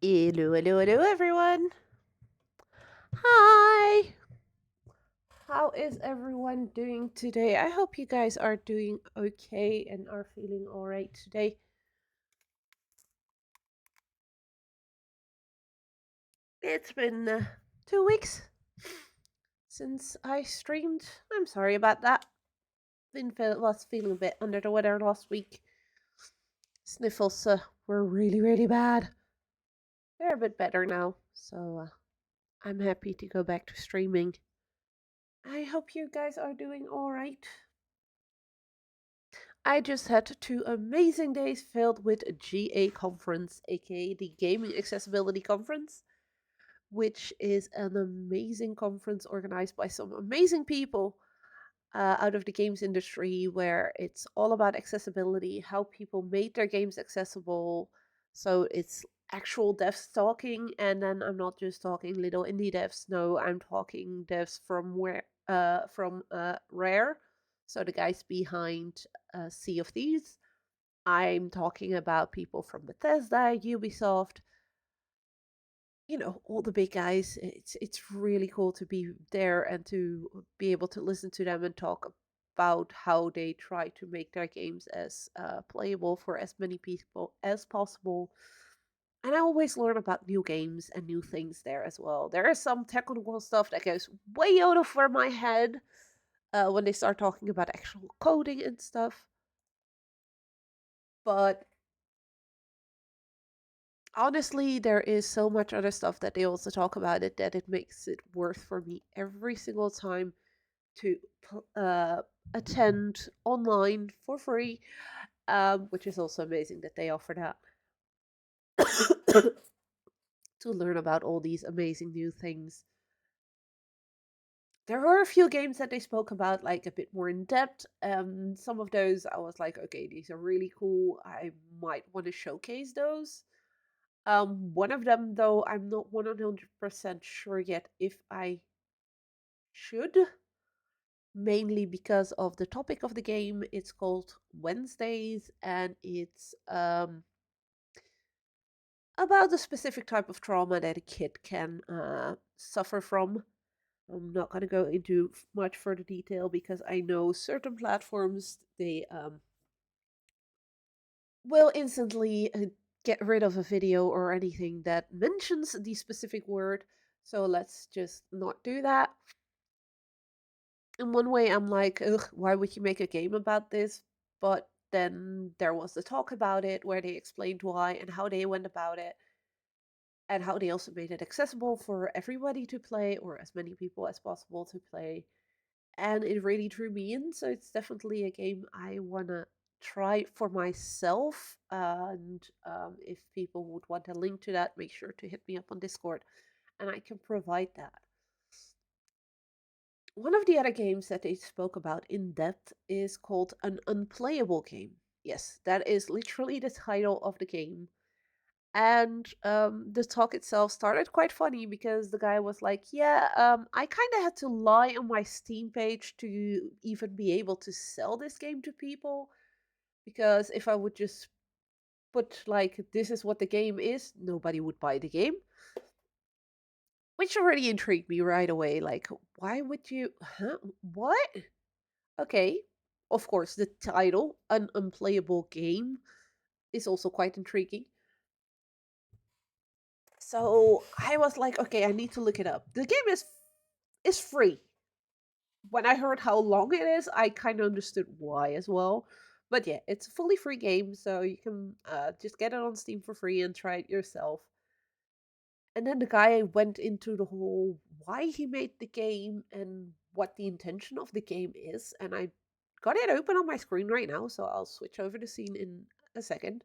Hello, hello, hello, everyone. Hi. How is everyone doing today? I hope you guys are doing okay and are feeling all right today. It's been 2 weeks since I streamed. I'm sorry about that. Was feeling a bit under the weather last week. Sniffles were really, really bad. They're a bit better now, so I'm happy to go back to streaming. I hope you guys are doing all right. I just had 2 amazing days filled with a GA conference, aka the Gaming Accessibility Conference, which is an amazing conference organized by some amazing people out of the games industry, where it's all about accessibility, how people made their games accessible. So it's actual devs talking, and then I'm not just talking little indie devs. No, I'm talking devs from Rare, so the guys behind Sea of Thieves. I'm talking about people from Bethesda, Ubisoft, all the big guys. It's really cool to be there and to be able to listen to them and talk about how they try to make their games as playable for as many people as possible. And I always learn about new games and new things there as well. There is some technical stuff that goes way out over my head when they start talking about actual coding and stuff. But honestly, there is so much other stuff that they also talk about it that it makes it worth for me every single time to attend online for free, which is also amazing that they offer that to learn about all these amazing new things. There were a few games that they spoke about like a bit more in depth. Some of those I was like, okay, these are really cool. I might want to showcase those. One of them, though, I'm not 100% sure yet if I should, mainly because of the topic of the game. It's called Wednesdays, and it's about a specific type of trauma that a kid can suffer from. I'm not going to go into much further detail because I know certain platforms they will instantly get rid of a video or anything that mentions the specific word. So let's just not do that. In one way, I'm like, ugh, why would you make a game about this? But then there was the talk about it where they explained why and how they went about it, and how they also made it accessible for everybody to play, or as many people as possible to play. And it really drew me in, so it's definitely a game I want to try for myself. And if people would want a link to that, make sure to hit me up on Discord and I can provide that. One of the other games that they spoke about in depth is called an unplayable game. Yes, that is literally the title of the game. And the talk itself started quite funny because the guy was like, yeah, I kind of had to lie on my Steam page to even be able to sell this game to people. Because if I would just put, like, this is what the game is, nobody would buy the game. Which already intrigued me right away. Like, why would you? Huh? What? Okay. Of course, the title, an unplayable game, is also quite intriguing. So I was like, okay, I need to look it up. The game is free. When I heard how long it is, I kind of understood why as well. But yeah, it's a fully free game, so you can just get it on Steam for free and try it yourself. And then the guy went into the whole why he made the game and what the intention of the game is. And I got it open on my screen right now, so I'll switch over the scene in a second.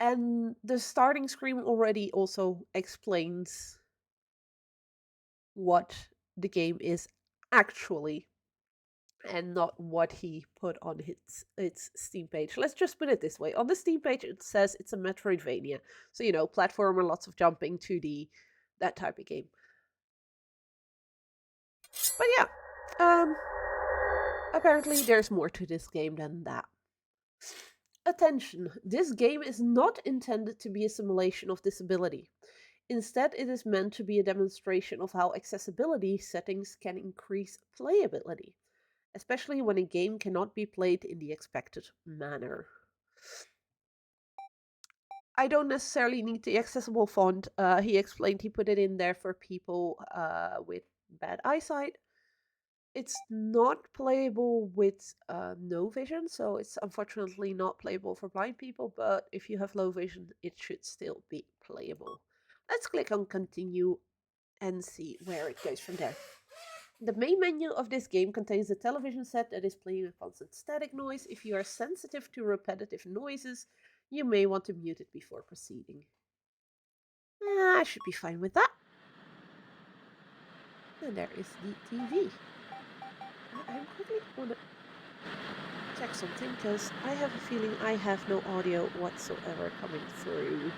And the starting screen already also explains what the game is actually, and not what he put on its Steam page. Let's just put it this way. On the Steam page it says it's a Metroidvania. So, platformer, lots of jumping, 2D, that type of game. But yeah, apparently there's more to this game than that. Attention, this game is not intended to be a simulation of disability. Instead, it is meant to be a demonstration of how accessibility settings can increase playability, especially when a game cannot be played in the expected manner. I don't necessarily need the accessible font. He explained he put it in there for people with bad eyesight. It's not playable with no vision, so it's unfortunately not playable for blind people, but if you have low vision, it should still be playable. Let's click on continue and see where it goes from there. The main menu of this game contains a television set that is playing a constant static noise. If you are sensitive to repetitive noises, you may want to mute it before proceeding. I should be fine with that. And there is the TV. I'm quickly going to check something because I have a feeling I have no audio whatsoever coming through.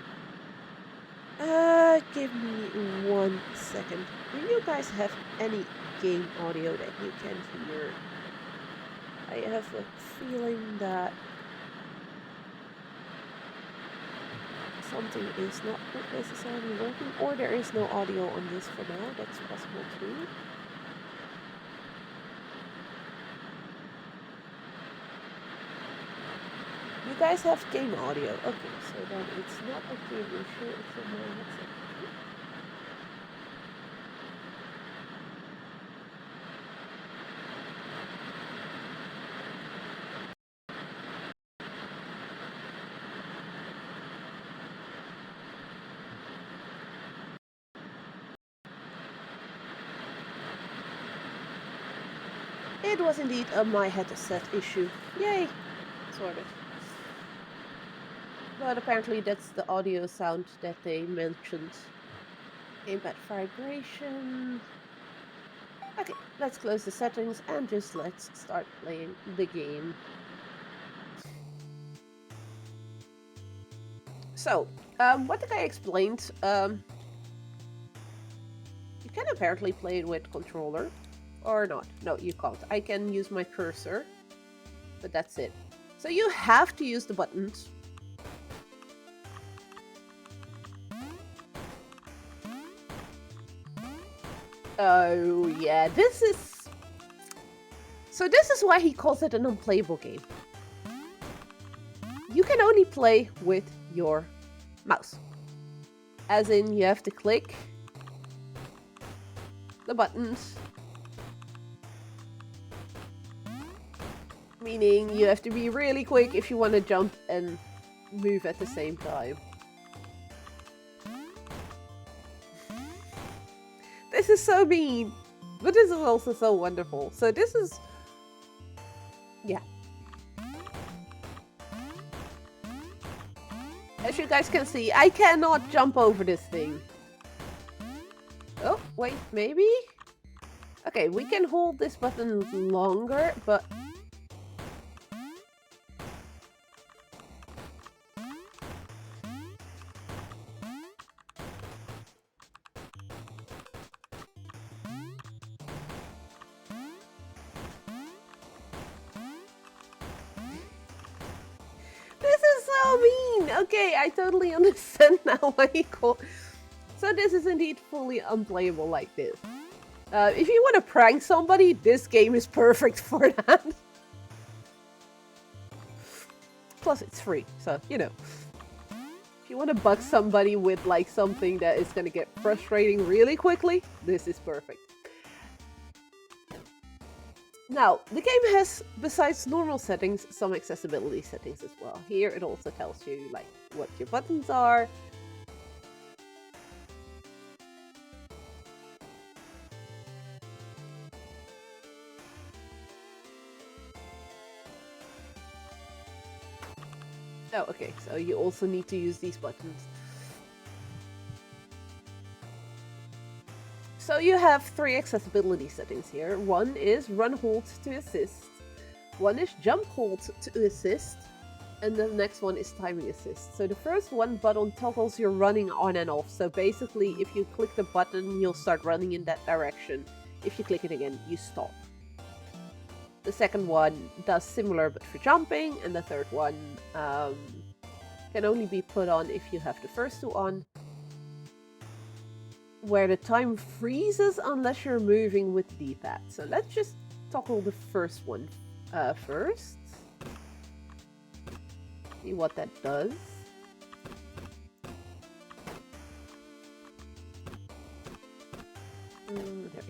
Give me 1 second. Do you guys have any game audio that you can hear? I have a feeling that something is not necessarily working, or there is no audio on this for now. That's possible too. You guys have game audio. Okay, so then it's not a game issue, it's a my headset issue. It was indeed a my headset issue. Yay! Sorted. But apparently that's the audio sound that they mentioned. Gamepad vibration. Okay, let's close the settings and just let's start playing the game. So, what the guy explained, you can apparently play it with controller, or not. No, you can't. I can use my cursor, but that's it. So you have to use the buttons. Oh, yeah, this is... So this is why he calls it an unplayable game. You can only play with your mouse. As in, you have to click the buttons. Meaning, you have to be really quick if you want to jump and move at the same time. This is so mean, but this is also so wonderful. So this is... yeah. As you guys can see, I cannot jump over this thing. Oh, wait, maybe? Okay, we can hold this button longer, but... Okay, I totally understand now why he called. So this is indeed fully unplayable like this. If you want to prank somebody, this game is perfect for that. Plus, it's free, so you know. If you want to bug somebody with like something that is going to get frustrating really quickly, this is perfect. Now, the game has, besides normal settings, some accessibility settings as well. Here it also tells you like what your buttons are. Oh, okay, so you also need to use these buttons. So you have 3 accessibility settings here. One is run hold to assist. One is jump hold to assist. And the next one is timing assist. So the first one button toggles your running on and off. So basically, if you click the button, you'll start running in that direction. If you click it again, you stop. The second one does similar but for jumping, and the third one can only be put on if you have the first two on, where the time freezes unless you're moving with the D-pad. So let's just toggle the first one first. See what that does. There we go.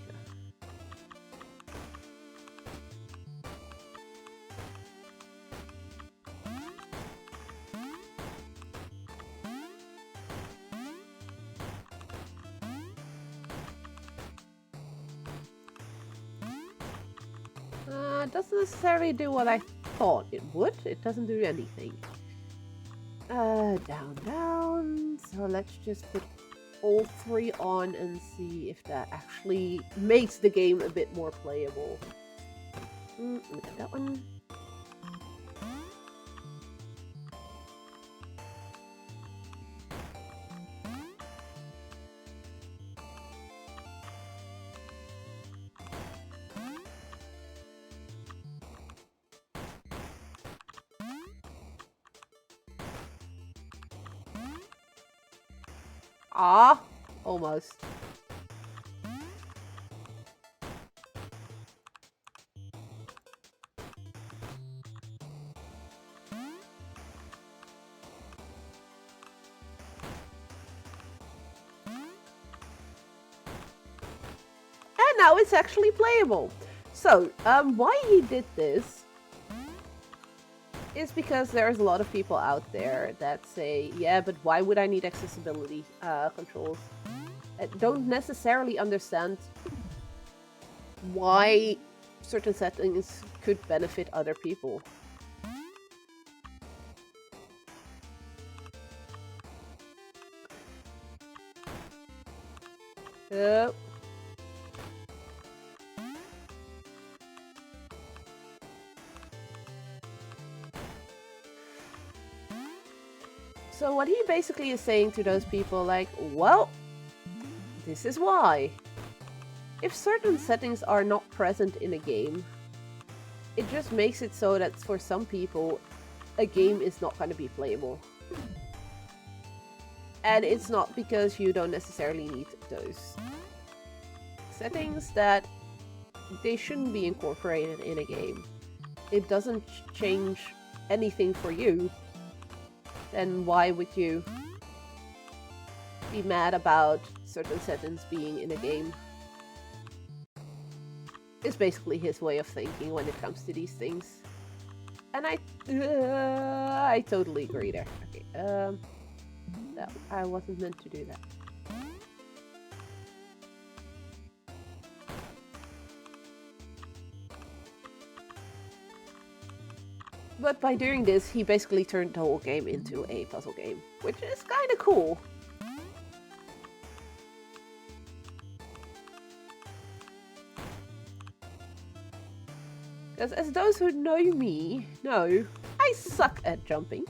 It doesn't necessarily do what I thought it would. It doesn't do anything. Down, down. So let's just put all three on and see if that actually makes the game a bit more playable. Look at that one. Ah, almost. And now it's actually playable. So, why he did this is because there's a lot of people out there that say, yeah, but why would I need accessibility controls? Don't necessarily understand why certain settings could benefit other people. So what he basically is saying to those people, like, well, this is why. If certain settings are not present in a game, it just makes it so that for some people, a game is not going to be playable. And it's not because you don't necessarily need those settings that they shouldn't be incorporated in a game. It doesn't change anything for you. Then why would you be mad about certain settings being in a game? It's basically his way of thinking when it comes to these things. And I totally agree there. Okay, no, I wasn't meant to do that. But by doing this, he basically turned the whole game into a puzzle game, which is kind of cool. Because as those who know me know, I suck at jumping.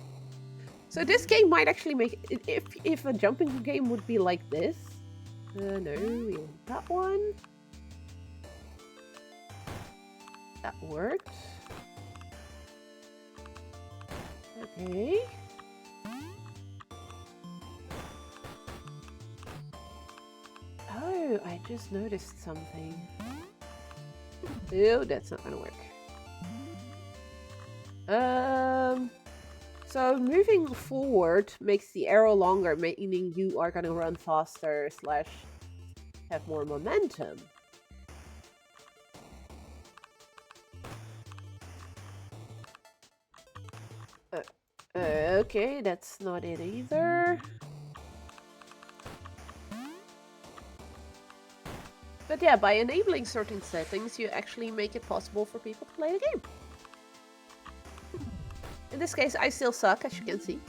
So this game might actually make it, if a jumping game would be like this. No, we want that one. That worked. Okay. Oh, I just noticed something. Ew, that's not gonna work. So moving forward makes the arrow longer, meaning you are gonna run faster / have more momentum. Okay, that's not it either. But yeah, by enabling certain settings, you actually make it possible for people to play the game. In this case, I still suck, as you can see.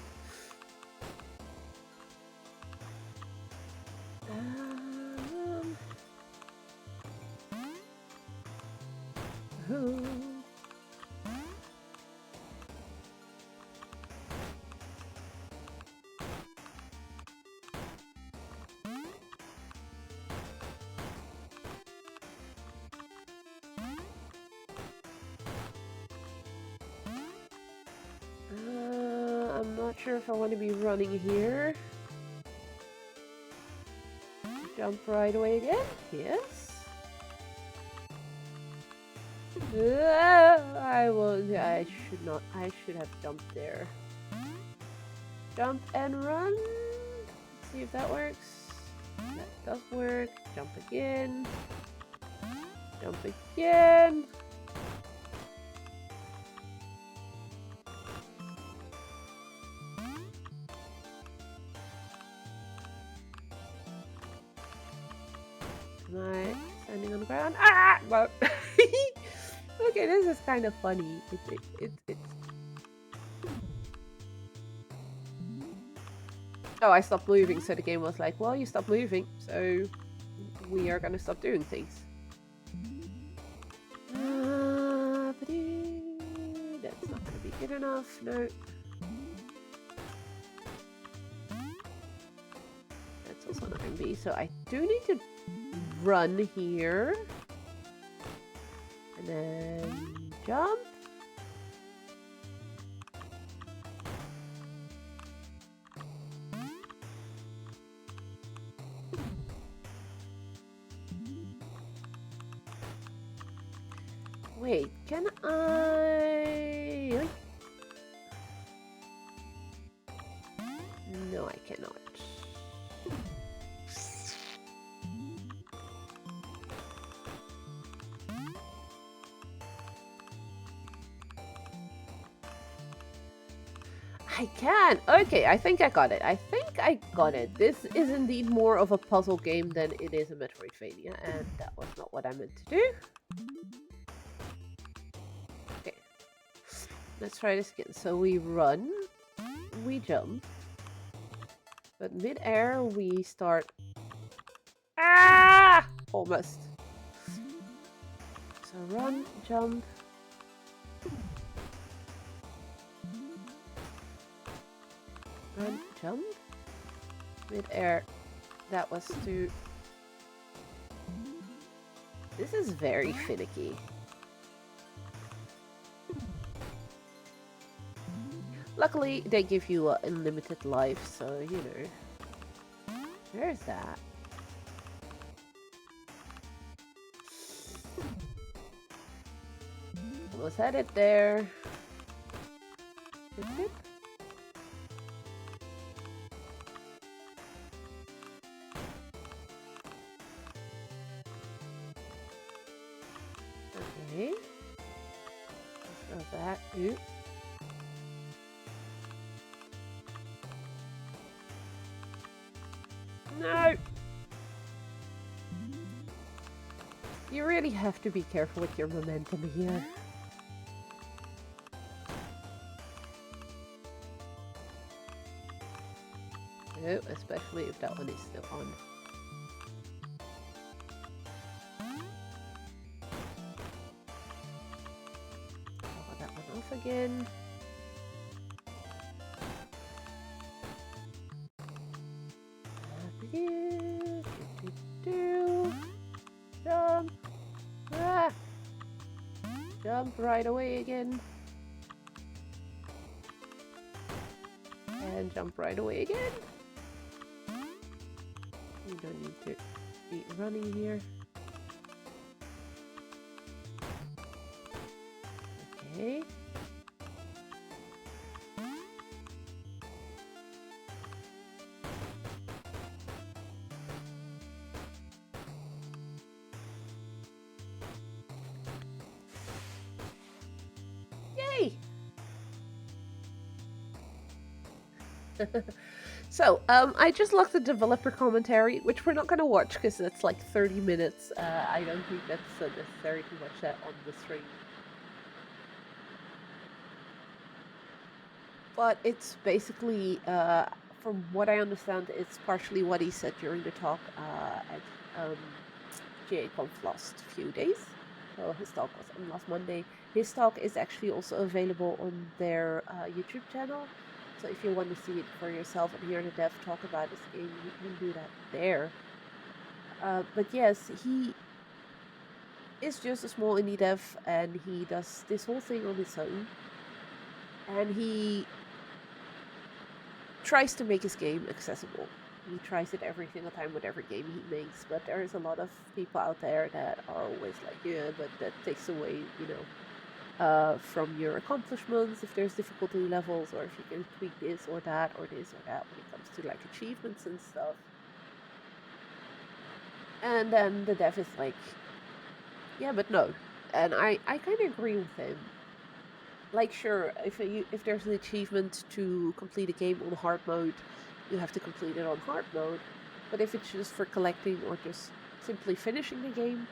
not sure if I want to be running here. Jump right away again. Yes. I will. I should not. I should have jumped there. Jump and run. Let's see if that works. That does work. Jump again. Jump again. Am I standing on the ground? Ah! Well, okay, this is kind of funny. It's. Oh, I stopped moving, so the game was like, well, you stopped moving, so we are gonna stop doing things. That's not gonna be good enough, no. That's also not gonna be, so I do need to run here. And then jump. Wait, can I? No, I cannot. I can! Okay, I think I got it. This is indeed more of a puzzle game than it is a Metroidvania, and that was not what I meant to do. Okay. Let's try this again. So we run, we jump, but mid-air we start... Ah! Almost. So run, jump... Run, jump, mid-air. That was too... This is very finicky. Luckily, they give you unlimited life, so, you know. There's that. Almost had it there. Okay. Let's go back. Oop. No! You really have to be careful with your momentum here. Oh, especially if that one is still on. I'll that one off again. Jump. Ah. Jump right away again. And jump right away again. You don't need to be running here. Okay. Yay! So, I just looked at developer commentary, which we're not going to watch because it's like 30 minutes. I don't think that's necessary to watch that on the stream. But it's basically, from what I understand, it's partially what he said during the talk at GA-Conf last few days. So his talk was on last Monday. His talk is actually also available on their YouTube channel. So if you want to see it for yourself and hear the dev talk about this game, you can do that there. But yes, he is just a small indie dev, and he does this whole thing on his own. And he tries to make his game accessible. He tries it every single time with every game he makes, but there's a lot of people out there that are always like, yeah, but that takes away, from your accomplishments if there's difficulty levels, or if you can tweak this or that or this or that when it comes to like achievements and stuff. And then the dev is like, yeah, but no. And I kind of agree with him. Like, sure, if there's an achievement to complete a game on hard mode, you have to complete it on hard mode. But if it's just for collecting or just simply finishing the game,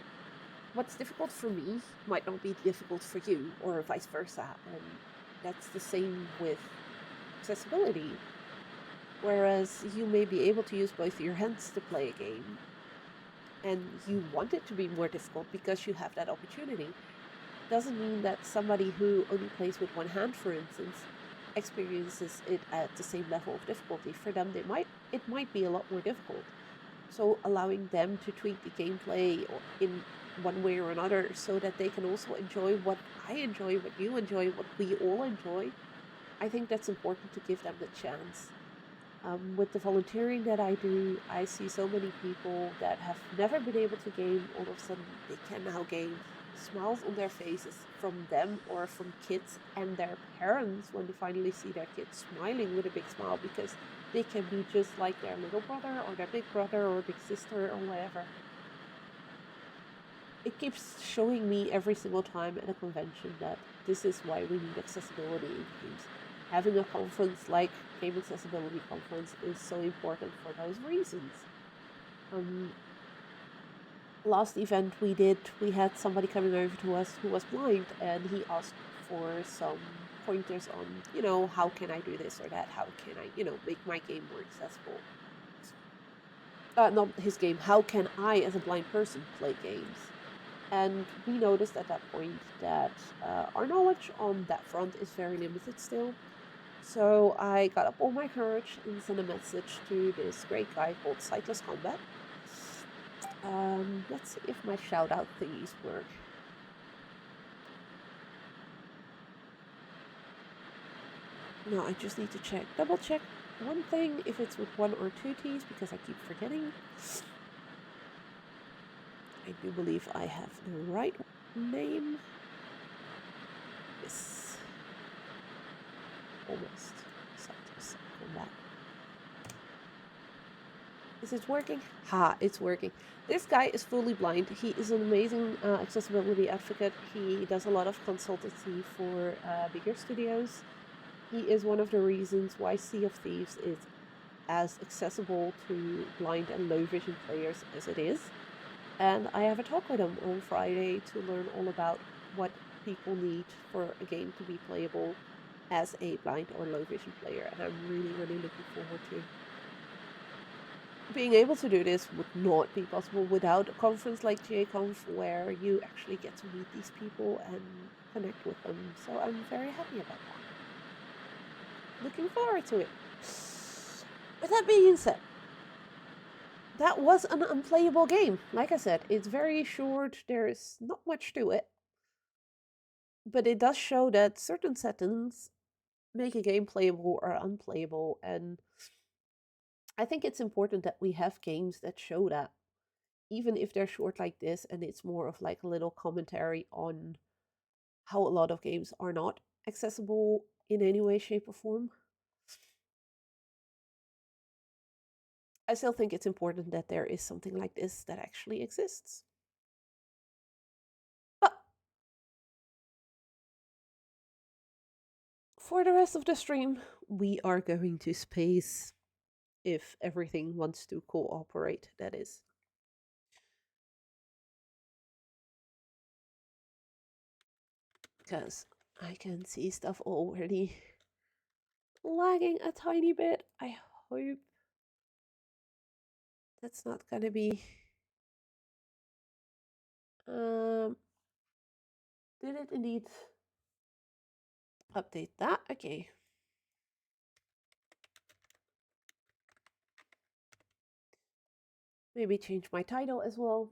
what's difficult for me might not be difficult for you, or vice versa. And that's the same with accessibility. Whereas you may be able to use both your hands to play a game, and you want it to be more difficult because you have that opportunity, doesn't mean that somebody who only plays with one hand, for instance, experiences it at the same level of difficulty. For them, it might be a lot more difficult. So allowing them to tweak the gameplay in one way or another, so that they can also enjoy what I enjoy, what you enjoy, what we all enjoy. I think that's important to give them the chance. With the volunteering that I do, I see so many people that have never been able to game. All of a sudden, they can now game. Smiles on their faces from them or from kids and their parents when they finally see their kids smiling with a big smile, because they can be just like their little brother or their big brother or big sister or whatever. It keeps showing me every single time at a convention that this is why we need accessibility in games. Having a conference like Game Accessibility Conference is so important for those reasons. Um, Last event we did, we had somebody coming over to us who was blind, and he asked for some pointers on, how can I do this or that? How can I, make my game more accessible? Not his game. How can I, as a blind person, play games? And we noticed at that point that our knowledge on that front is very limited still. So I got up all my courage and sent a message to this great guy called Sightless Combat. Let's see if my shout out thingies work. No, I just need to double check one thing, if it's with one or two T's, because I keep forgetting. I do believe I have the right name. Yes. Almost. Sightless Combat. Is it working? Ha, it's working. This guy is fully blind. He is an amazing accessibility advocate. He does a lot of consultancy for bigger studios. He is one of the reasons why Sea of Thieves is as accessible to blind and low vision players as it is. And I have a talk with him on Friday to learn all about what people need for a game to be playable as a blind or low vision player. And I'm really, really looking forward to being able to do this. Would not be possible without a conference like JConf, where you actually get to meet these people and connect with them. So I'm very happy about that. Looking forward to it. With that being said, that was an unplayable game. Like I said, it's very short, there's not much to it. But it does show that certain settings make a game playable or unplayable, and I think it's important that we have games that show that, even if they're short like this, and it's more of like a little commentary on how a lot of games are not accessible in any way, shape, or form. I still think it's important that there is something like this that actually exists. But for the rest of the stream, we are going to space, if everything wants to cooperate, that is. Because I can see stuff already lagging a tiny bit. I hope that's not gonna be. Um, did it indeed update that? Okay. Maybe change my title as well.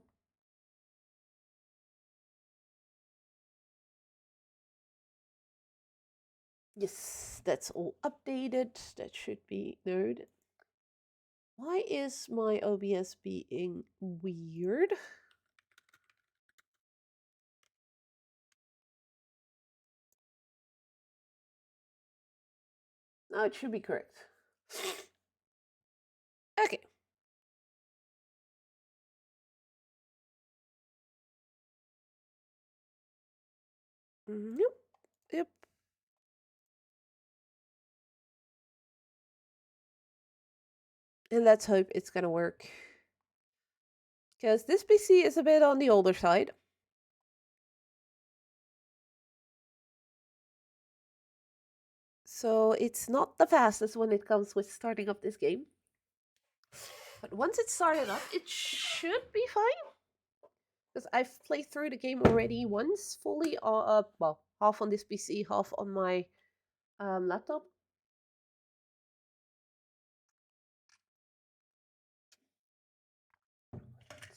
Yes, that's all updated. That should be noted. Why is my OBS being weird? No, it should be correct. Okay. Yep. Yep. And let's hope it's gonna work. Because this PC is a bit on the older side. So it's not the fastest when it comes with starting up this game. But once it's started up, it should be fine. Because I've played through the game already once fully, well, half on this PC, half on my laptop.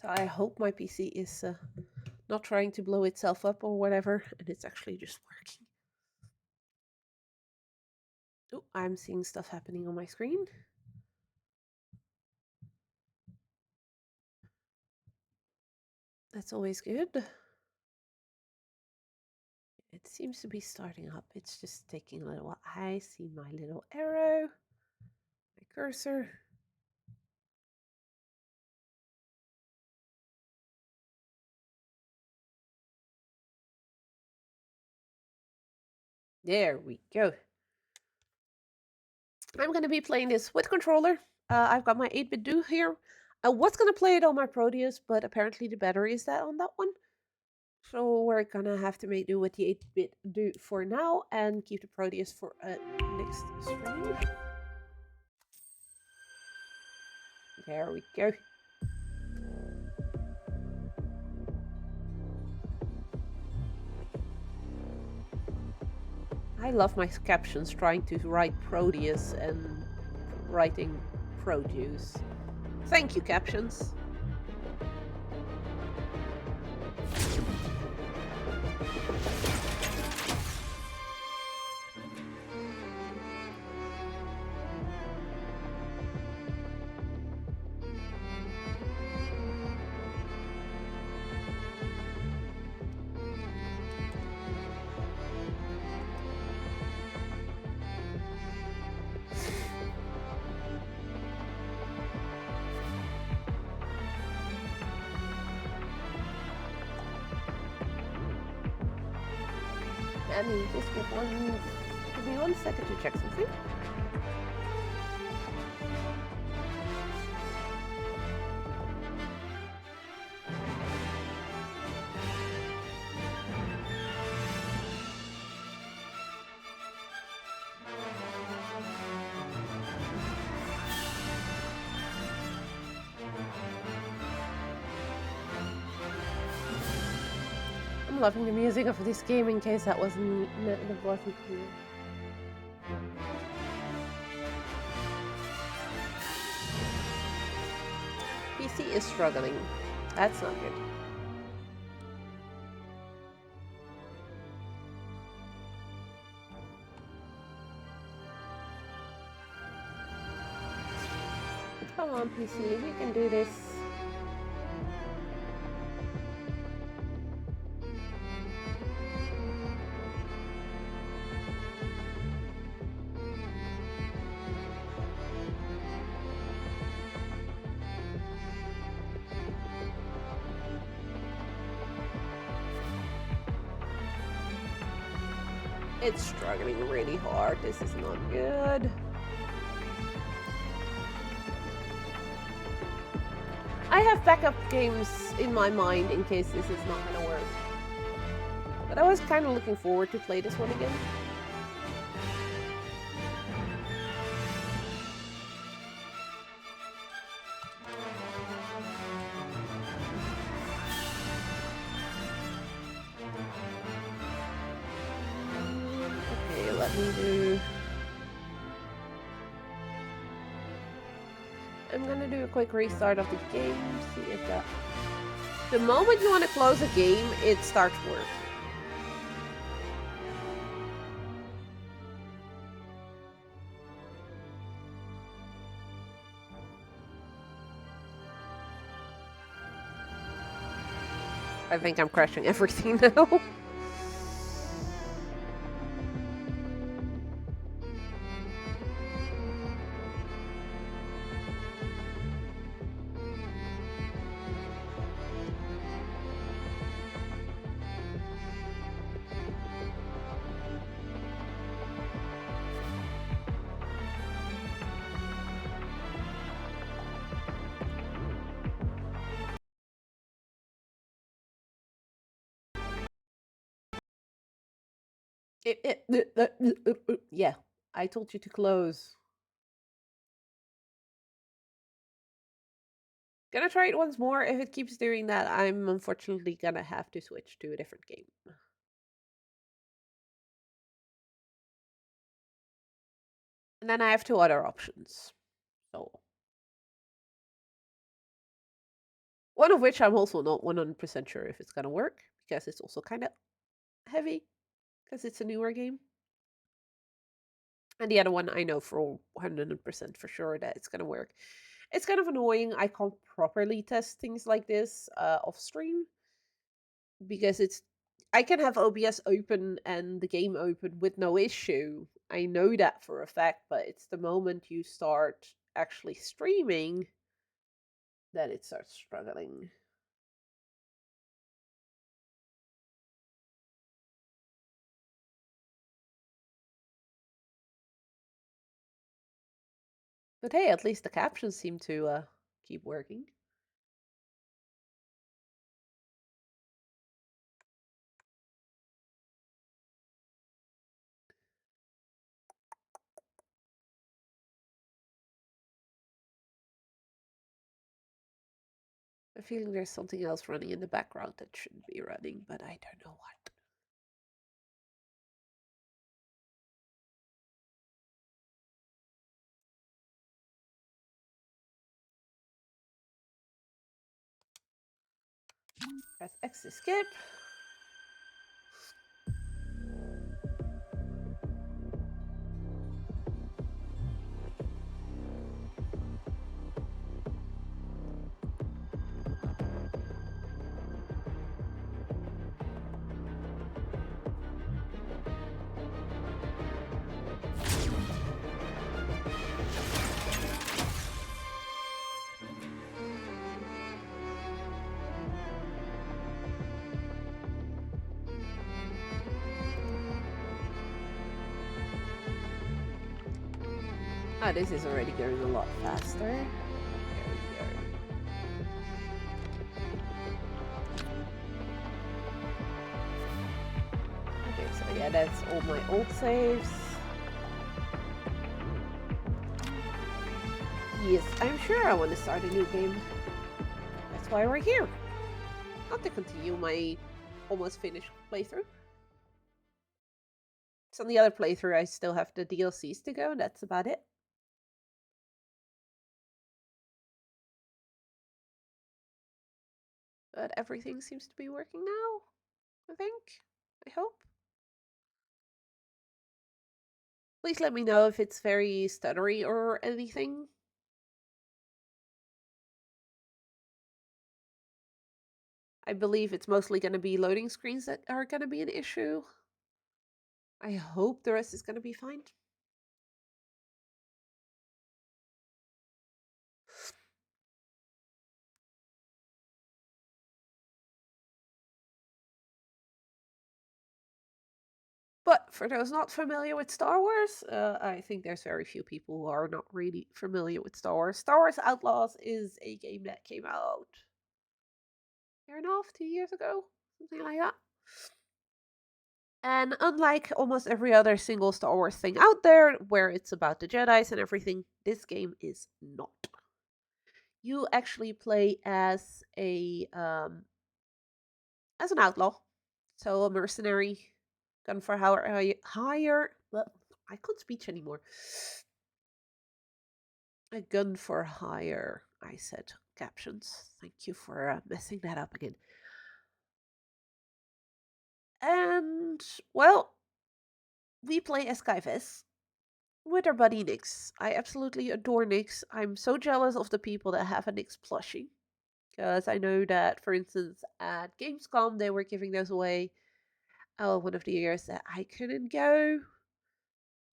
So I hope my PC is not trying to blow itself up or whatever, and it's actually just working. Oh, I'm seeing stuff happening on my screen. That's always good. It seems to be starting up. It's just taking a little while. I see my little arrow, my cursor. There we go. I'm going to be playing this with controller. I've got my 8-bit do here. I was going to play it on my Proteus, but apparently the battery is dead on that one. So we're going to have to make do with the 8-bit do for now and keep the Proteus for next stream. There we go. I love my captions trying to write Proteus and writing produce. Thank you, captions. Let me just give me 1 second to check something. I'm loving the music of this game in case that wasn't clear. PC is struggling. That's not good. Come on, PC, we can do this. It's struggling really hard. This is not good. I have backup games in my mind in case this is not gonna work. But I was kind of looking forward to play this one again. Okay, let me do... I'm gonna do a quick restart of the game, see if that... The moment you want to close a game, it starts working. I think I'm crashing everything now. Yeah, I told you to close. Gonna try it once more. If it keeps doing that, I'm unfortunately gonna have to switch to a different game. And then I have two other options. So, one of which I'm also not 100% sure if it's gonna work, because it's also kind of heavy, because it's a newer game. And the other one I know for 100% for sure that it's gonna work. It's kind of annoying. I can't properly test things like this off stream because it's I can have OBS open and the game open with no issue. I know that for a fact, but it's the moment you start actually streaming that it starts struggling. But hey, at least the captions seem to keep working. I feeling there's something else running in the background that shouldn't be running, but I don't know what. Press X to skip. Ah, this is already going a lot faster. There we go. Okay, so yeah, that's all my old saves. Yes, I'm sure I want to start a new game. That's why we're here. Not to continue my almost finished playthrough. So on the other playthrough, I still have the DLCs to go, and that's about it. But everything seems to be working now, I think. I hope. Please let me know if it's very stuttery or anything. I believe it's mostly going to be loading screens that are going to be an issue. I hope the rest is going to be fine. But for those not familiar with Star Wars, I think there's very few people who are not really familiar with Star Wars. Star Wars Outlaws is a game that came out a year and a half, 2 years ago, something like that. And unlike almost every other single Star Wars thing out there, where it's about the Jedi's and everything, this game is not. You actually play as an outlaw, so a mercenary, gun for hire. Well, I can't speak anymore. A gun for hire. I said captions. Thank you for messing that up again. And well, we play as Skyfes with our buddy Nyx. I absolutely adore Nyx. I'm so jealous of the people that have a Nyx plushie. Because I know that, for instance, at Gamescom, they were giving those away. Oh, one of the years that I couldn't go.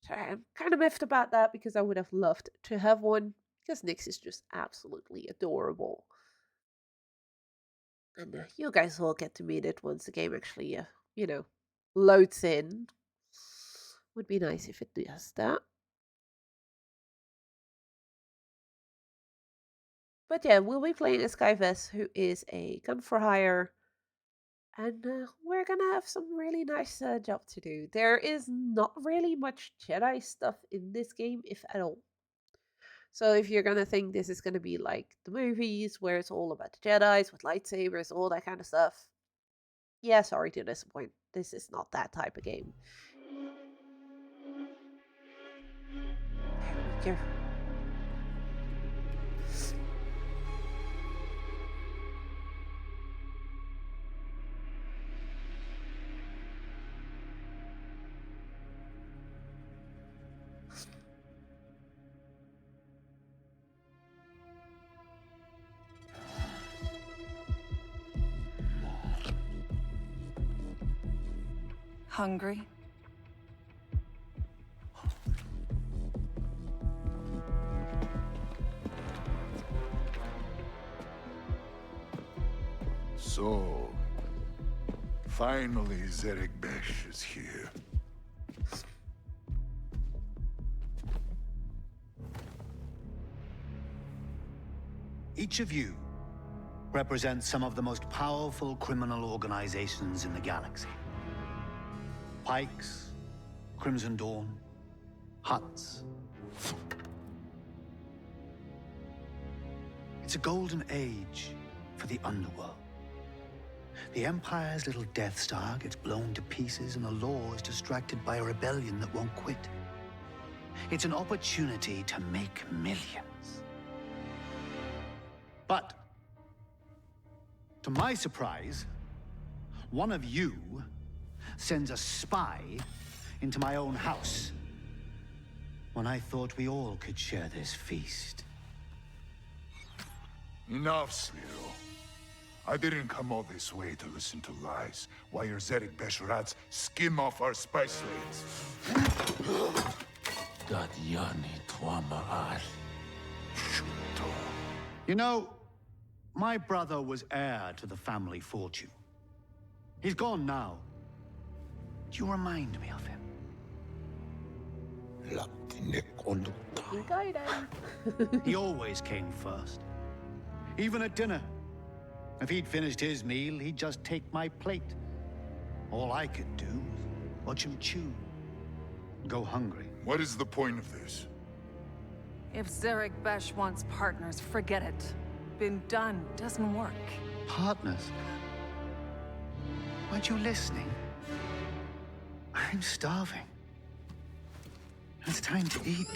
So I'm kind of miffed about that because I would have loved to have one. Because Nyx is just absolutely adorable. And you guys will get to meet it once the game actually, you know, loads in. Would be nice if it does that. But yeah, we'll be playing as Skyvess, who is a gun for hire. And we're gonna have some really nice job to do. There is not really much Jedi stuff in this game, if at all. So if you're gonna think this is gonna be like the movies, where it's all about the Jedi's with lightsabers, all that kind of stuff, yeah, sorry to disappoint. This is not that type of game. There we go. Hungry? So, finally Zerek Besh is here. Each of you represents some of the most powerful criminal organizations in the galaxy. Pikes, Crimson Dawn, Huts. It's a golden age for the underworld. The Empire's little Death Star gets blown to pieces and the law is distracted by a rebellion that won't quit. It's an opportunity to make millions. But, to my surprise, one of you sends a spy into my own house when I thought we all could share this feast. Enough, Sliro. I didn't come all this way to listen to lies, while your Zerek Besh rats skim off our spice lanes. You know, my brother was heir to the family fortune. He's gone now. Do you remind me of him? You guy then. He always came first. Even at dinner. If he'd finished his meal, he'd just take my plate. All I could do was watch him chew. Go hungry. What is the point of this? If Zerek Besh wants partners, forget it. Been done. Doesn't work. Partners? Weren't you listening? I'm starving. It's time to eat.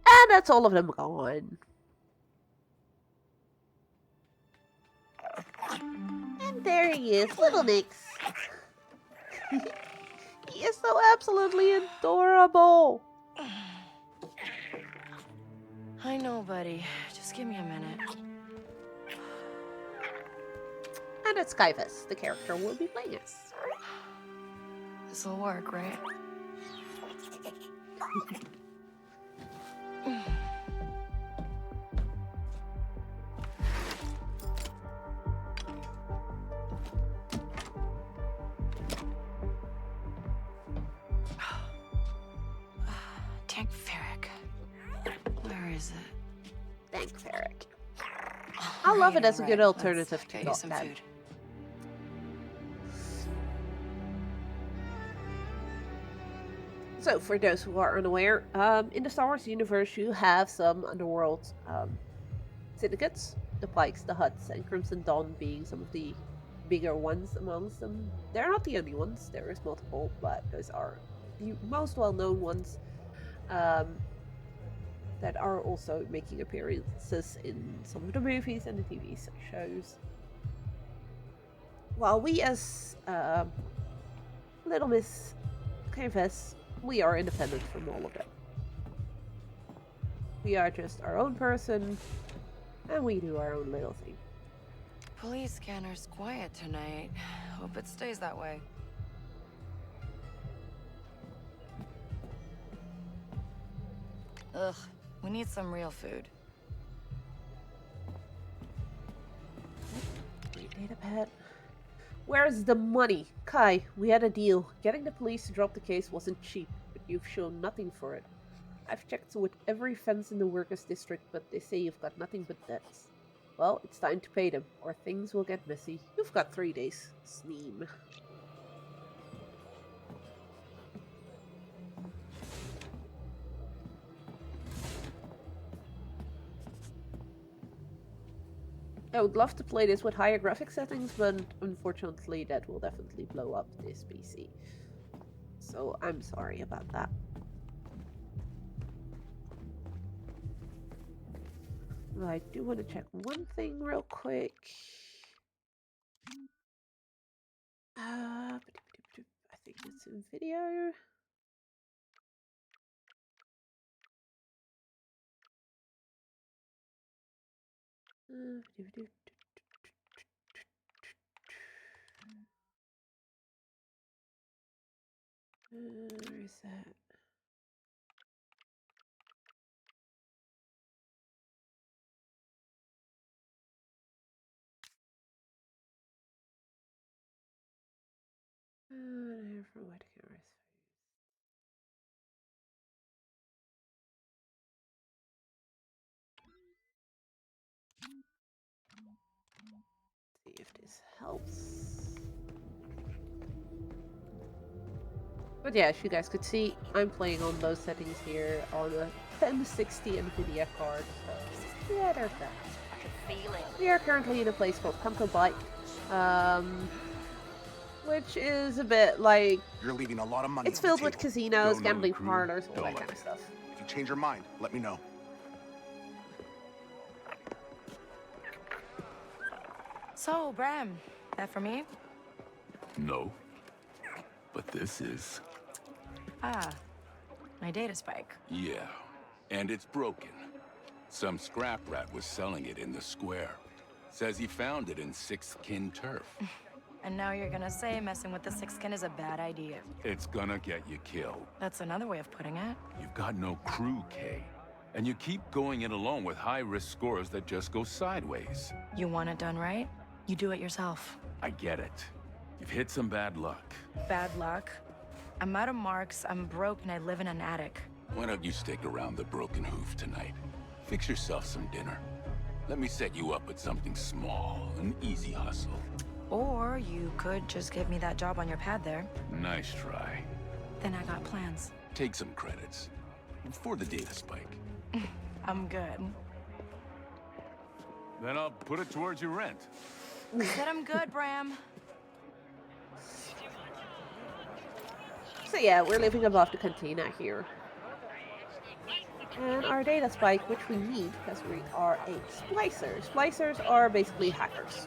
And that's all of them gone. And there he is, little Nyx. He is so absolutely adorable. I know, buddy. Just give me a minute. And it's Skyvis, the character we'll be playing as. This'll work, right? Tank Ferric. Where is it? Thank Ferric. I love it as a good alternative to get you some Dog food. So, for those who are unaware, in the Star Wars universe, you have some underworld syndicates, the Pikes, the Huts, and Crimson Dawn being some of the bigger ones amongst them. They're not the only ones, there is multiple, but those are the most well-known ones that are also making appearances in some of the movies and the TV shows. While we as Little Miss Canvas, we are independent from all of them. We are just our own person, and we do our own little thing. Police scanner's quiet tonight. Hope it stays that way. Ugh, we need some real food. Great data pad. Where's the money? Kai, we had a deal. Getting the police to drop the case wasn't cheap, but you've shown nothing for it. I've checked with every fence in the workers' district, but they say you've got nothing but debts. Well, it's time to pay them, or things will get messy. You've got 3 days. Sneem. I would love to play this with higher graphic settings, but unfortunately that will definitely blow up this PC. So I'm sorry about that. I do want to check one thing real quick. I think it's in video. Where is that? For what cameras? See if this helps. But yeah, as you guys could see, I'm playing on those settings here on a 1060 NVIDIA card. So yeah, there's that. We are currently in a place called Canto Bight, which is a bit like You're leaving a lot of money. it's filled with table. casinos, Don't know gambling the crew? parlors, all Don't that let kind of it. stuff. If you change your mind, let me know. So, Bram, that for me? No. But this is. Ah, my data spike. Yeah, and it's broken. Some scrap rat was selling it in the square. Says he found it in Sixth Kin turf. And now you're gonna say messing with the six-kin is a bad idea. It's gonna get you killed. That's another way of putting it. You've got no crew, Kay. And you keep going it alone with high-risk scores that just go sideways. You want it done right? You do it yourself. I get it. You've hit some bad luck. Bad luck. I'm out of marks, I'm broke, and I live in an attic. Why don't you stick around the Broken Hoof tonight? Fix yourself some dinner. Let me set you up with something small, an easy hustle. Or you could just give me that job on your pad there. Nice try. Then I got plans. Take some credits. For the data spike. I'm good. Then I'll put it towards your rent. Said I'm good, Bram. So yeah, we're living above the cantina here. And our data spike, which we need because we are a splicer. Splicers are basically hackers.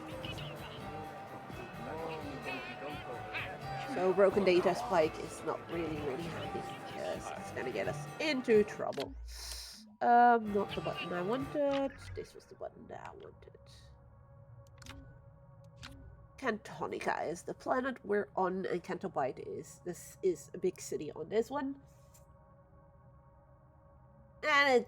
So broken data spike is not really handy because it's gonna get us into trouble. Not the button I wanted. This was the button that I wanted. Cantonica is the planet we're on, and Canto Bight is. This is a big city on this one. And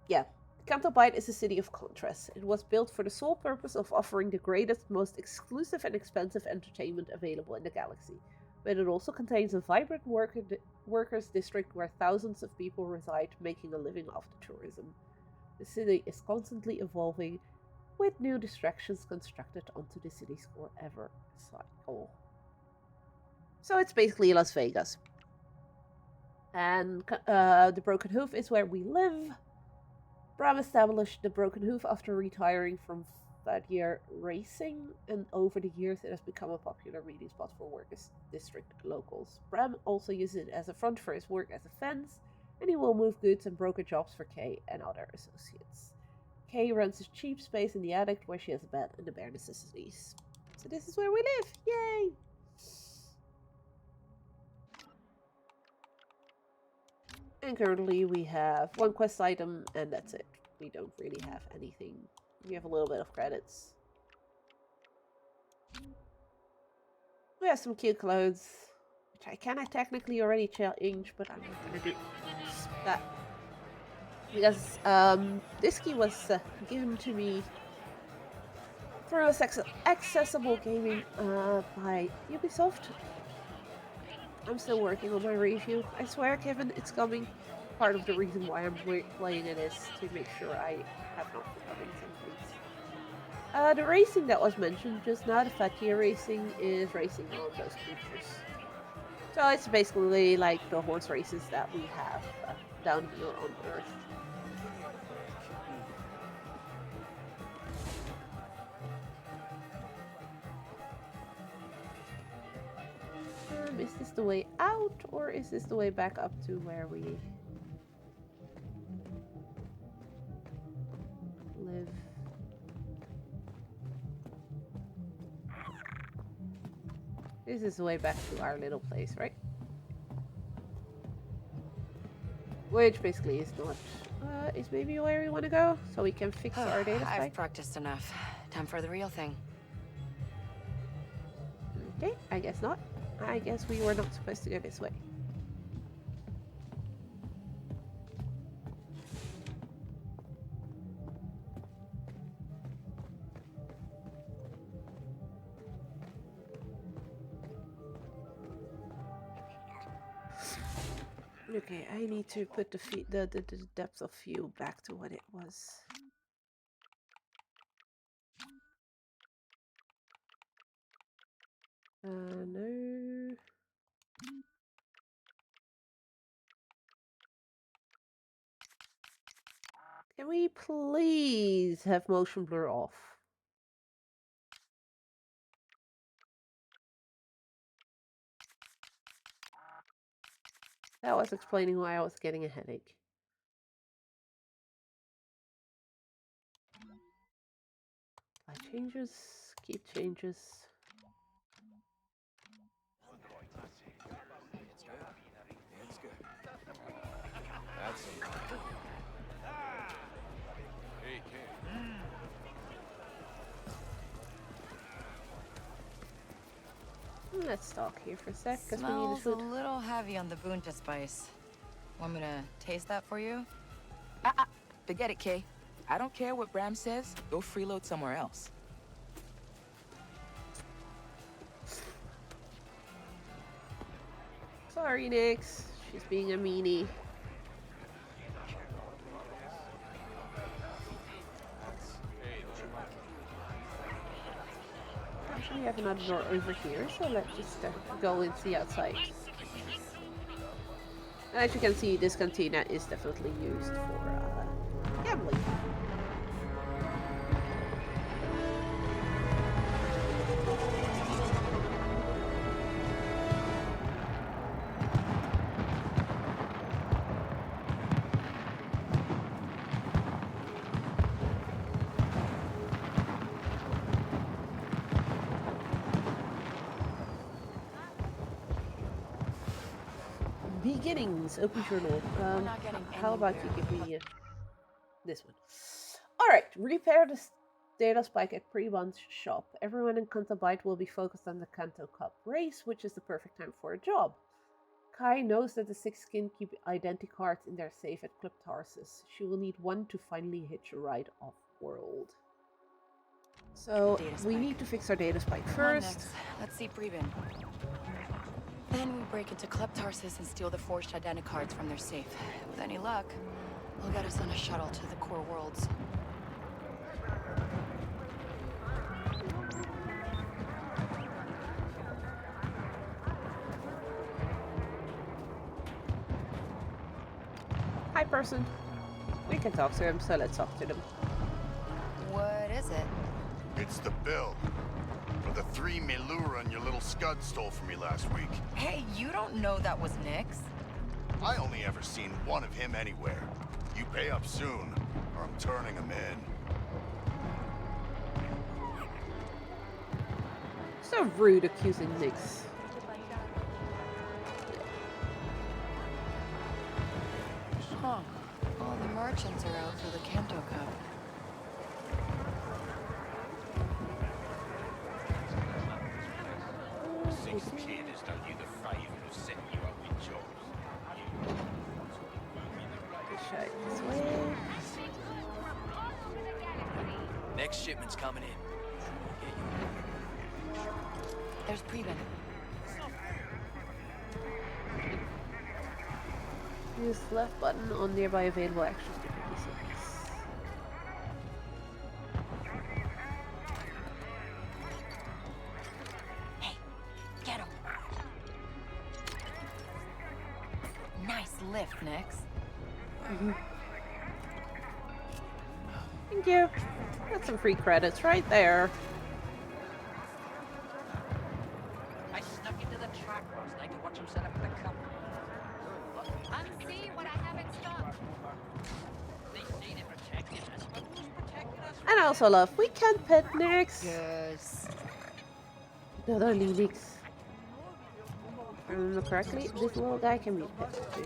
yeah, Canto Bight is a city of contrast. It was built for the sole purpose of offering the greatest, most exclusive and expensive entertainment available in the galaxy. But it also contains a vibrant workers' district where thousands of people reside, making a living off the tourism. The city is constantly evolving, with new distractions constructed onto the city's forever cycle. So it's basically Las Vegas. And the Broken Hoof is where we live. Bram established the Broken Hoof after retiring from that year racing, and over the years it has become a popular meeting spot for workers district locals. Bram also uses it as a front for his work as a fence, and he will move goods and broker jobs for Kay and other associates. Kay rents a cheap space in the attic where she has a bed and the bare necessities. So this is where we live! Yay! And currently we have one quest item, and that's it. We don't really have anything. We have a little bit of credits. We have some cute clothes, which I can technically already change, but I'm not gonna do that. Because this key was given to me through accessible gaming by Ubisoft. I'm still working on my review. I swear, Kevin, it's coming. Part of the reason why I'm playing it is to make sure I have not forgotten some things. The racing that was mentioned just now, the Fatia racing, is racing on those creatures. So it's basically like the horse races that we have down here on Earth. Is this the way out, or is this the way back up to where we live? This is the way back to our little place, right? Which basically is not, is maybe where we want to go, so we can fix our data spike. I've practiced enough. Time for the real thing. Okay, I guess not. I guess we were not supposed to go this way. Okay, I need to put the depth of view back to what it was. No. Can we please have motion blur off? That was explaining why I was getting a headache. Light changes, keep changes. It's good. That's some. Hey, kid. Let's talk here for a sec, because we need the Smells a food. little heavy on the bunta spice. Want me to taste that for you? Forget it, Kay. I don't care what Bram says. Go freeload somewhere else. Sorry, Nyx. She's being a meanie. Actually, we have another door over here, so let's just go and see outside. And as you can see, this cantina is definitely used for gambling. Beginnings, open journal. How about you give me this one? Alright, repair the data spike at Prebond's shop. Everyone in Cantabite will be focused on the Kanto Cup race, which is the perfect time for a job. Kai knows that the Six Skin keep identity cards in their safe at Club Tarsus. She will need one to finally hitch a ride off-world. So, we need to fix our data spike first. Let's see Preben. Then we break into Club Tarsus and steal the forged identity cards from their safe. With any luck, we'll get us on a shuttle to the core worlds. Hi, person. We can talk to him, so let's talk to them. What is it? It's the bill for the 3 Melura your little scud stole from me last week. Hey, you don't know that was Nyx? I only ever seen one of him anywhere. You pay up soon, or I'm turning him in. So rude accusing Nyx. Huh. All the merchants are out for the Kanto Cup. Six kid has done you the favor of setting you up with jobs. Shite this way. Next shipment's coming in. There's Preben. Use the left button on nearby available actions to quickly save. Hey, get him. Nice lift, Nix. Thank you. Got some free credits right there. I snuck into the track last night to watch him set up the cup. Unsee what I have in stock. They say they're protecting us, but who's protecting us? And I also love we can pet Nix. Yes. Not only Nix. If I remember correctly, this little guy can be petted too.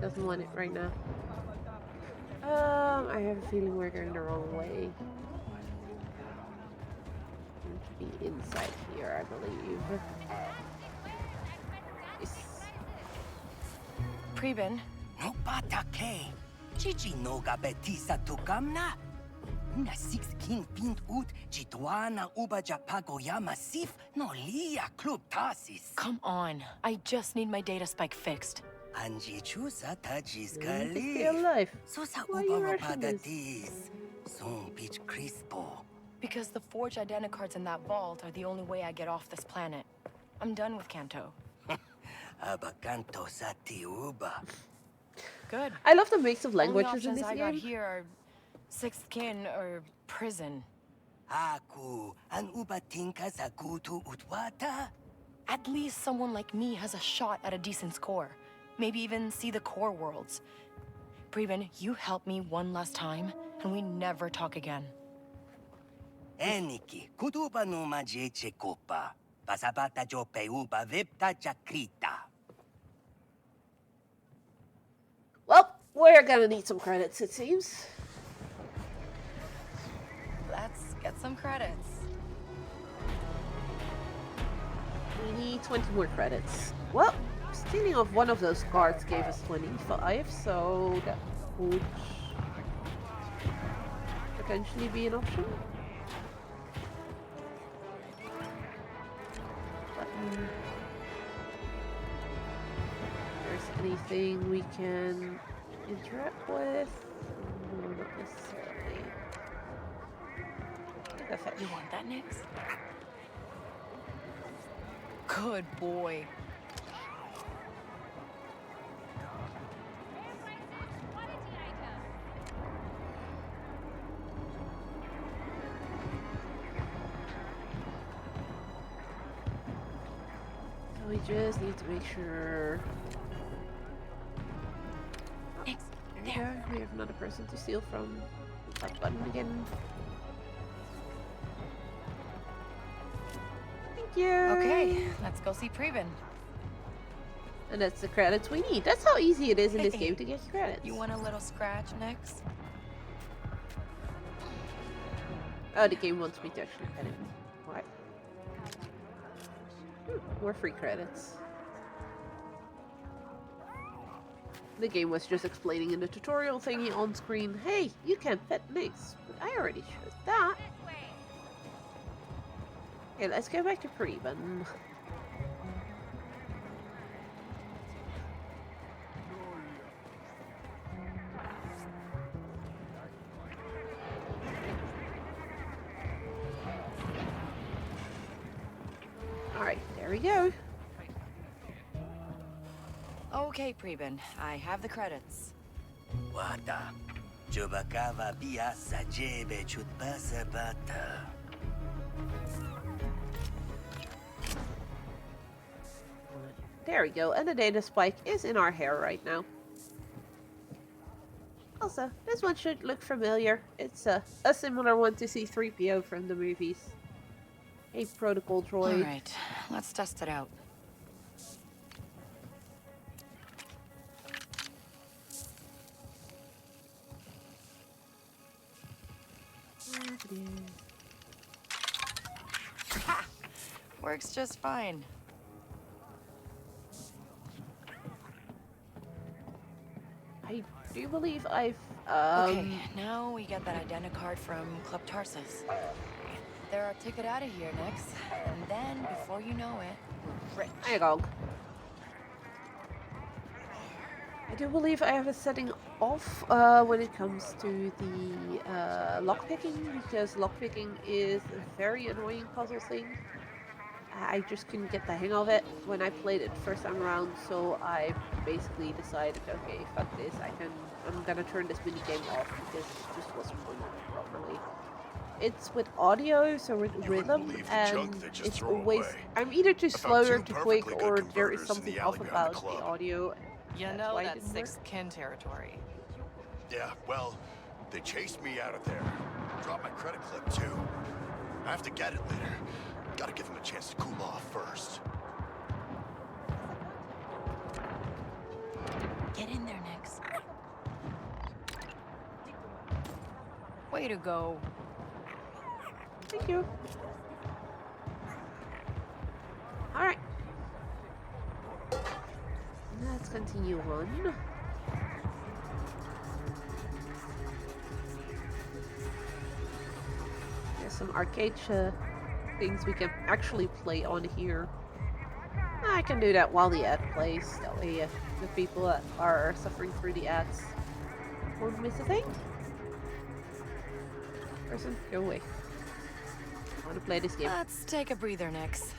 Doesn't want it right now. I have a feeling we're going the wrong way. Need to be inside here, I believe. Yes. Preben. No patake. Chichi no gabetisa tukamna. Na 16 pint ut chituana uba japagoyama sif no lia club tasis. Come on. I just need my data spike fixed. Anji chusa tajis You need to stay kali. alive. Susa Why uba you rushing this? robadatis. Soon beach crispo. Because the forged identicards in that vault are the only way I get off this planet. I'm done with Kanto. Abakanto sati uba. Good. I love the mix of Only languages in options this I got game. here are sixth kin or prison. Aku an uba tinka sagutu utwata. At least someone like me has a shot at a decent score. Maybe even see the core worlds. Preben, you help me one last time, and we never talk again. Eniki, kutuba no majeche kopa. Pasabata jo peuba vipta jakrita. Well, we're gonna need some credits, it seems. Let's get some credits. We need 20 more credits. Well, stealing off one of those cards gave us 25, so that would potentially be an option. Button. If there's anything we can interact with? No, not necessarily. That's it. You want that, Nix? Good boy. So we just need to make sure. Nix, There, we have another person to steal from. That button again. Thank you. Okay, let's go see Preben. And that's the credits we need. That's how easy it is in this game to get credits. You want a little scratch, Nix? Oh, the game wants me to actually pet him. What? More free credits. The game was just explaining in the tutorial thingy on screen, hey, you can pet Nix. But I already showed that. Okay, let's go back to Preben. Alright, there we go. Okay, Preben, I have the credits. Wata. Chubakava biasa jebe chutpasa bata. There we go, and the data spike is in our hair right now. Also, this one should look familiar. It's a similar one to C-3PO from the movies. A protocol droid. All right, let's test it out. Ha! Works just fine. I do believe I've Okay, now we get that identicard from Club Tarsus. They're our ticket out of here next, and then before you know it, we're rich. There you go. I do believe I have a setting off when it comes to the lockpicking, because lockpicking is a very annoying puzzle thing. I just couldn't get the hang of it when I played it first time around, so I basically decided, okay, fuck this, I'm gonna turn this mini game off because it just wasn't working properly. It's with audio, so with rhythm, and it's always I'm either too slow or too quick, or there is something off about the audio. You That's know why it that's didn't work. sixth kin territory. Yeah, well, they chased me out of there. Dropped my credit clip, too. I have to get it later. Gotta give him a chance to cool off first. Get in there, Nix. Way to go. Thank you. Alright. Let's continue on. There's some arcade things we can actually play on here. I can do that while the ad plays. That way the people that are suffering through the ads won't miss a thing. Person, go away. I want to play this game. Let's take a breather, Nix.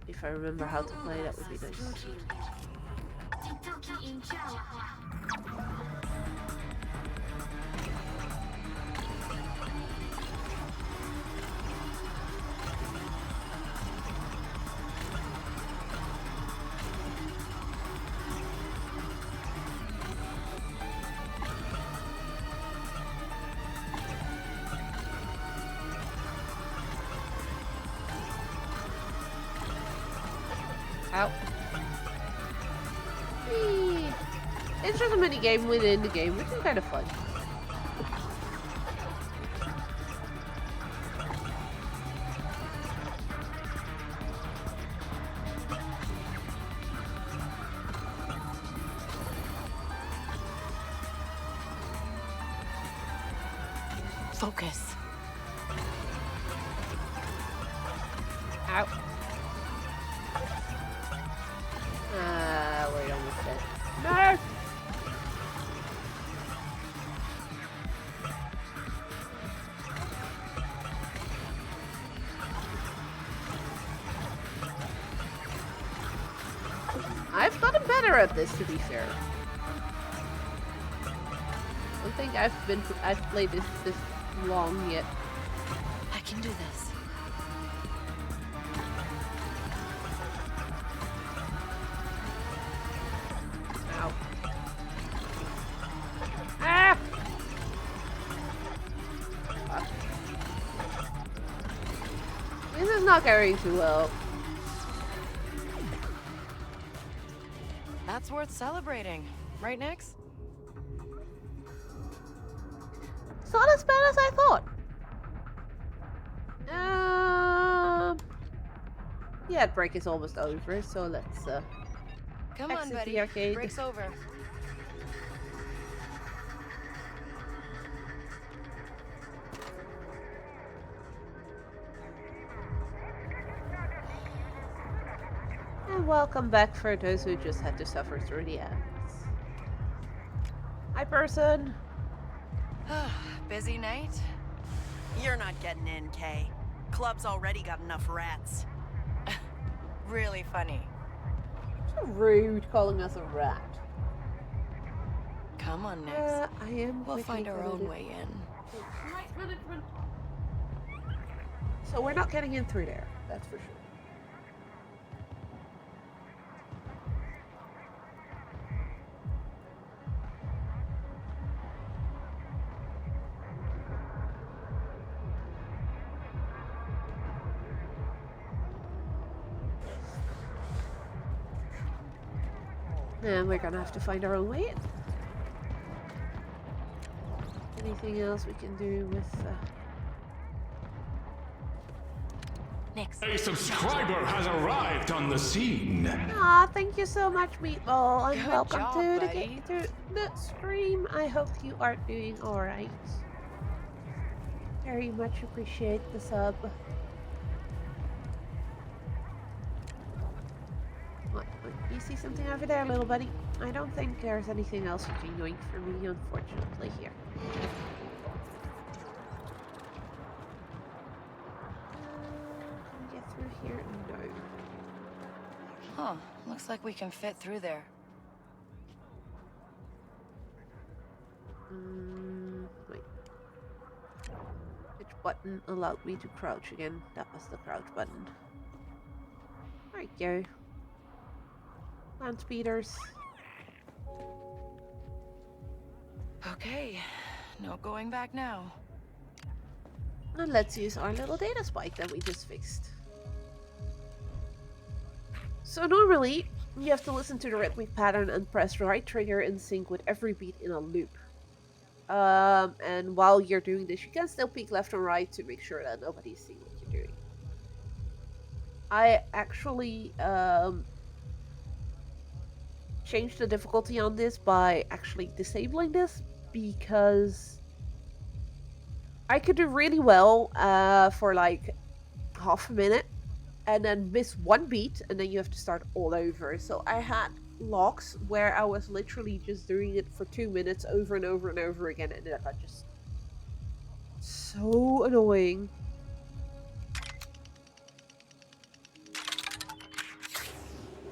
If I remember how to play, that would be nice. Ow. Whee. It's just a mini game within the game, which is kind of fun. Focus. Ow. We're almost dead. No! I've gotten better at this, to be fair. I don't think I've played this long yet. I can do this. Ow. Ah! Fuck. This is not going too well. That's worth celebrating. Right, Nix? It's not as bad as I thought. Yeah, the break is almost over, so let's Come on, exit buddy. the arcade. Break's over. And welcome back for those who just had to suffer through the ads. Hi, person. Busy night? You're not getting in, Kay. Club's already got enough rats. Really funny. So rude calling us a rat. Come on, Nix. I am. We'll quickly find our gonna own do- way in. So we're not getting in through there, that's for sure. And we're gonna have to find our own way in. Anything else we can do with A subscriber has arrived on the scene. Aw, thank you so much, Meatball, and Good welcome job, to buddy. the stream. I hope you are doing alright. Very much appreciate the sub. What, you see something over there, little buddy? I don't think there's anything else you can yoink for me, unfortunately, here. Can we get through here? No. Huh. Looks like we can fit through there. Wait. Which button allowed me to crouch again? That was the crouch button. There you go. Land speeders. Okay. No going back now. And let's use our little data spike that we just fixed. So normally, you have to listen to the rhythmic pattern and press the right trigger in sync with every beat in a loop. And while you're doing this, you can still peek left and right to make sure that nobody's seeing what you're doing. I actually changed the difficulty on this by actually disabling this, because I could do really well for like half a minute and then miss one beat and then you have to start all over. So I had locks where I was literally just doing it for 2 minutes over and over and over again, and that got just so annoying.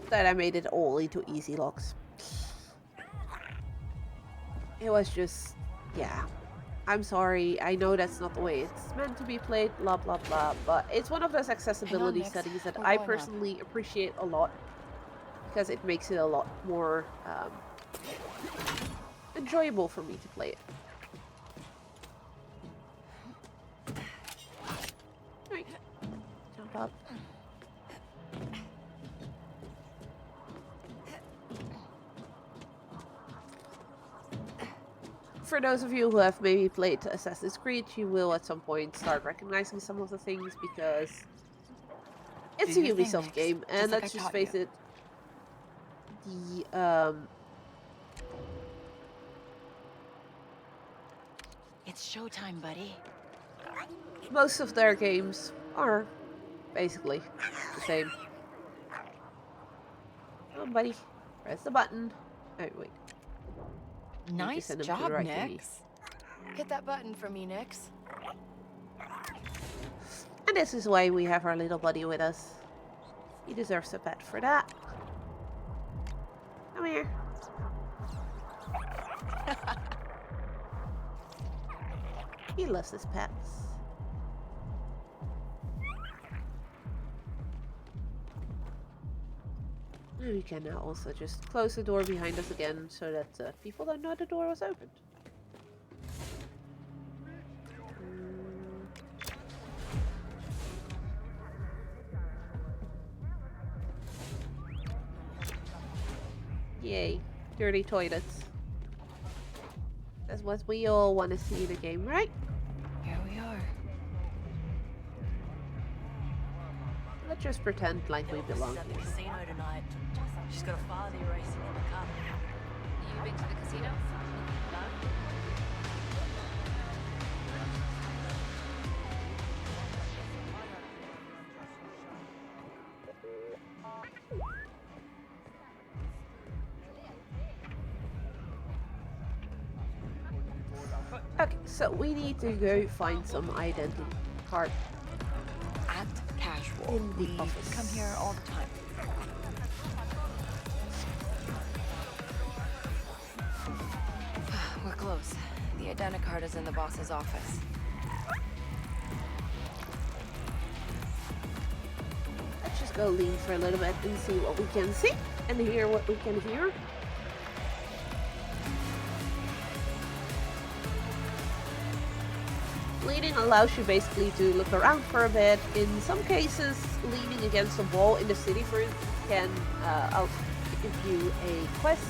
That I made it all into easy locks. It was just, yeah. I'm sorry, I know that's not the way it's meant to be played, blah blah blah, but it's one of those accessibility settings that I personally appreciate a lot, because it makes it a lot more enjoyable for me to play it. Alright, jump up. For those of you who have maybe played Assassin's Creed, you will at some point start recognizing some of the things, because it's a Ubisoft game, and let's just face it, It's showtime, buddy. most of their games are basically the same. Come on, buddy. Press the button. Oh, wait. Nice job, Nix. Hit that button for me, Nix. And this is why we have our little buddy with us. He deserves a pet for that. Come here. He loves his pets. And we can now also just close the door behind us again, so that people don't know the door was opened. Yay, dirty toilets. That's what we all want to see in a game, right? Here we are. Let's just pretend like we belong At the here. casino tonight. She's got a father racing in the cup. You been to the casino? No? Okay, so we need to go find some identity card. Act casual. In the office. Come here all the time. We're close. The identicard is in the boss's office. Let's just go lean for a little bit and see what we can see and hear what we can hear. Leaning allows you basically to look around for a bit. In some cases, leaning against a wall in the city, for instance, can give you a quest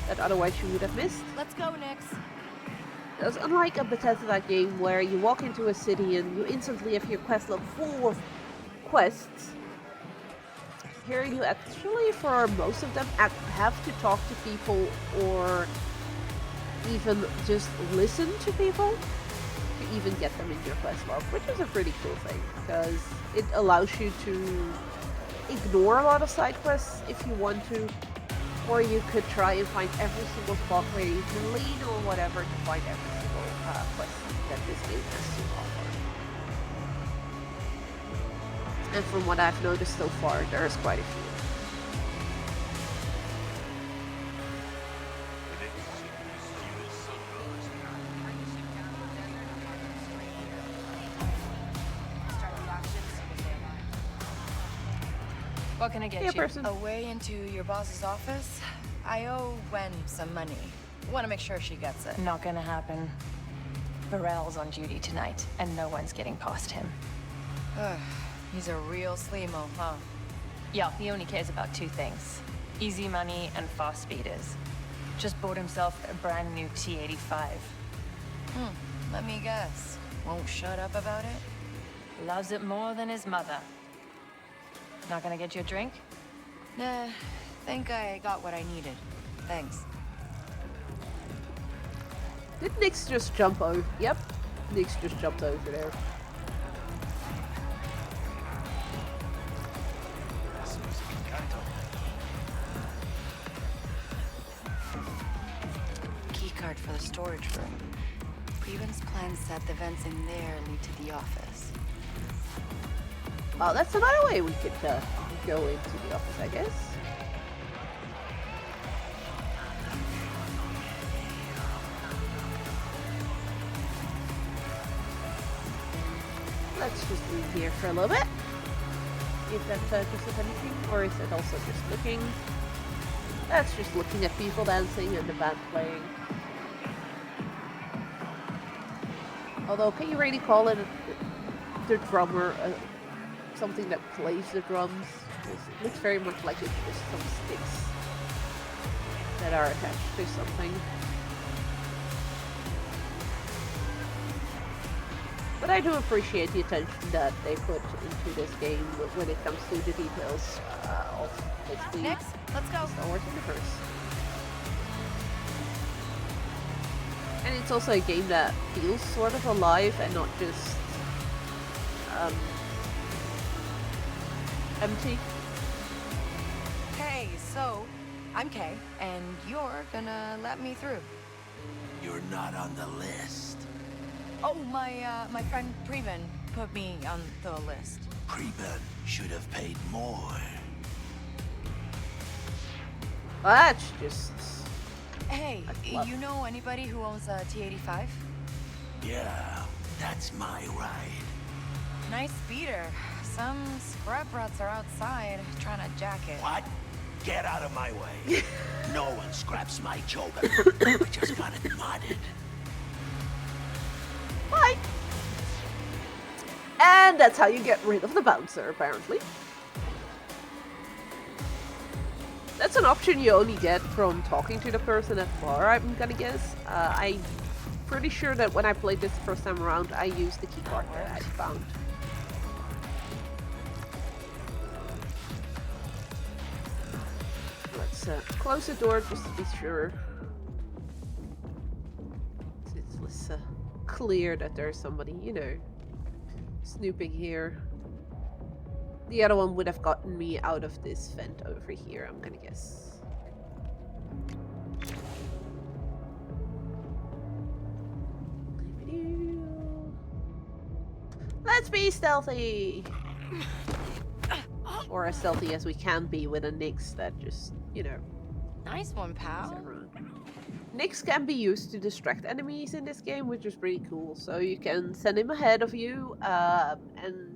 that otherwise you would have missed. Let's go, Nix. Because unlike a Bethesda game where you walk into a city and you instantly have your quest log full of quests, here you actually, for most of them, have to talk to people or even just listen to people to even get them in your quest log, which is a pretty cool thing because it allows you to ignore a lot of side quests if you want to, or you could try and find every single spot where you can lean or whatever to find every single quest that this game has to offer. And from what I've noticed so far, there's quite a few. What can I get Hey, you? person. A way into your boss's office? I owe Gwen some money. Want to make sure she gets it. Not gonna happen. Varel's on duty tonight, and no one's getting past him. He's a real sleemo, huh? Yeah, he only cares about two things. Easy money and fast speeders. Just bought himself a brand new T-85. Let me guess. Won't shut up about it? Loves it more than his mother. Not gonna get you a drink? Nah, think I got what I needed. Thanks. Did Nyx just jump over? Yep, Nyx just jumped over there. Keycard for the storage room. Preven's plan said the vents in there lead to the office. Oh, that's another way we could go into the office, I guess. Let's just leave here for a little bit. If that does anything, or is it also just looking? That's just looking at people dancing and the band playing. Although, can you really call it the drummer something that plays the drums? It looks very much like it's just some sticks that are attached to something. But I do appreciate the attention that they put into this game when it comes to the details of basically Next, let's go. Star Wars universe. And it's also a game that feels sort of alive and not just empty. Hey, so, I'm Kay, and you're gonna let me through. You're not on the list. Oh, my friend Preven put me on the list. Preben should have paid more. That's just... Hey, you know anybody who owns a T-85? Yeah, that's my ride. Nice speeder. Some scrap rats are outside trying to jack it. What? Get out of my way. No one scraps my choga. I just got it modded. Bye! And that's how you get rid of the bouncer, apparently. That's an option you only get from talking to the person at the bar, I'm gonna guess. I'm pretty sure that when I played this the first time around, I used the keycard that I found. Let's close the door just to be sure. Let's clear that there's somebody, you know, snooping here. The other one would have gotten me out of this vent over here, I'm gonna guess. Let's be stealthy! Or as stealthy as we can be with a Nyx that just, you know... Nice one, pal. Nyx can be used to distract enemies in this game, which is pretty cool. So you can send him ahead of you and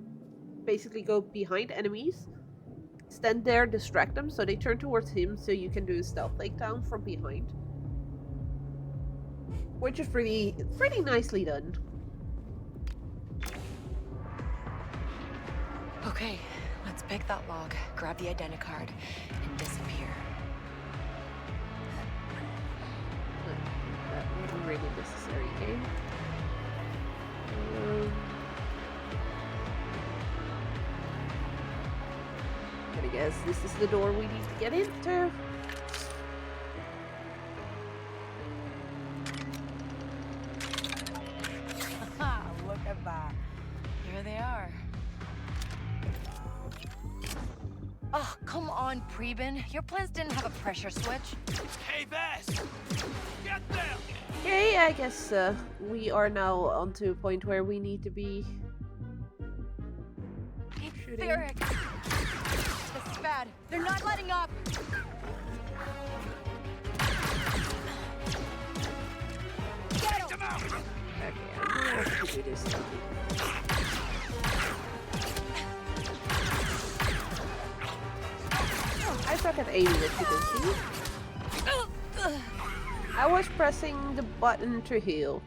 basically go behind enemies, stand there, distract them so they turn towards him so you can do a stealth takedown from behind. Which is pretty nicely done. Okay, let's pick that log, grab the identicard, and disappear. That wasn't really necessary game. because this is the door we need to get into. Look at that. Here they are. Oh, come on, Preben. Your plans didn't have a pressure switch. Hey, Bass! Get them! Okay, I guess we are now onto a point where we need to be shooting. Theric! This is bad. They're not letting up! Get him! Okay, I'm gonna have to do this now. I suck at aiming, as you can see. I was pressing the button to heal.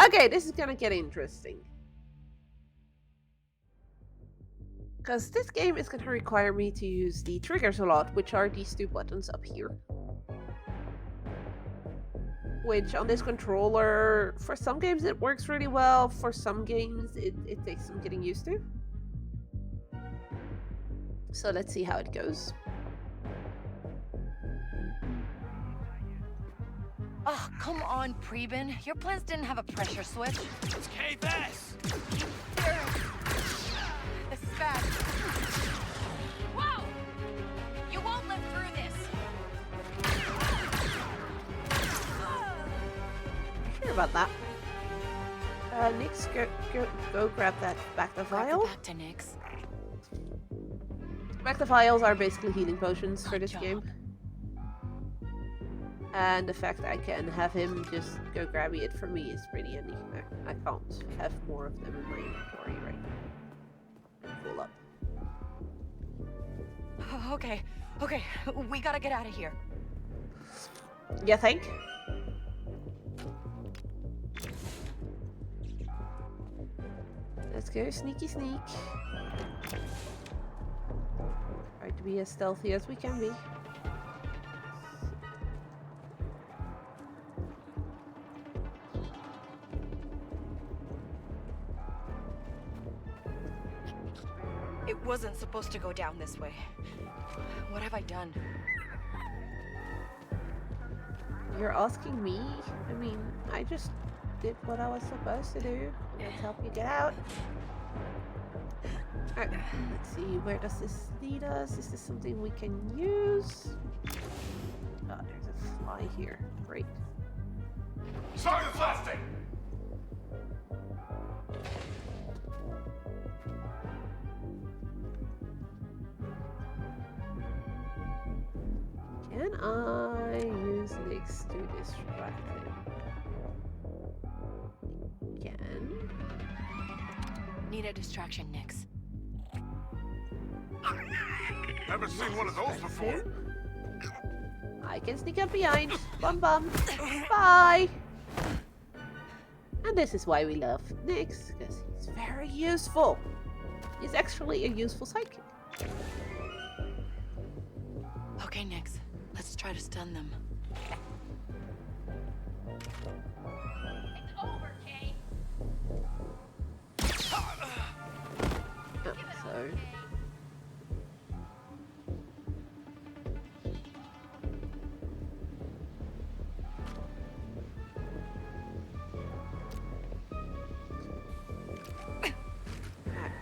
Okay, this is gonna get interesting. Because this game is gonna require me to use the triggers a lot, which are these two buttons up here. Which on this controller, for some games it works really well, for some games it takes some getting used to. So let's see how it goes. Oh, come on, Preben. Your plans didn't have a pressure switch. It's K-Bass! This is bad. Whoa! You won't live through this. Sure about that. Nyx, go grab that back the vial. Back to Nyx. Back the vials are basically healing potions for this game. And the fact I can have him just go grabbing it for me is pretty handy. I can't have more of them in my inventory right now. I'm full up. Okay, we gotta get out of here. You think? Let's go sneaky sneak. Try to be as stealthy as we can be. It wasn't supposed to go down this way. What have I done? You're asking me? I mean, I just did what I was supposed to do. Let's help you get out. Alright, let's see, where does this lead us? Is this something we can use? Oh, there's a fly here. Great. Sorry, plastic! Can I use Nyx to distract him? Can. Need a distraction, Nyx. Never seen one of those before. I can sneak up behind. Bum bum. Bye. And this is why we love Nyx, because he's very useful. He's actually a useful sidekick. Okay, Nyx. Let's try to stun them. It's over, Kay. Oh, so.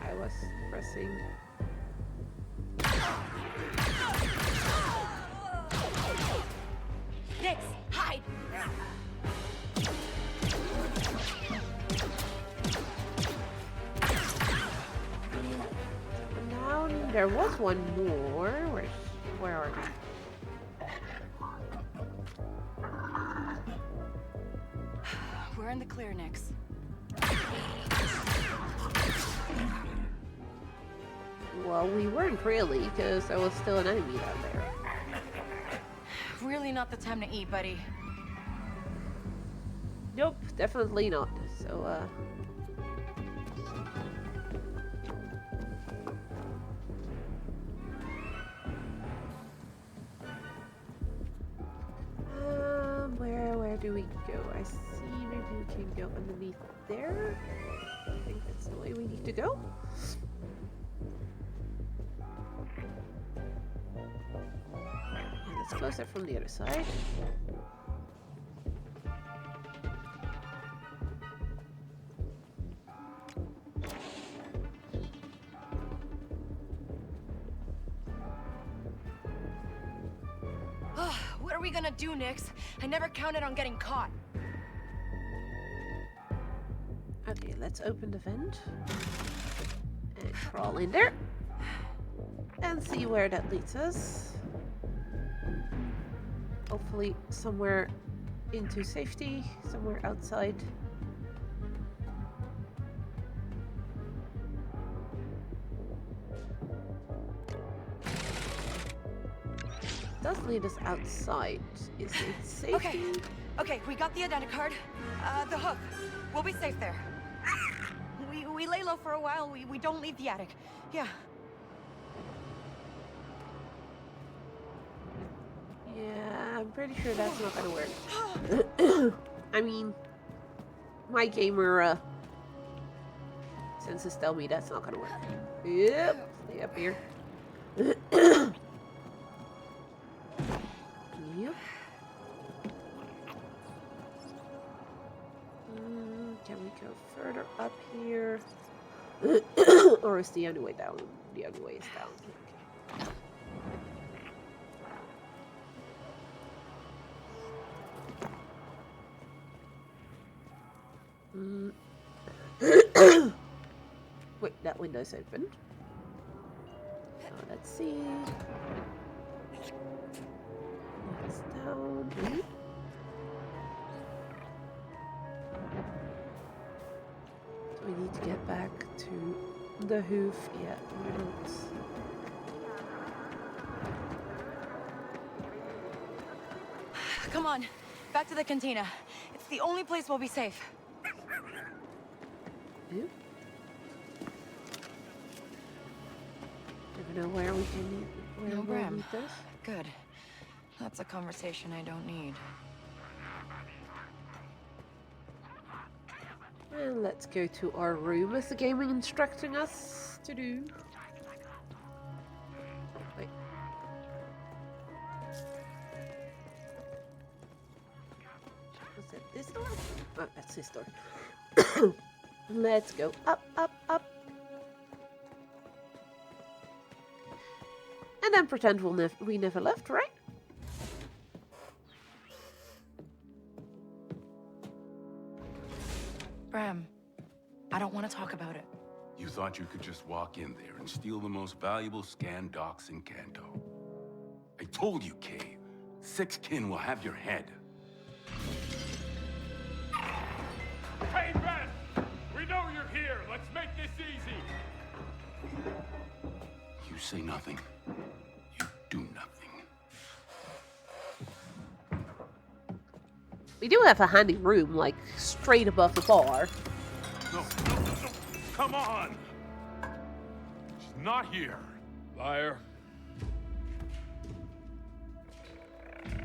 I was pressing. Nyx, hide! Now there was one more. Where are they? We're in the clear, Nyx. Well, we weren't really, because there was still an enemy down there. Really not the time to eat, buddy. Nope, definitely not. So, where do we go? I see maybe we can go underneath there. I think that's the way we need to go. let's close it from the other side. What are we gonna do, Nix? I never counted on getting caught. Okay, let's open the vent. And crawl in there. And see where that leads us. Hopefully somewhere into safety, somewhere outside. Does lead us outside. Is it safety? Okay, we got the identicard. The hook. We'll be safe there. We lay low for a while. We don't leave the attic. Yeah. Yeah, I'm pretty sure that's not gonna work. I mean, my gamer senses tell me that's not gonna work. Yep, stay up here. Yep. Can we go further up here? Or is the only way down? The only way is down. Okay. Wait, that window's open. So let's see. It's down. So we need to get back to the hoof. Yeah, we're not. Come on, back to the cantina. It's the only place we'll be safe. Never know where we can meet. Where No, we'll Bram. meet this. Good. That's a conversation I don't need. And let's go to our room as the game is instructing us to do. Wait. Was it this door? Oh, that's this door. Let's go up, up, up. And then pretend we never left, right? Bram, I don't want to talk about it. You thought you could just walk in there and steal the most valuable scan docs in Kanto. I told you, Kay. Six kin will have your head. Hey, Ben! We know you're here. Let's make this easy. You say nothing. You do nothing. We do have a handy room, like, straight above the bar. No. Come on! She's not here. Liar.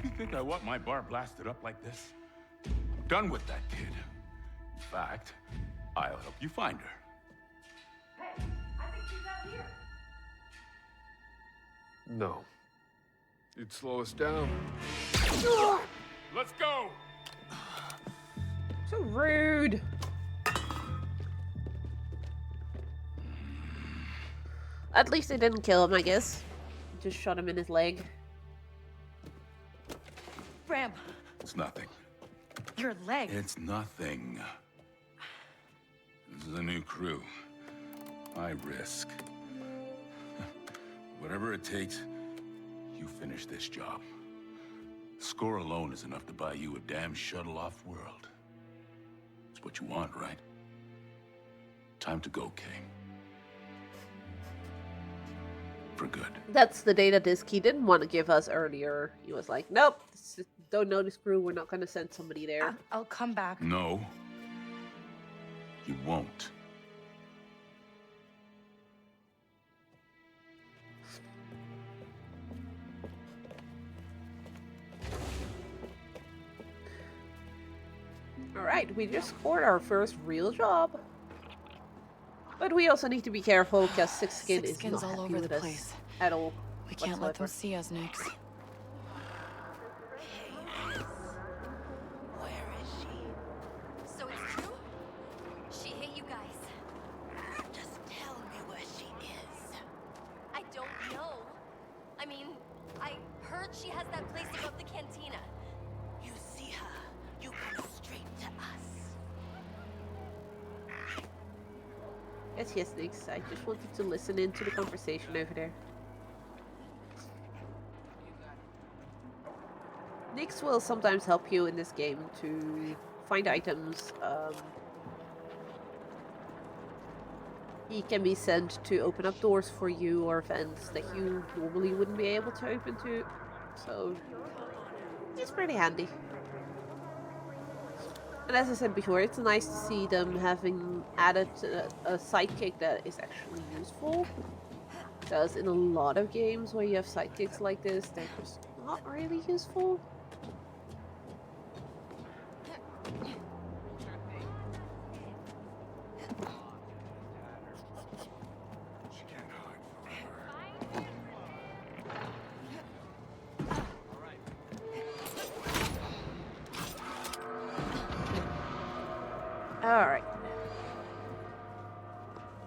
You think I want my bar blasted up like this? I'm done with that kid. In fact, I'll help you find her. Hey, I think she's out here. No. You'd slow us down. Let's go! So rude. At least they didn't kill him, I guess. Just shot him in his leg. Bram, It's nothing. your leg. It's nothing. This is a new crew. High risk. Whatever it takes, you finish this job. Score alone is enough to buy you a damn shuttle-off world. It's what you want, right? Time to go, Kay. For good. That's the data disk he didn't want to give us earlier. He was like, nope, don't know this crew. We're not going to send somebody there. I'll come back. No. You won't. Alright, we just scored our first real job. But we also need to be careful because Six Skin is Skin's not all happy over with the us place. at all. We can't let them whatsoever. see us, Nix. that she has that place above the cantina. You see her, you come straight to us. Yes, Nix. I just wanted to listen into the conversation over there. Nix will sometimes help you in this game to find items. He can be sent to open up doors for you or vents that you normally wouldn't be able to open to. So, it's pretty handy. And as I said before, it's nice to see them having added a sidekick that is actually useful. Because in a lot of games where you have sidekicks like this, they're just not really useful. Alright.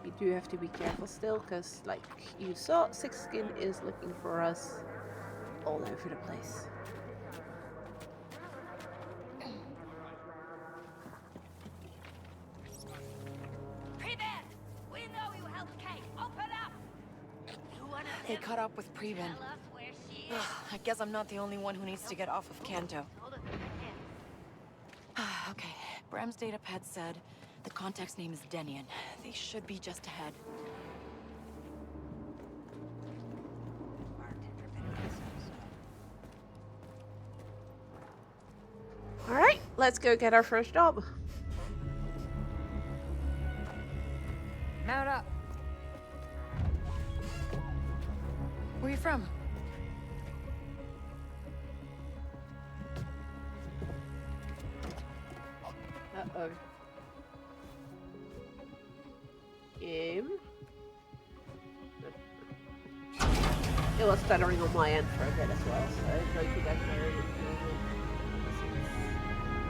We do have to be careful still, because, like you saw, Six Skin is looking for us all over the place. Prevent! We know you helped Kate. Open up! They caught up with Preben. I guess I'm not the only one who needs to get off of Kanto. Okay, Bram's datapad said the contact's name is Denian. They should be just ahead. Alright, let's go get our first job. Mount up. Where are you from? Uh-oh. Game. It was stuttering on my end for a bit as well, so I don't think that's very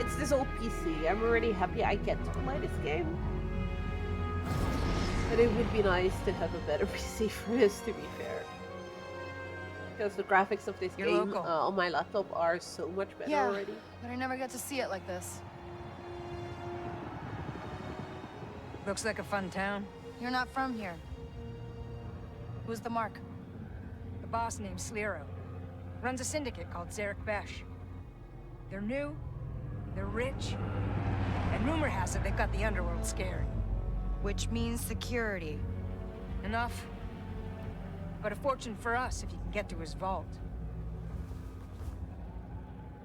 It's this old PC. I'm already happy I get to play this game. But it would be nice to have a better PC for this, to be fair. Because the graphics of this game on my laptop are so much better already. But I never get to see it like this. Looks like a fun town. You're not from here. Who's the Mark? The boss named Slero. Runs a syndicate called Zarek Besh. They're new, they're rich, and rumor has it they've got the underworld scared. Which means security. Enough. But a fortune for us if you can get to his vault.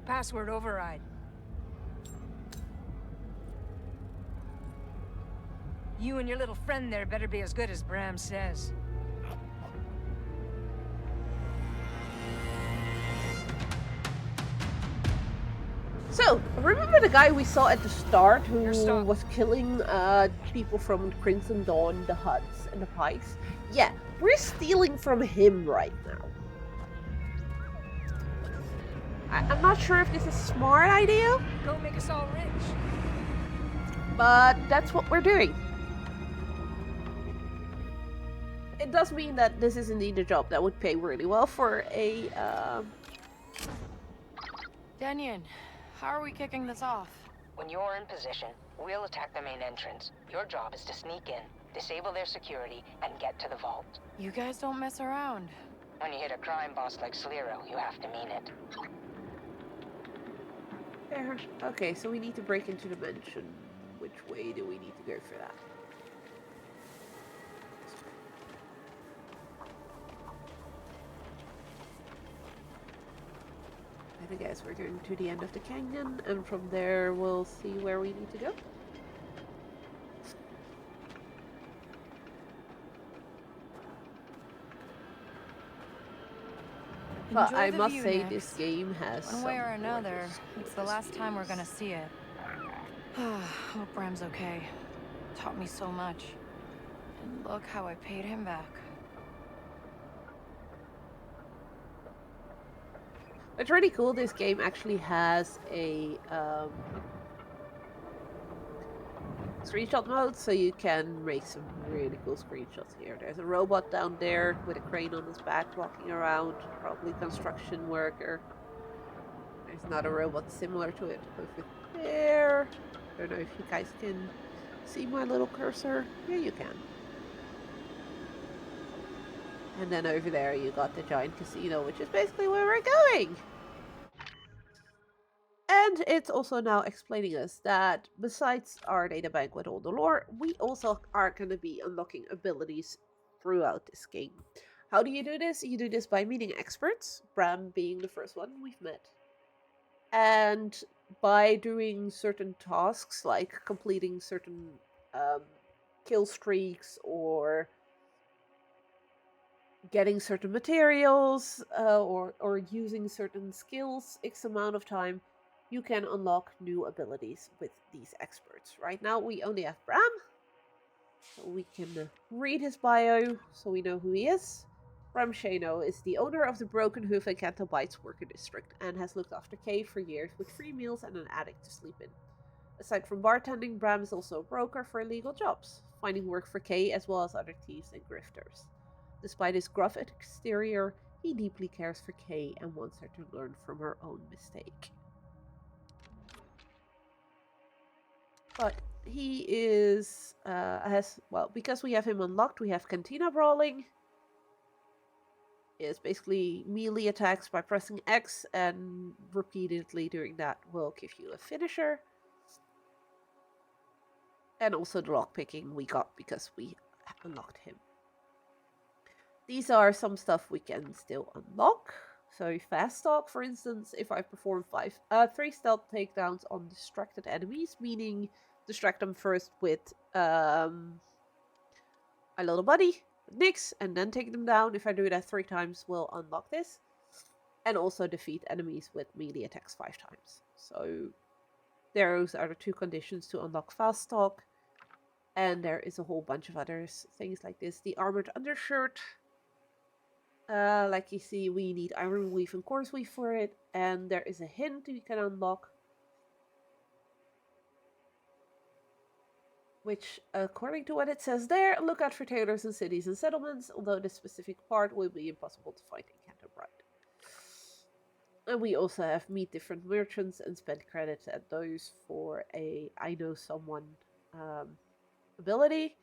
Password override. You and your little friend there better be as good as Bram says. So, remember the guy we saw at the start who was killing people from Crimson Dawn, the Huts, and the Pikes? Yeah, we're stealing from him right now. I'm not sure if this is a smart idea. Go make us all rich. But that's what we're doing. It does mean that this is indeed a job that would pay really well for a, Denian, how are we kicking this off? When you're in position, we'll attack the main entrance. Your job is to sneak in, disable their security, and get to the vault. You guys don't mess around. When you hit a crime boss like Slero, you have to mean it. There. Okay, so we need to break into the mansion. Which way do we need to go for that? I guess we're going to the end of the canyon, and from there we'll see where we need to go. But I must say, this game has one way or another. It's the last time we're gonna see it. Hope Bram's okay. Taught me so much. And look how I paid him back. It's really cool. This game actually has a screenshot mode, so you can make some really cool screenshots here. There's a robot down there with a crane on his back walking around, probably construction worker. There's another robot similar to it over there. I don't know if you guys can see my little cursor. Yeah, you can. And then over there you got the giant casino, which is basically where we're going. And it's also now explaining us that besides our databank with all the lore, we also are going to be unlocking abilities throughout this game. How do you do this? You do this by meeting experts, Bram being the first one we've met. And by doing certain tasks, like completing certain kill streaks or getting certain materials or using certain skills X amount of time, you can unlock new abilities with these experts. Right now we only have Bram, so we can read his bio so we know who he is. Bram Shano is the owner of the Broken Hoof and Canto Bites Worker District and has looked after Kay for years with free meals and an attic to sleep in. Aside from bartending, Bram is also a broker for illegal jobs, finding work for Kay as well as other thieves and grifters. Despite his gruff exterior, he deeply cares for Kay and wants her to learn from her own mistake. But he is, because we have him unlocked, we have Cantina Brawling. It's basically melee attacks by pressing X, and repeatedly doing that will give you a finisher. And also the lockpicking we got because we unlocked him. These are some stuff we can still unlock. So fast talk, for instance, if I perform 3 stealth takedowns on distracted enemies, meaning distract them first with a little buddy, Nyx, and then take them down. If I do that 3 times, we'll unlock this. And also defeat enemies with melee attacks 5 times. So those are the 2 conditions to unlock fast talk. And there is a whole bunch of other things like this. The armored undershirt. Like you see, we need iron weave and coarse weave for it. And there is a hint we can unlock. Which, according to what it says there, look out for tailors in cities and settlements, although this specific part will be impossible to find in Canterbury. And we also have meet different merchants and spend credits at those for a I know someone ability,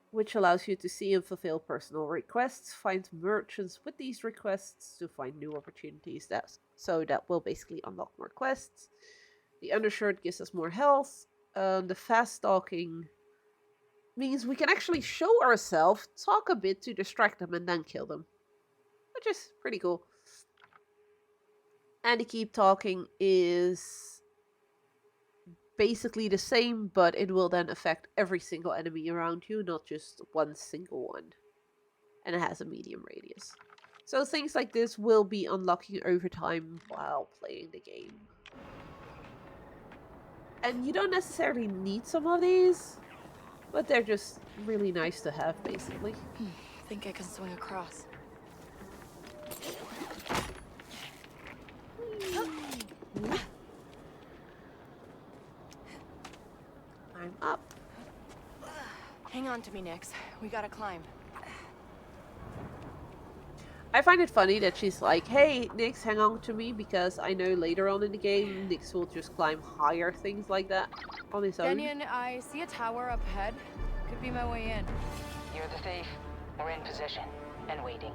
which allows you to see and fulfill personal requests, find merchants with these requests to find new opportunities. That will basically unlock more quests. The undershirt gives us more health. The fast stalking means we can actually show ourselves, talk a bit to distract them, and then kill them, which is pretty cool. And the keep talking is basically the same, but it will then affect every single enemy around you, not just one single one. And it has a medium radius. So things like this will be unlocking over time while playing the game. And you don't necessarily need some of these, but they're just really nice to have, basically. I think I can swing across. I'm up. Hang on to me, Nyx. We gotta climb. I find it funny that she's like, hey, Nyx, hang on to me, because I know later on in the game, Nyx will just climb higher things like that on his own. Kenyon, I see a tower up ahead. Could be my way in. You're the thief. We're in position and waiting.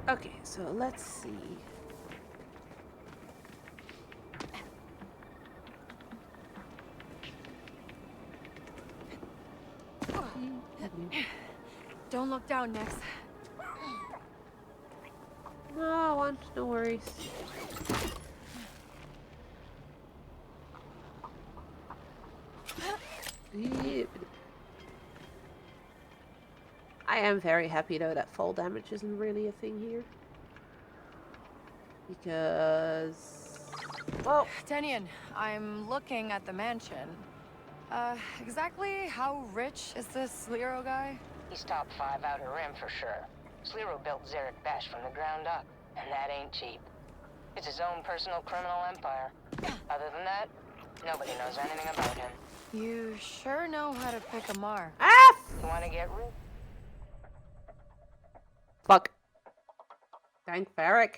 Okay, so let's see. Don't look down, Nyx. No, I want no worries. I am very happy though that fall damage isn't really a thing here. Because, well... Kenyon, I'm looking at the mansion. Exactly how rich is this Sliro guy? He's top 5 Outer Rim for sure. Sliro built Zarek Besh from the ground up. And that ain't cheap. It's his own personal criminal empire. Other than that, nobody knows anything about him. You sure know how to pick a mark. Ah! You want to get rich? Fuck. Dank Varric.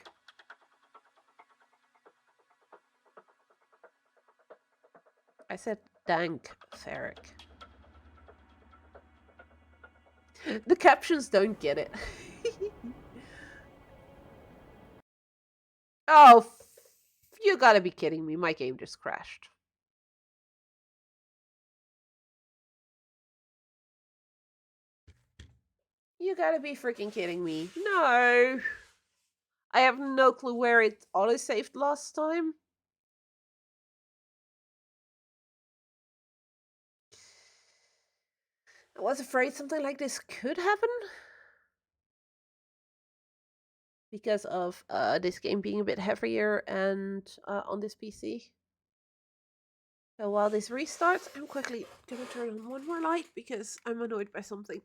I said Dank Varric. The captions don't get it. Oh, you gotta be kidding me. My game just crashed. You gotta be freaking kidding me. No. I have no clue where it auto-saved last time. I was afraid something like this could happen. Because of this game being a bit heavier and on this PC. So while this restarts, I'm quickly gonna turn on one more light because I'm annoyed by something.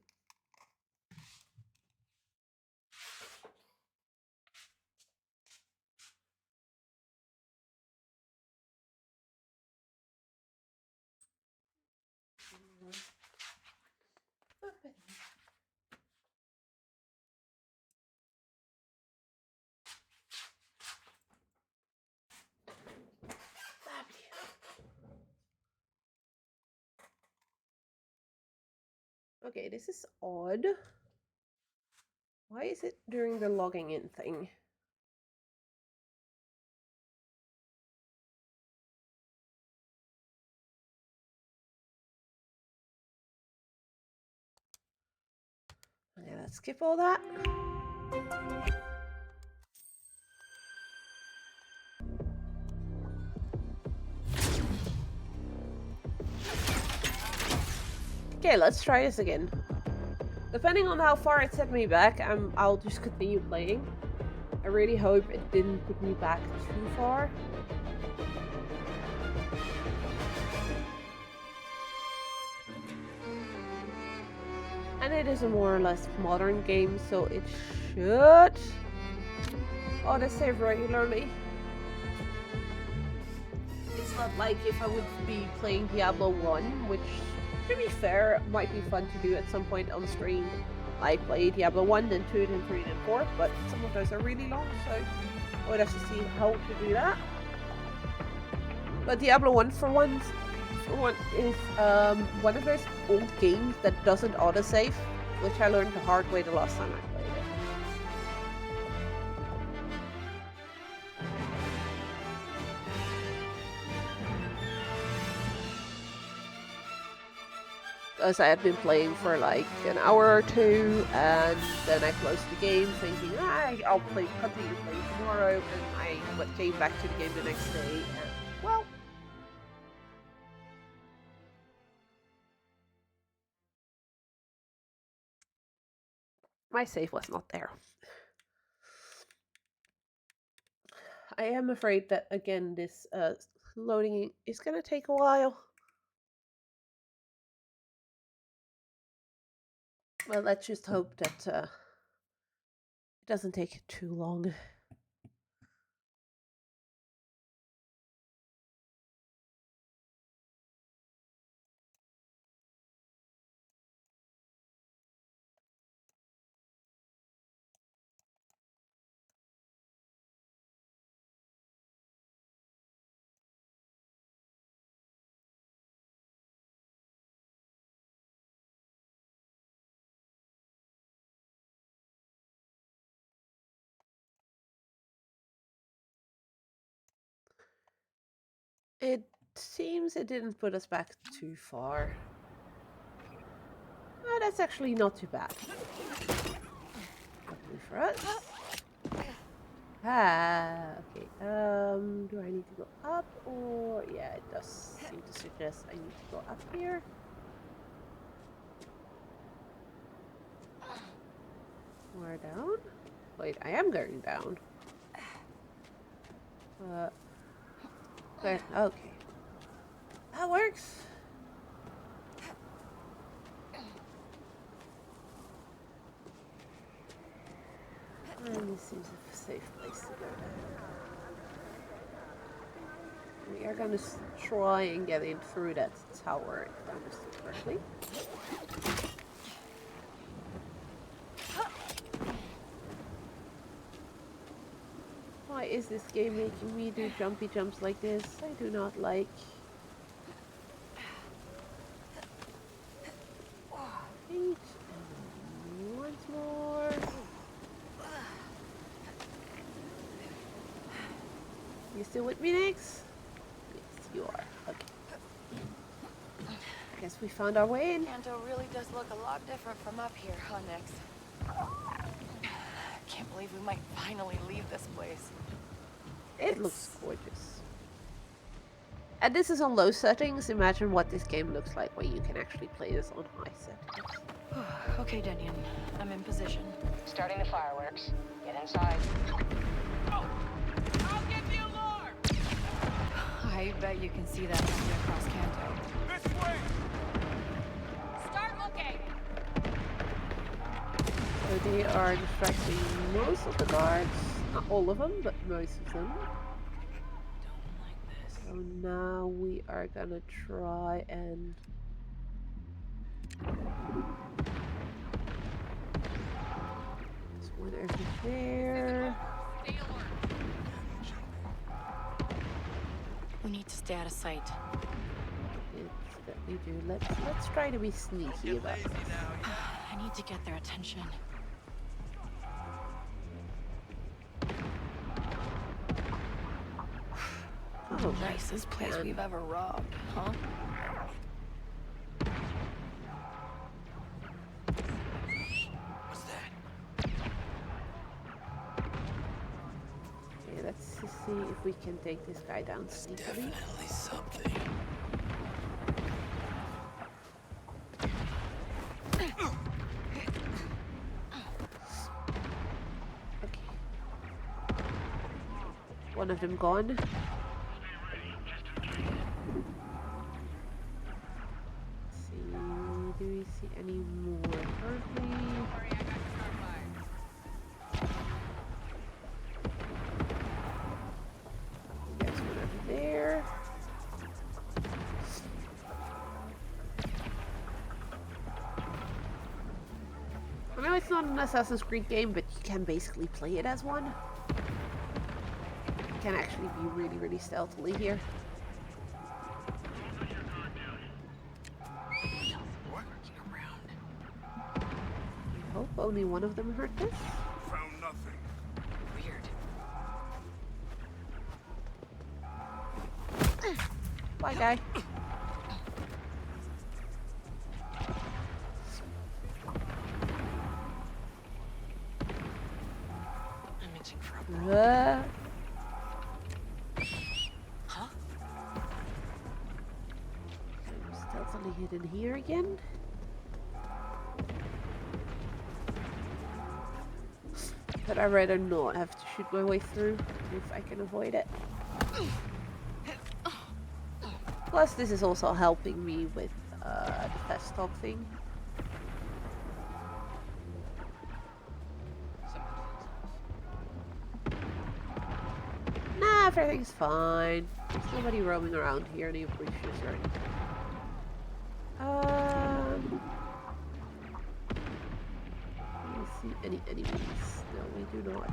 Okay, this is odd. Why is it during the logging in thing? Okay, let's skip all that. Okay, let's try this again. Depending on how far it set me back, I'll just continue playing. I really hope it didn't put me back too far. And it is a more or less modern game, so it should autosave regularly. It's not like if I would be playing Diablo 1, which, to be fair, might be fun to do at some point on stream. I play Diablo 1, then 2, then 3, then 4, but some of those are really long, so I would have to see how to do that. But Diablo 1, for one, is one of those old games that doesn't autosave, which I learned the hard way the last time I played it. Because I had been playing for like an hour or two, and then I closed the game thinking, I'll continue playing tomorrow, and I came back to the game the next day, and well, my save was not there. I am afraid that, again, this loading is gonna take a while. Well, let's just hope that it doesn't take too long. It seems it didn't put us back too far. Oh, that's actually not too bad. Luckily for us. Okay. Do I need to go up or yeah, it does seem to suggest I need to go up here. Or down? Wait, I am going down. Okay. That works. And This seems a safe place to go down. We are gonna try and get in through that tower, if I understood correctly. Why is this game making me do jumpy jumps like this? I do not like. Eight. And once more. You still with me, Nix? Yes, you are. Okay. Guess we found our way in. Kanto really does look a lot different from up here, huh, Nix? Can't believe we might finally leave this place. It looks gorgeous. And this is on low settings. Imagine what this game looks like when you can actually play this on high settings. Okay, Denyon. I'm in position. Starting the fireworks. Get inside. Oh! I'll get the alarm! I bet you can see that coming across Kanto. This way! Start looking! So they are distracting most of the guards. Not all of them, but most of them. So now we are gonna try and... There's one over there. We need to stay out of sight. It's that we do. Let's try to be sneaky about this. I need to get their attention. Oh, nicest place we've ever robbed, huh? What's that? Okay, let's see if we can take this guy down sneakily. Definitely something. Okay. One of them gone. Do we see any more currently? There's one over there. I know it's not an Assassin's Creed game, but you can basically play it as one. You can actually be really, really stealthily here. Hope only one of them heard this. Found nothing. Weird. Bye, guy. I'm itching for a Huh? I'm stealthily hidden here again. But I'd rather not have to shoot my way through if I can avoid it. Plus, this is also helping me with the fast talk thing. Nah, everything's fine. There's nobody roaming around here, any breaches or anything. Do you see any enemies? No, we do not.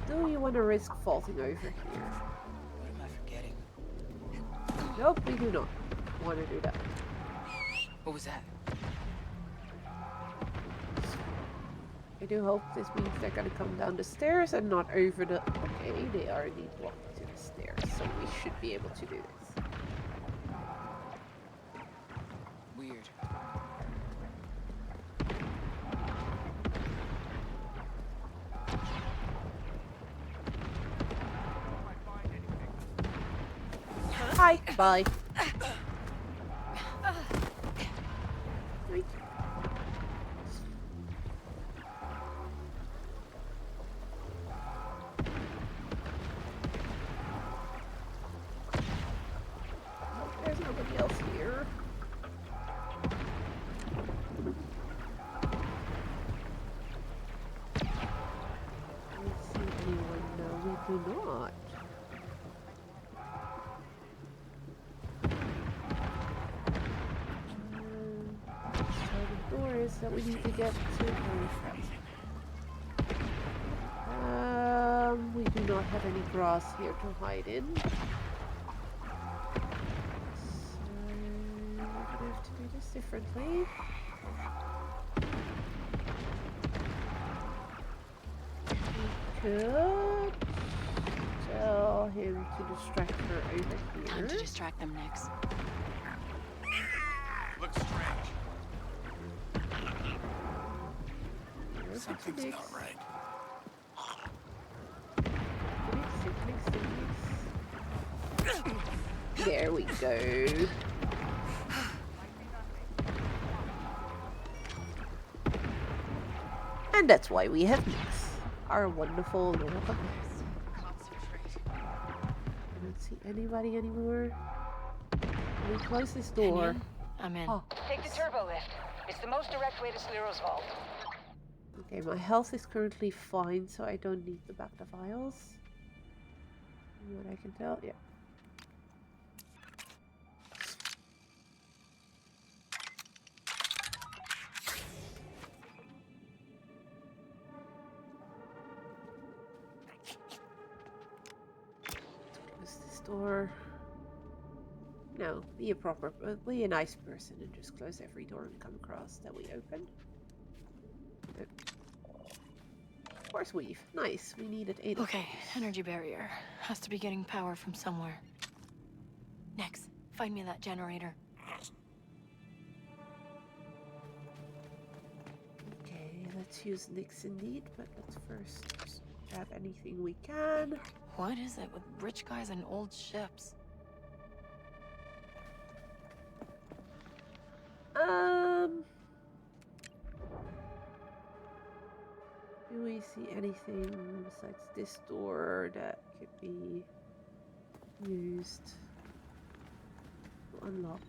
Do you want to risk faulting over here? What am I forgetting? Nope, we do not want to do that. What was that? I do hope this means they're gonna come down the stairs and not over the... Okay, they are indeed walking to the stairs, so we should be able to do this. Weird. Hi, bye. Wait. There's nobody else here. Let's door is that we need to get to. We do not have any grass here to hide in. So we're gonna have to do this differently. We could tell him to distract her over Time to here. distract them next. Looks strange. Where's Something's the not right. There we go. And that's why we have Nix, our wonderful little companion. I don't see anybody anymore. Can we close this door? I'm in. Oh. Take the turbo lift. It's the most direct way to Sliro's vault. Okay, my health is currently fine, so I don't need the back the vials. From what I can tell, yeah. Close this door. No, be a nice person and just close every door we come across that we open. Of course weave. Nice. We needed 8. Okay, energy barrier. Has to be getting power from somewhere. Next, find me that generator. Okay, let's use Nix indeed, but let's first just grab anything we can. What is it with rich guys and old ships? Do we see anything besides this door that could be used to unlock?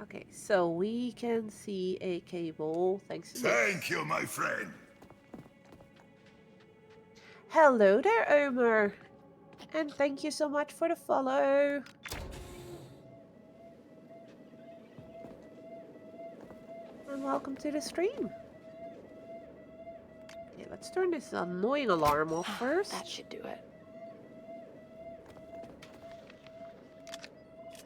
Okay, so we can see a cable, thanks to Nix. Thank you, my friend. Hello there, Omer. And thank you so much for the follow. And welcome to the stream. Okay, let's turn this annoying alarm off first. That should do it.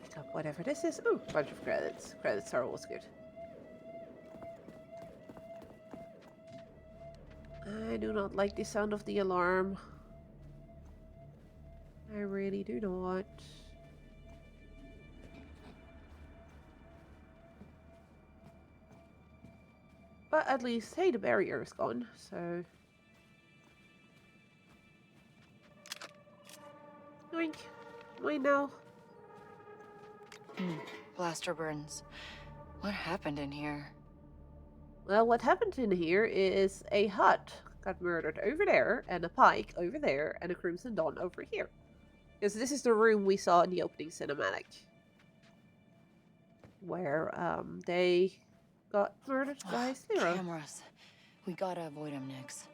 Pick up whatever this is. Ooh, bunch of credits. Credits are always good. I do not like the sound of the alarm. I really do not. But at least, hey, the barrier is gone, so... Yoink. Wait now. Blaster burns. What happened in here? Well, what happened in here is a Hut got murdered over there, and a Pike over there, and a Crimson Dawn over here. Because this is the room we saw in the opening cinematic. Where, they got murdered by Sliro. Cameras. We gotta avoid them next.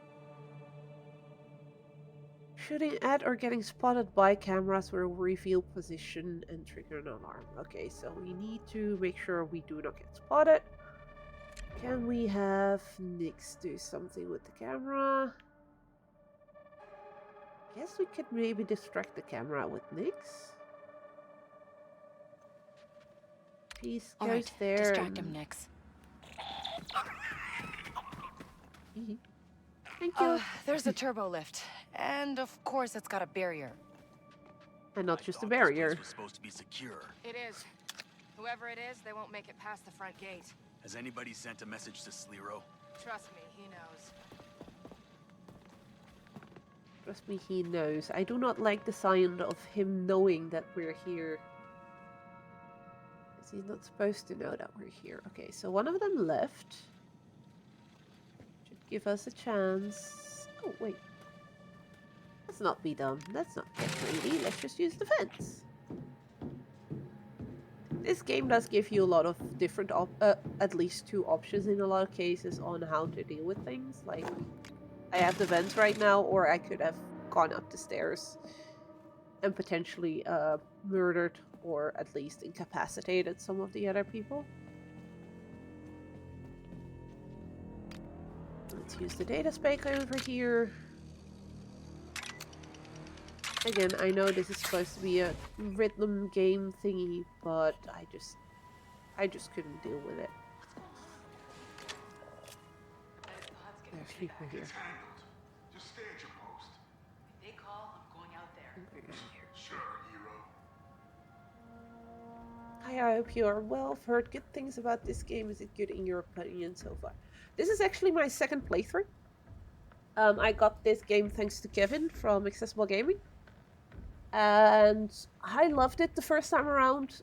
Shooting at or getting spotted by cameras will reveal position and trigger an alarm. Okay, so we need to make sure we do not get spotted. Can we have Nix do something with the camera? Guess we could maybe distract the camera with Nix. Piece goes Alright, there. distract him, Nix. Thank you. There's a turbo lift. And of course it's got a barrier. And not just a barrier. This was supposed to be secure. It is. Whoever it is, they won't make it past the front gate. Has anybody sent a message to Sliro? Trust me, he knows. Trust me, he knows. I do not like the sound of him knowing that we're here. Is he not supposed to know that we're here? Okay, so one of them left. Should give us a chance. Oh, wait. Let's not be dumb. Let's not get greedy. Let's just use the fence. This game does give you a lot of different, at least 2 options in a lot of cases on how to deal with things. Like, I have the vents right now, or I could have gone up the stairs and potentially murdered or at least incapacitated some of the other people. Let's use the data spike over here. Again, I know this is supposed to be a rhythm game thingy, but I just couldn't deal with it. There's people here. Just stay at your post. If they call, I'm going out there. Sure, hero. I hope you are well. I've heard good things about this game. Is it good in your opinion so far? This is actually my second playthrough. I got this game thanks to Kevin from Accessible Gaming. And I loved it the first time around.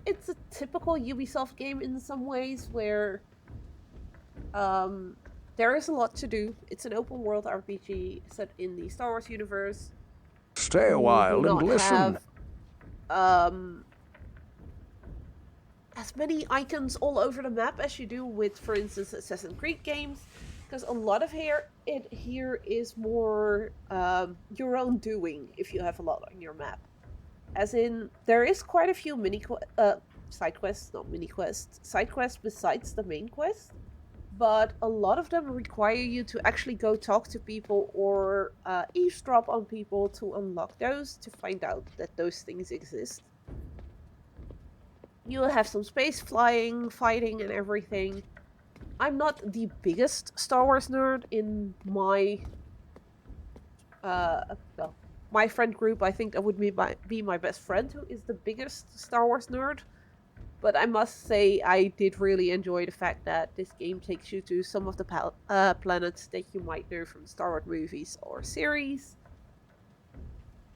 It's a typical Ubisoft game in some ways where there is a lot to do. It's an open world RPG set in the Star Wars universe. Stay a while and listen. As many icons all over the map as you do with, for instance, Assassin's Creed games, because a lot of it here is more your own doing if you have a lot on your map. As in, there is quite a few side quests besides the main quest, but a lot of them require you to actually go talk to people or eavesdrop on people to unlock those, to find out that those things exist. You will have some space flying, fighting, and everything. I'm not the biggest Star Wars nerd in my my friend group. I think that would be my best friend who is the biggest Star Wars nerd. But I must say I did really enjoy the fact that this game takes you to some of the planets that you might know from Star Wars movies or series.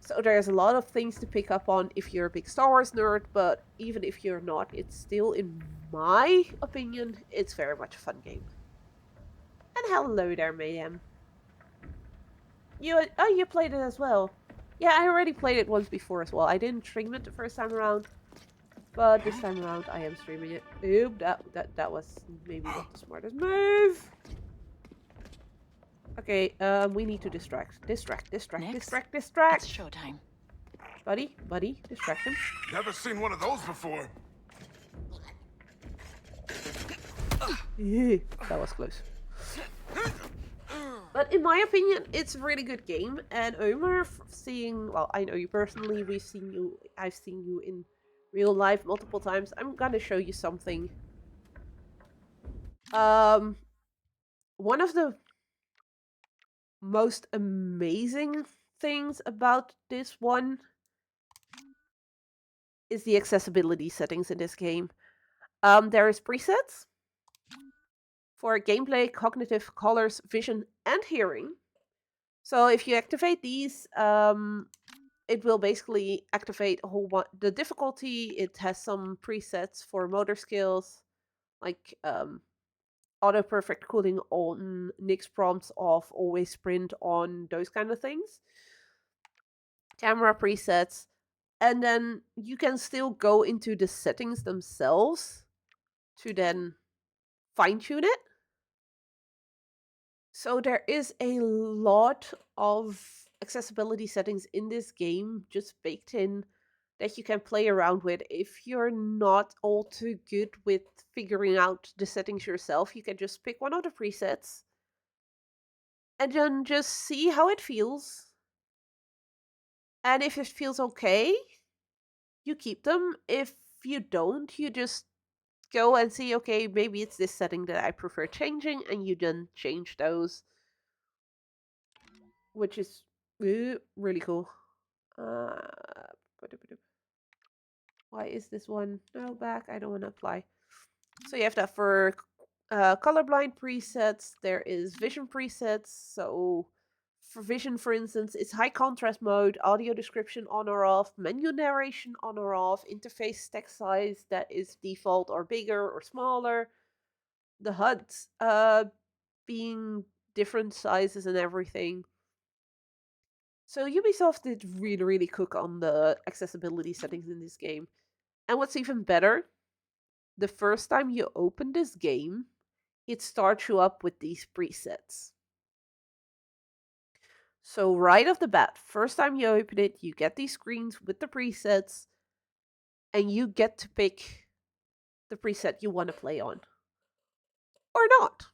So there's a lot of things to pick up on if you're a big Star Wars nerd, but even if you're not, it's still, in my opinion, it's very much a fun game. And hello there, Mayhem. You played it as well. Yeah, I already played it once before as well. I didn't stream it the first time around, but this time around I am streaming it. Oop, that was maybe not the smartest move. Okay, we need to distract. Next, Distract. It's showtime. Buddy, distract him. Never seen one of those before. That was close. But in my opinion, it's a really good game. And Omer, I know you personally. I've seen you in real life multiple times. I'm gonna show you something. One of the most amazing things about this one is the accessibility settings in this game. There is presets for gameplay, cognitive, colors, vision, and hearing. So if you activate these, it will basically activate a whole the difficulty. It has some presets for motor skills, like auto perfect cooling on, Nix prompts off, always sprint on, those kind of things. Camera presets, and then you can still go into the settings themselves to then fine tune it. So there is a lot of accessibility settings in this game just baked in that you can play around with. If you're not all too good with figuring out the settings yourself, you can just pick one of the presets and then just see how it feels. And if it feels okay, you keep them. If you don't, you just go and see, okay, maybe it's this setting that I prefer changing, and you then change those, which is really cool. Why is this one? No, back. I don't want to apply. So you have that for colorblind presets. There is vision presets. So for vision, for instance, it's high contrast mode, audio description on or off, menu narration on or off, interface text size that is default or bigger or smaller, the HUDs being different sizes and everything. So Ubisoft did really, really cook on the accessibility settings in this game. And what's even better, the first time you open this game, it starts you up with these presets. So right off the bat, first time you open it, you get these screens with the presets. and you get to pick the preset you want to play on. Or not.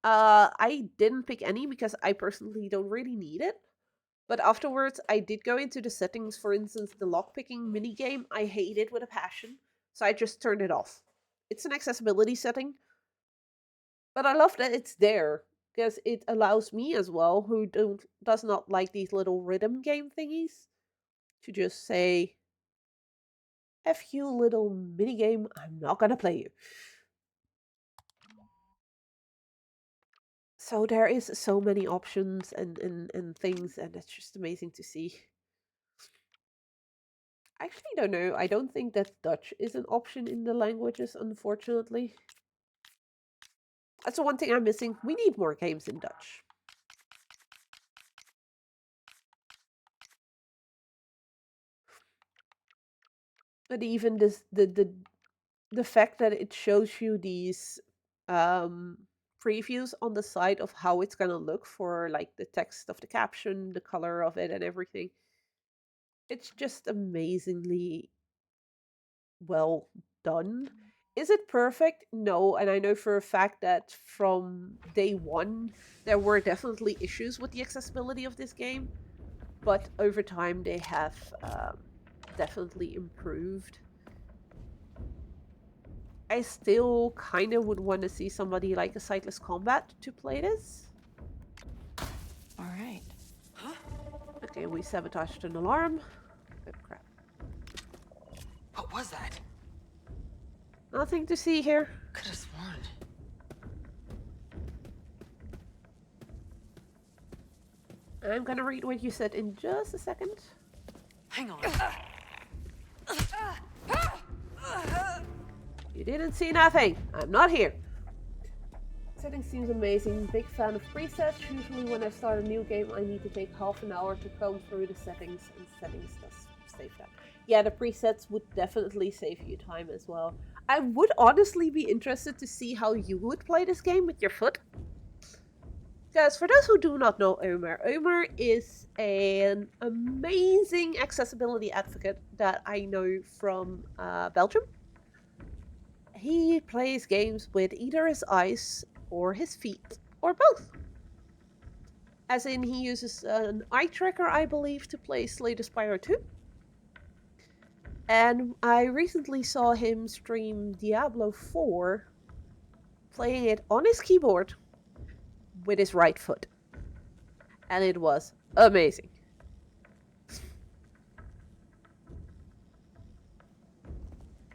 I didn't pick any because I personally don't really need it. But afterwards, I did go into the settings. For instance, the lockpicking minigame, I hate it with a passion. So I just turned it off. It's an accessibility setting. But I love that it's there. Because it allows me as well, who does not like these little rhythm game thingies, to just say, F you little minigame, I'm not gonna play you. So there is so many options and things, and it's just amazing to see. I actually don't know. I don't think that Dutch is an option in the languages, unfortunately. That's the one thing I'm missing. We need more games in Dutch. But even this the fact that it shows you these previews on the side of how it's gonna look for like the text of the caption, the color of it, and everything. It's just amazingly well done. Is it perfect? No, and I know for a fact that from day one there were definitely issues with the accessibility of this game, but over time they have definitely improved. I still kind of would want to see somebody like a Sightless Combat to play this. All right. Okay, we sabotaged an alarm. Oh, crap. What was that? Nothing to see here. Could have sworn. I'm gonna read what you said in just a second. Hang on. You didn't see nothing. I'm not here. Setting seems amazing. Big fan of presets. Usually when I start a new game, I need to take half an hour to comb through the settings, and settings does save time. Yeah, the presets would definitely save you time as well. I would honestly be interested to see how you would play this game with your foot. Because for those who do not know Omer is an amazing accessibility advocate that I know from Belgium. He plays games with either his eyes or his feet or both. As in, he uses an eye tracker, I believe, to play Slay the Spire 2. And I recently saw him stream Diablo 4, playing it on his keyboard with his right foot. And it was amazing.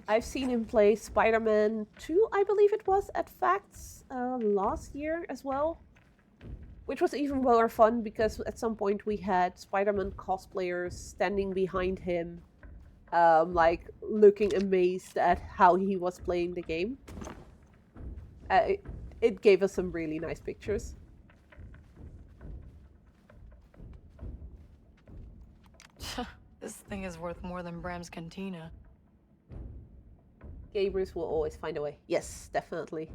I've seen him play Spider-Man 2, I believe it was, at FACTS last year as well. Which was even more fun because at some point we had Spider-Man cosplayers standing behind him, like looking amazed at how he was playing the game. It gave us some really nice pictures. This thing is worth more than Bram's Cantina. Gamers will always find a way. Yes, definitely.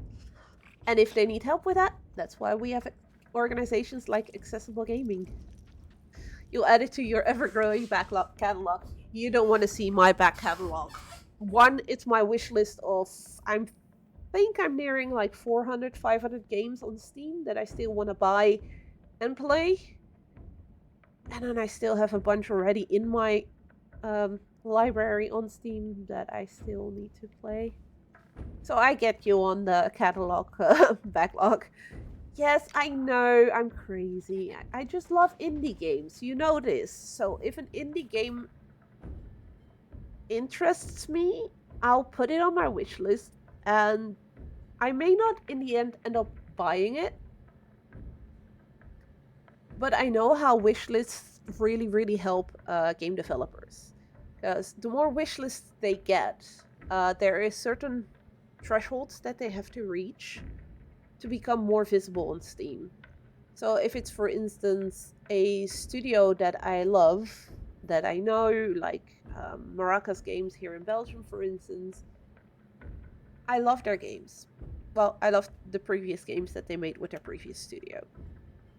And if they need help with that, that's why we have organizations like Accessible Gaming. You'll add it to your ever-growing backlog catalog. You don't want to see my back catalog. One, it's my wish list of, I think I'm nearing like 400, 500 games on Steam that I still want to buy and play. And then I still have a bunch already in my library on Steam that I still need to play. So I get you on the catalog backlog. Yes, I know, I'm crazy. I just love indie games, you know this. So if an indie game interests me, I'll put it on my wish list, and I may not in the end up buying it. But I know how wish lists really, really help game developers. Because the more wish lists they get, there is certain thresholds that they have to reach to become more visible on Steam. So if it's, for instance, a studio that I love, that I know, like Maracas Games here in Belgium, for instance, I love their games. Well, I love the previous games that they made with their previous studio.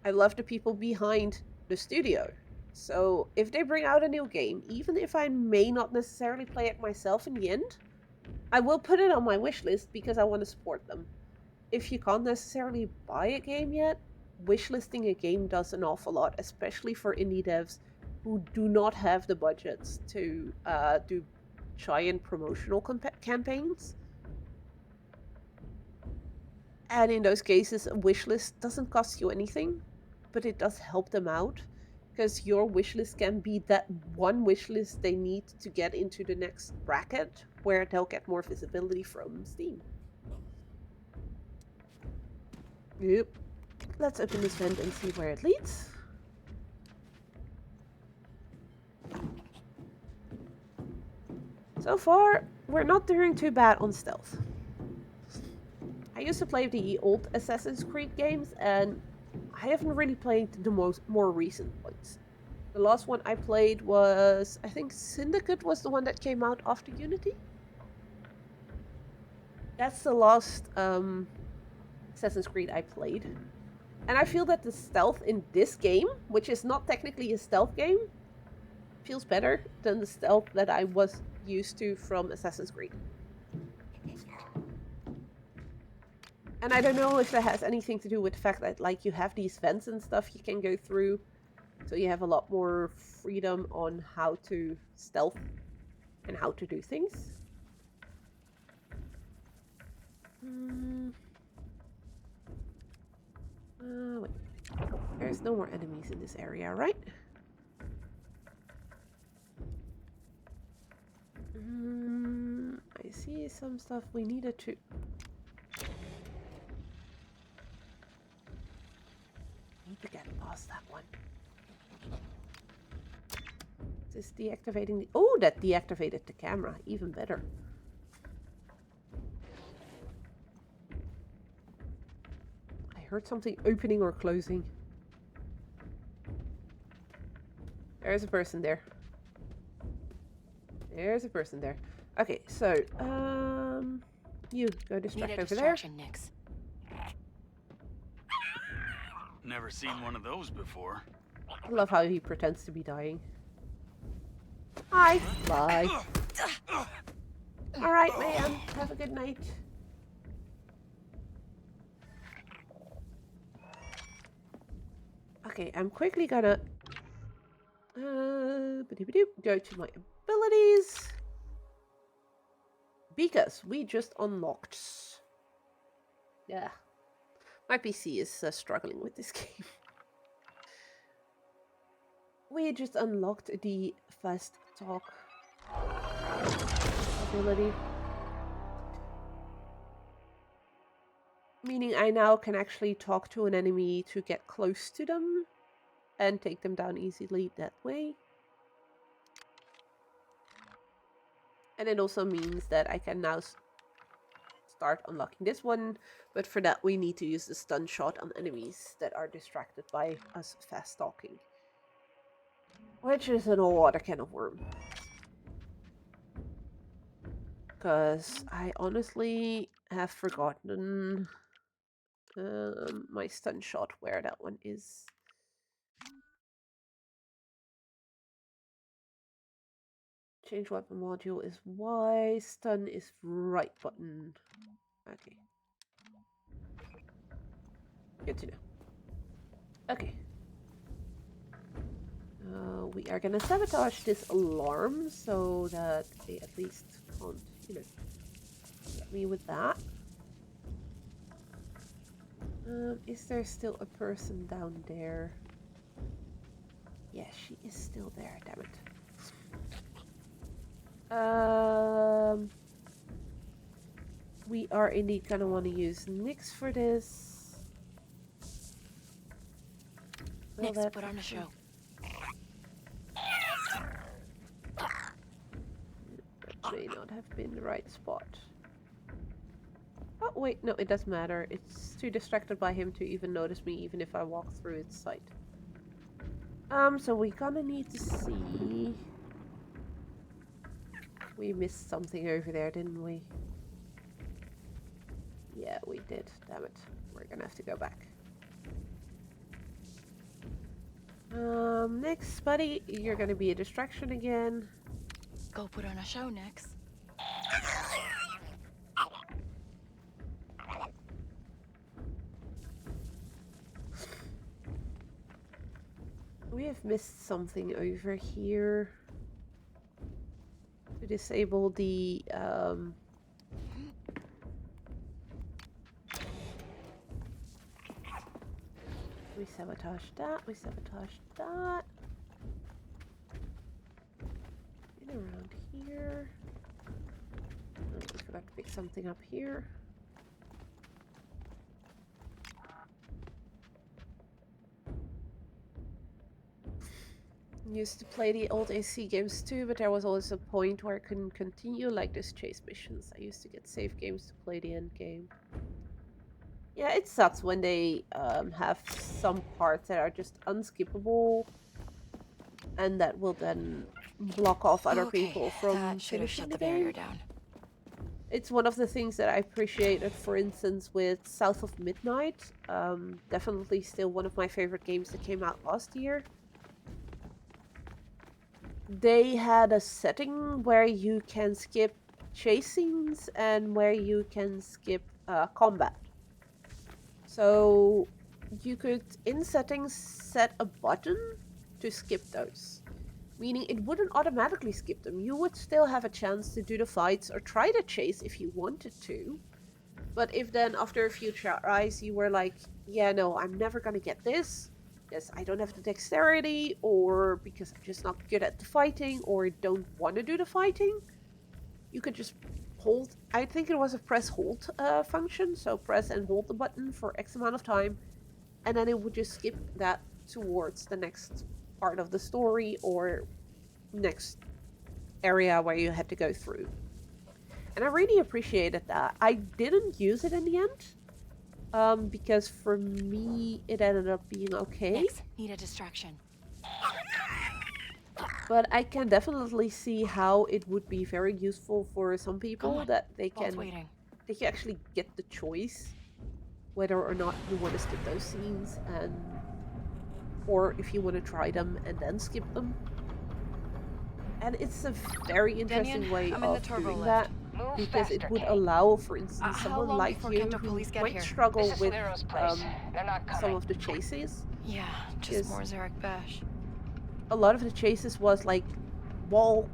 I love the people behind the studio. So if they bring out a new game, even if I may not necessarily play it myself in the end, I will put it on my wish list because I want to support them. If you can't necessarily buy a game yet, wishlisting a game does an awful lot, especially for indie devs who do not have the budgets to do giant promotional campaigns. And in those cases, a wishlist doesn't cost you anything, but it does help them out, because your wishlist can be that one wishlist they need to get into the next bracket where they'll get more visibility from Steam. Yep. Let's open this vent and see where it leads. So far, we're not doing too bad on stealth. I used to play the old Assassin's Creed games, and I haven't really played the more recent ones. The last one I played was, I think Syndicate was the one that came out after Unity. That's the last Assassin's Creed I played. And I feel that the stealth in this game, which is not technically a stealth game, feels better than the stealth that I was used to from Assassin's Creed. And I don't know if that has anything to do with the fact that, like, you have these vents and stuff you can go through, so you have a lot more freedom on how to stealth and how to do things. Wait. There's no more enemies in this area, right? I see some stuff we needed to... Need to get past that one. Is this deactivating the... Oh, that deactivated the camera. Even better. I heard something opening or closing. There's a person there. There's a person there. Okay, so, you go distract over there. Nix. Never seen one of those before. I love how he pretends to be dying. Hi. Bye. Alright, man. Have a good night. Okay, I'm quickly gonna go to my abilities. Because we just unlocked... Yeah. My PC is struggling with this game. We just unlocked the fast talk ability. Meaning I now can actually talk to an enemy to get close to them and take them down easily that way. And it also means that I can now start unlocking this one, but for that we need to use the stun shot on enemies that are distracted by us fast talking. Which is an whole other can of worm. Because I honestly have forgotten my stun shot, where that one is. Change weapon module is Y, stun is right button. Okay. Good to know. Okay. We are gonna sabotage this alarm so that they at least can't, you know, get me with that. Is there still a person down there? Yeah, she is still there, damn it. We are indeed gonna want to use Nyx for this. Nyx, put on a show. That may not have been the right spot. Oh wait, no, it doesn't matter. It's too distracted by him to even notice me, even if I walk through its sight. So we're gonna need to see... We missed something over there, didn't we? Yeah, we did. Damn it. We're gonna have to go back. Next, buddy, you're gonna be a distraction again. Go put on a show next. We have missed something over here. To disable the we sabotaged that, we sabotaged that. And around here. Oh, we forgot to pick something up here. Used to play the old AC games too, but there was always a point where I couldn't continue, like this chase missions. I used to get save games to play the end game. Yeah, it sucks when they have some parts that are just unskippable, and that will then block off other people from finishing the game. Down. It's one of the things that I appreciated, for instance, with South of Midnight. Definitely still one of my favorite games that came out last year. They had a setting where you can skip chase scenes and where you can skip combat. So you could, in settings, set a button to skip those. Meaning it wouldn't automatically skip them. You would still have a chance to do the fights or try the chase if you wanted to. But if then after a few tries you were like, yeah, no, I'm never gonna get this. Yes, I don't have the dexterity, or because I'm just not good at the fighting, or don't want to do the fighting. You could just hold, I think it was a press hold function, so press and hold the button for X amount of time, and then it would just skip that towards the next part of the story or next area where you had to go through. And I really appreciated that. I didn't use it in the end, because for me it ended up being okay. Next, need a distraction. But I can definitely see how it would be very useful for some people that they can actually get the choice whether or not you want to skip those scenes, and or if you want to try them and then skip them. And it's a very interesting way of doing that, because it would allow, for instance, someone like you who might struggle with some of the chases. Yeah, just more Zarek Bash. A lot of the chases was like wall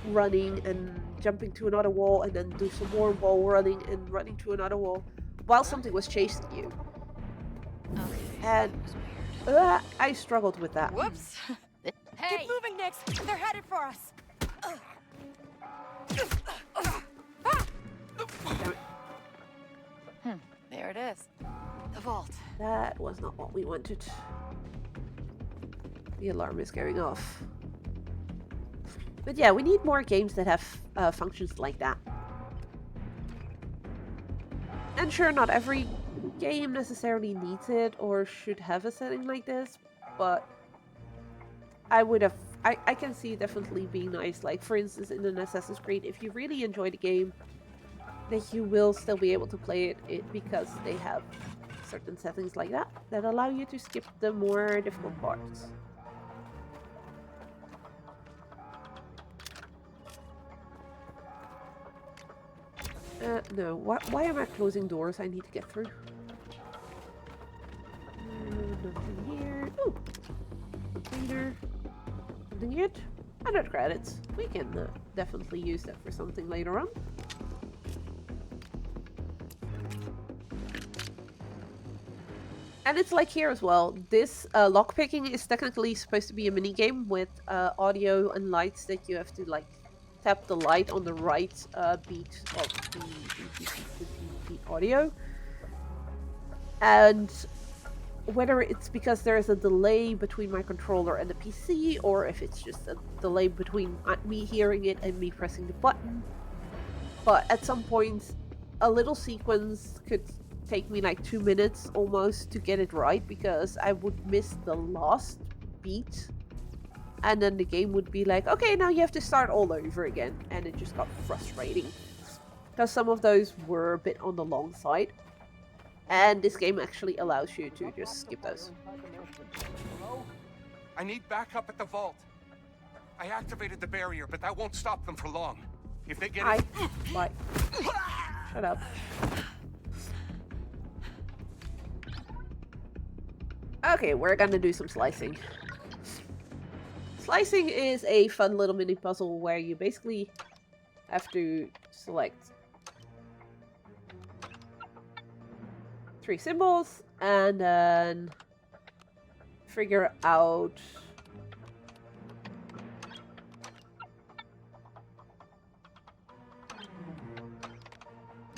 running and jumping to another wall, and then do some more wall running and running to another wall while something was chasing you. And I struggled with that. Whoops. Hey. Keep moving, Nix. They're headed for us. There it is. The vault. That was not what we wanted. The alarm is going off. But yeah, we need more games that have functions like that. And sure, not every game necessarily needs it or should have a setting like this, but I can see it definitely being nice. Like, for instance, in an Assassin's Creed, if you really enjoy the game, that you will still be able to play it because they have certain settings like that that allow you to skip the more difficult parts. No. Why am I closing doors I need to get through? Nothing here. Ooh! Cleaner. Something good? 100 credits. We can definitely use that for something later on. And it's like here as well. This lockpicking is technically supposed to be a mini game with audio and lights that you have to like tap the light on the right beat of the audio. And whether it's because there is a delay between my controller and the PC, or if it's just a delay between me hearing it and me pressing the button. But at some point, a little sequence could take me like 2 minutes almost to get it right, because I would miss the last beat. And then the game would be like, okay, now you have to start all over again. And it just got frustrating. Because some of those were a bit on the long side. And this game actually allows you to just skip those. Hello? I need backup at the vault. I activated the barrier, but that won't stop them for long. If they get it... Bye. Shut up. Okay, we're gonna do some slicing. Slicing is a fun little mini puzzle where you basically have to select 3 symbols and then figure out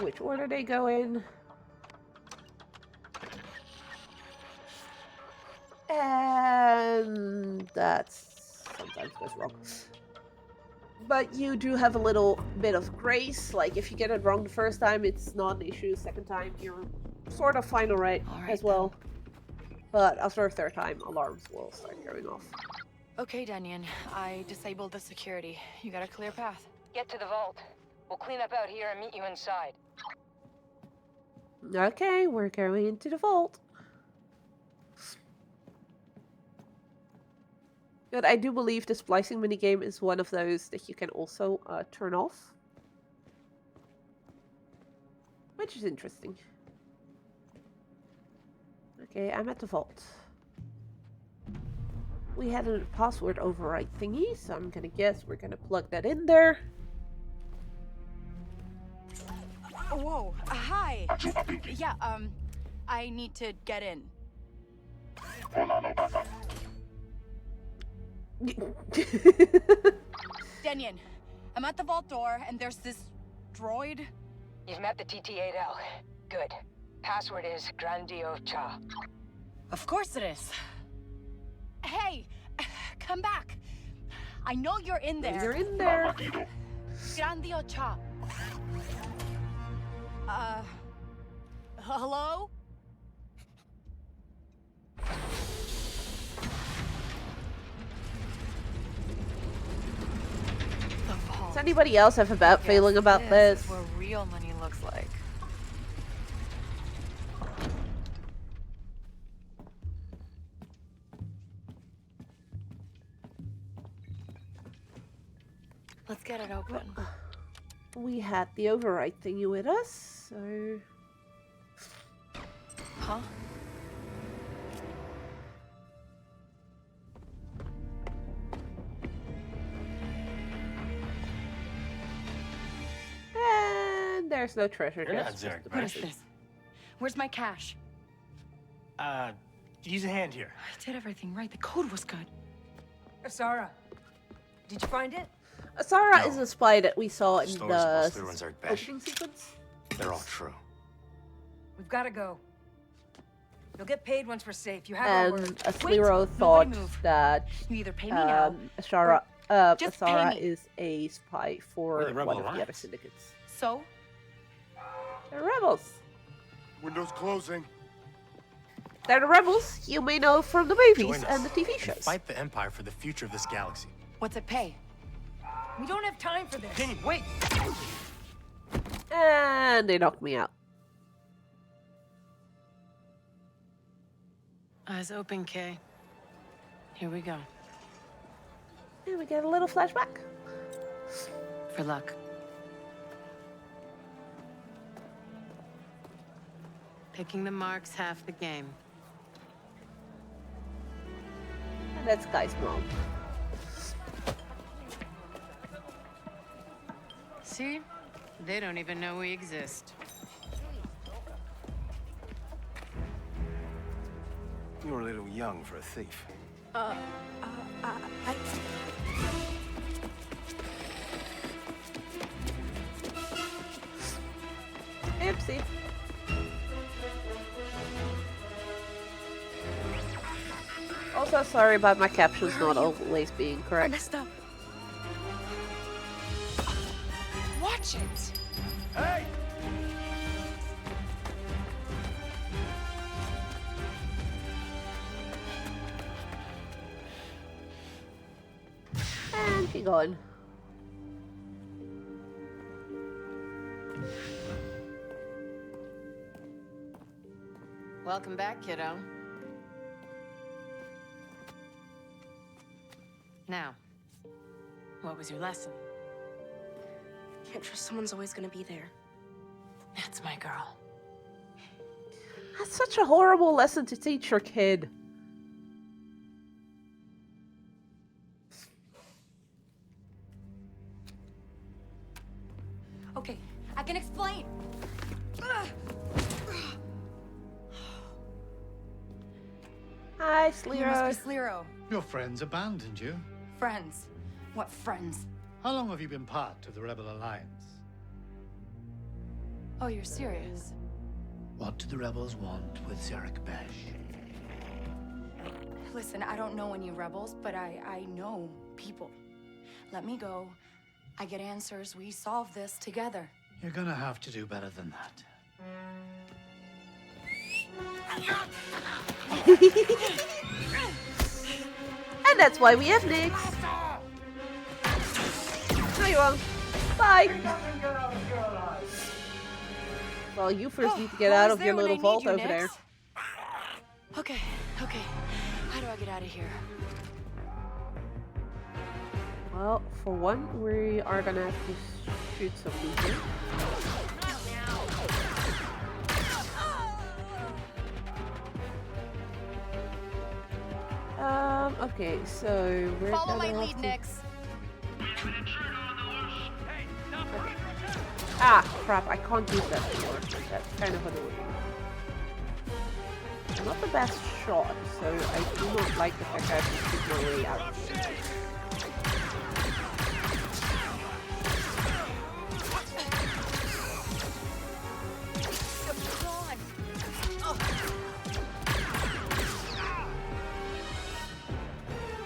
which order they go in. And that sometimes goes wrong. But you do have a little bit of grace. Like, if you get it wrong the first time, it's not an issue. Second time, you're sort of fine alright as well. But after a third time, alarms will start going off. Okay, Danyan. I disabled the security. You got a clear path. Get to the vault. We'll clean up out here and meet you inside. Okay, we're going into the vault. But I do believe the splicing minigame is one of those that you can also turn off. Which is interesting. Okay, I'm at the vault. We had a password override thingy, so I'm gonna guess we're gonna plug that in there. Whoa, hi. Yeah, I need to get in. Denyon, I'm at the vault door, and there's this droid. You've met the TT-8L. Good. Password is Grandio Cha. Of course it is. Hey, come back. I know you're in there. You're in there. Grandio Cha. Hello? Does anybody else have a bad feeling about this? What real money looks like. Let's get it open. We had the override thingy with us, so... Huh? And there's no treasure chest. What is this? Where's my cash? Use a hand here. I did everything right. The code was good. Asara, did you find it? Asara is a spy that we saw in Stories the about Slytherins are bash. opening sequence. They're all true. We've got to go. You'll get paid once we're safe. You have our And word. Aslero thought that You either pay me now, Asara just pay Asara me. is a spy for the Rebel one of the other Alliance. syndicates. So? They're rebels. Windows closing. They're the rebels you may know from the movies Join and us the TV shows. Fight the Empire for the future of this galaxy. What's it pay? We don't have time for this. Danny, wait! And they knocked me out. Eyes open, Kay. Here we go. And we get a little flashback. For luck. Picking the mark's half the game. And that's Guy's mom. See? They don't even know we exist. You were a little young for a thief. Oopsie. Also, sorry about my captions not always being I correct. messed up. Watch it. Hey! And she gone. Welcome back, kiddo. Now, what was your lesson? Can't trust someone's always gonna be there. That's my girl. That's such a horrible lesson to teach your kid. Okay, I can explain. Hi, You Slero. must be Slero. Your friends abandoned you. Friends. What friends? How long have you been part of the Rebel Alliance? Oh, you're serious? What do the rebels want with Zarek Besh? Listen, I don't know any rebels, but I know people. Let me go. I get answers. We solve this together. You're gonna have to do better than that. And that's why we have Nyx. No, you won't. Bye. Well, you first need to get out of your little vault over there. Okay. How do I get out of here? Well, for one, we are gonna have to shoot some people. Okay, so we're Follow gonna my have lead, to... Nyx. Okay. Ah, crap, I can't use that anymore. That's kind of annoying. I'm not the best shot, so I do not like the fact that I have to shoot my way out of here.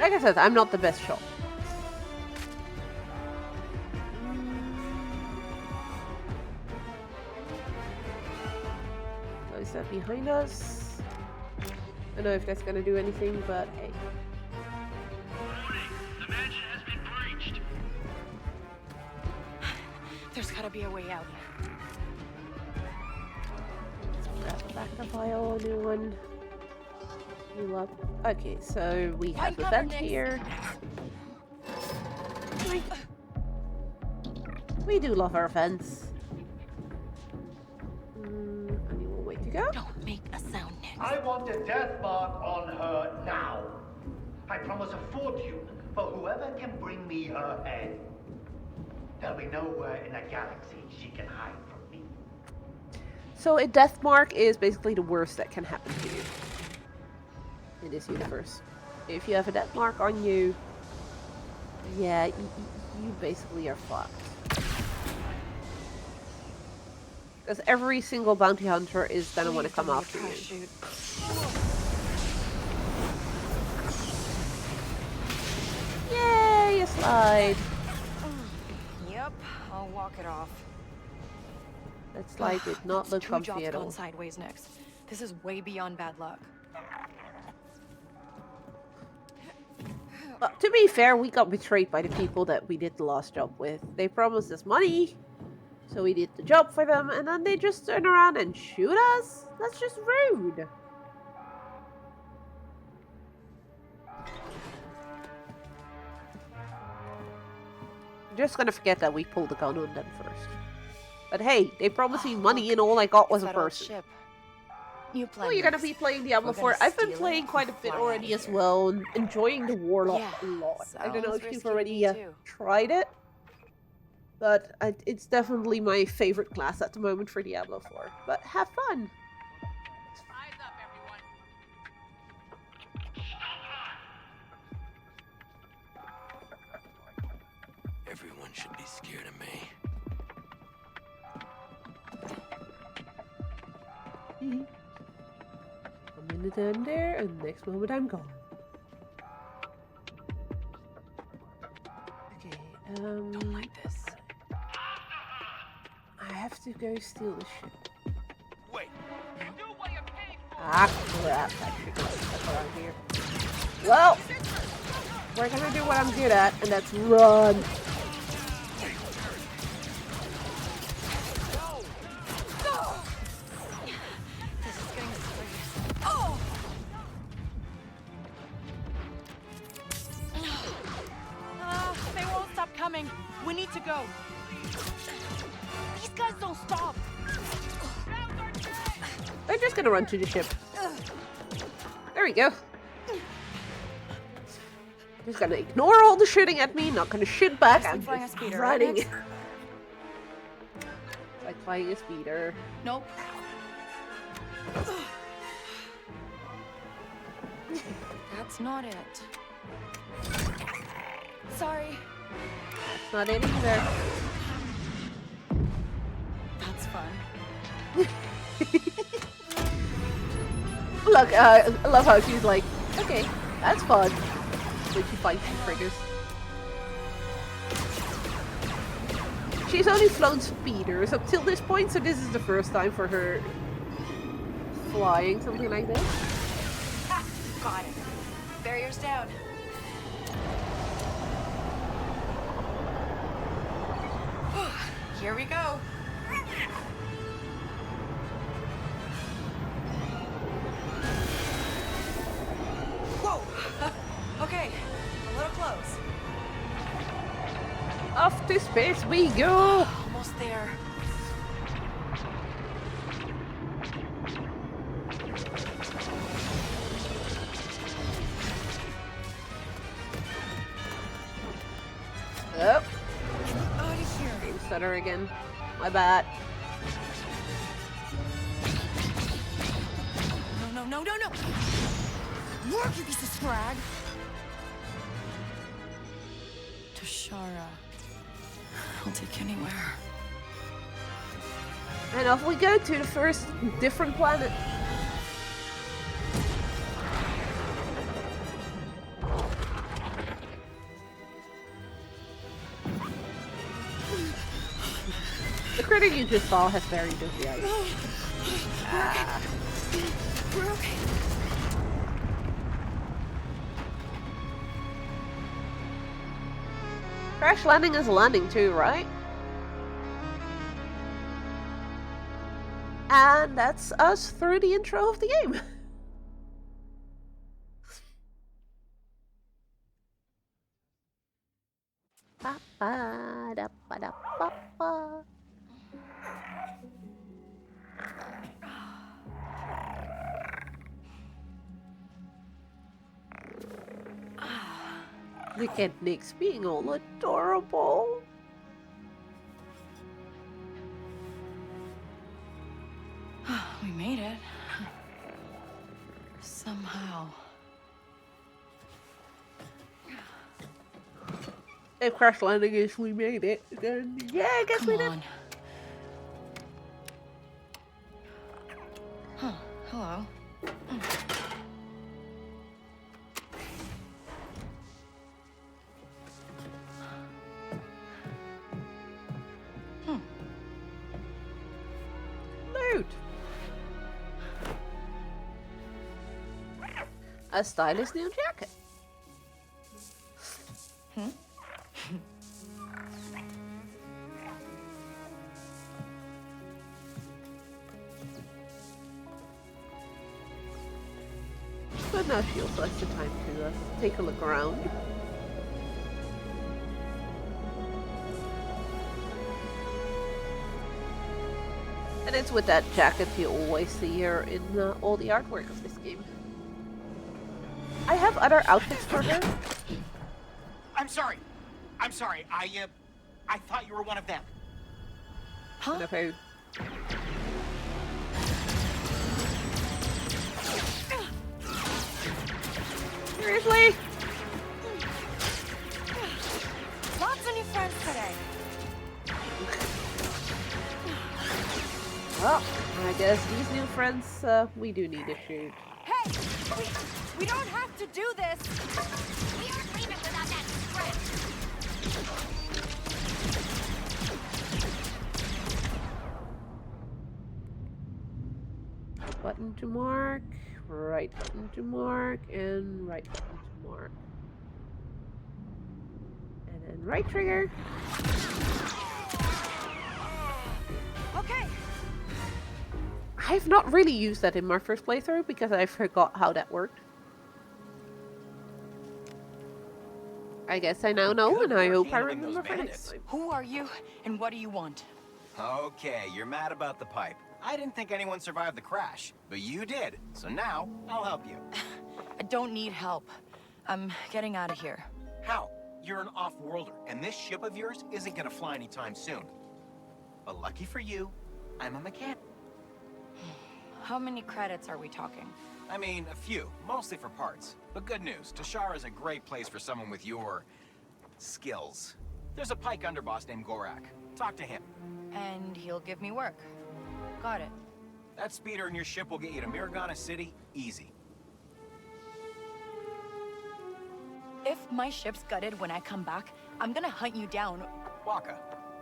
Like I said, I'm not the best shot. So is that behind us? I don't know if that's gonna do anything, but hey. The mansion has been breached. There's gotta be a way out. Let's grab the back of the file, new one. Heal up. Okay, so we have a vent here. We do love our vents. Only one way to go. Don't make a sound, Nyx. I want a death mark on her now. I promise a fortune for whoever can bring me her head. There'll be nowhere in the galaxy she can hide from me. So a death mark is basically the worst that can happen to you in this universe. If you have a death mark on you, yeah, you basically are fucked. Because every single bounty hunter is gonna want to come after you. Yay, a slide! Yep, I'll walk it off. That slide did not look comfy Two at jobs all. gone sideways next. This is way beyond bad luck. To be fair, we got betrayed by the people that we did the last job with. They promised us money, so we did the job for them, and then they just turn around and shoot us? That's just rude. I'm just gonna forget that we pulled the gun on them first. But hey, they promised me money and all I got was a person. Oh, you're gonna be playing Diablo 4. I've been playing quite a bit already as well, and enjoying the Warlock a lot. I don't know if you've already tried it, but it's definitely my favorite class at the moment for Diablo 4. But have fun! Eyes up, everyone. Everyone should be scared of me. A minute in there, and the next moment I'm gone. Okay, Don't like this. I have to go steal the ship. Wait. Do what you're paid for. Ah, crap. I should go stuff around here. Well, we're gonna do what I'm good at, and that's run. guys don't stop. They're just gonna run to the ship. There we go. Just gonna ignore all the shooting at me, not gonna shoot back. I'm flying a just speeder, running. right? Like flying a speeder. Nope. That's not it. Sorry. That's not it either. That's fun. Look, I love how she's like, okay, that's fun. When she fights the triggers. She's only flown speeders up till this point, so this is the first time for her flying something like this. Ha! Got it. Barrier's down. Here we go. Whoa! Okay, a little close. Off to space we go! Almost there. Oh. Out of here. Game stutter again. My bad. No, no, no, no, no! Work, you piece of scrag! Tashara. I'll take anywhere. And off we go to the first different planet. The critter you just saw has very dopey eyes. We're okay. Crash landing is a landing too, right? And that's us through the intro of the game. Ba, ba, da, ba, da, ba, ba. Look at Nyx being all adorable. We made it. Somehow. If crash landing is we made it, then yeah, I guess we did. On. Huh, hello. Loot. A stylish new jacket. But now she also has the time to take a look around. And it's with that jacket you always see her in all the artwork of this game. I have other outfits for her. I'm sorry. I'm sorry. I thought you were one of them. Huh? Seriously? Lots of new friends today. Well, I guess these new friends, we do need to shoot. Hey! We don't have to do this! We aren't leaving without that script! Button to mark, right button to mark, and right button to mark. And then right trigger. Okay! I've not really used that in my first playthrough because I forgot how that worked. I guess I now know, and I hope I remember for next time. Who are you, and what do you want? Okay, you're mad about the pipe. I didn't think anyone survived the crash, but you did. So now, I'll help you. I don't need help. I'm getting out of here. How? You're an off-worlder, and this ship of yours isn't gonna fly anytime soon. But lucky for you, I'm a mechanic. How many credits are we talking? I mean, a few, mostly for parts. But good news, Tashara is a great place for someone with your... skills. There's a Pike underboss named Gorak. Talk to him. And he'll give me work. Got it. That speeder in your ship will get you to Miragana City, easy. If my ship's gutted when I come back, I'm gonna hunt you down. Waka.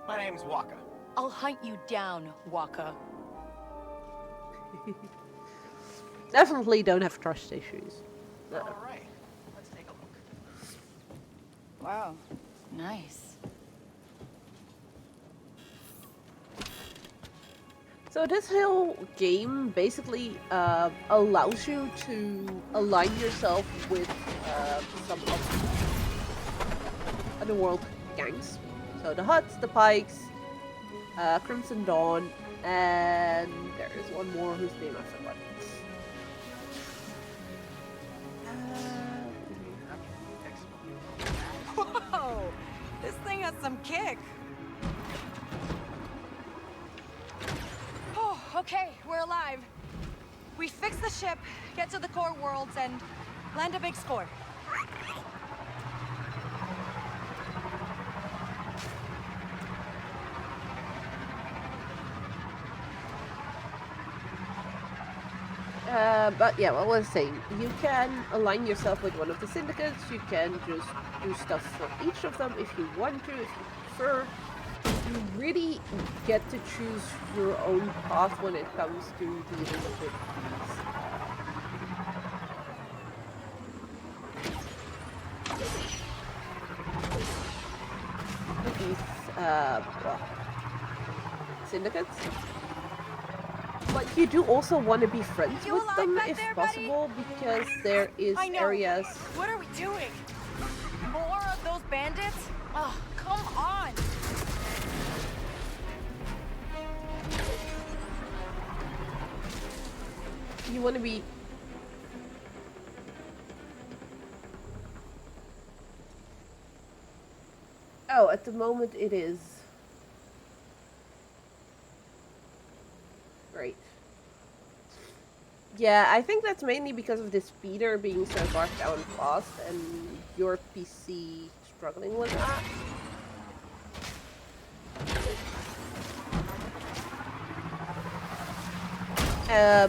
My name's Waka. I'll hunt you down, Waka. Definitely don't have trust issues. No. All right, let's take a look. Wow, nice. So this whole game basically allows you to align yourself with some of the underworld gangs. So the Huts, the Pikes, Crimson Dawn, and there is one more whose name I forgot. Whoa! This thing has some kick. Oh, okay, we're alive. We fix the ship, get to the core worlds, and land a big score. But yeah, what I was saying, you can align yourself with one of the syndicates, you can just do stuff for each of them if you want to, if you prefer. You really get to choose your own path when it comes to dealing with these syndicates. But you do also want to be friends with them if possible, because there is areas. What are we doing? More of those bandits? Oh, come on! You want to be. Oh, at the moment it is. Great. Yeah, I think that's mainly because of the speeder being so far down fast and your PC struggling with that.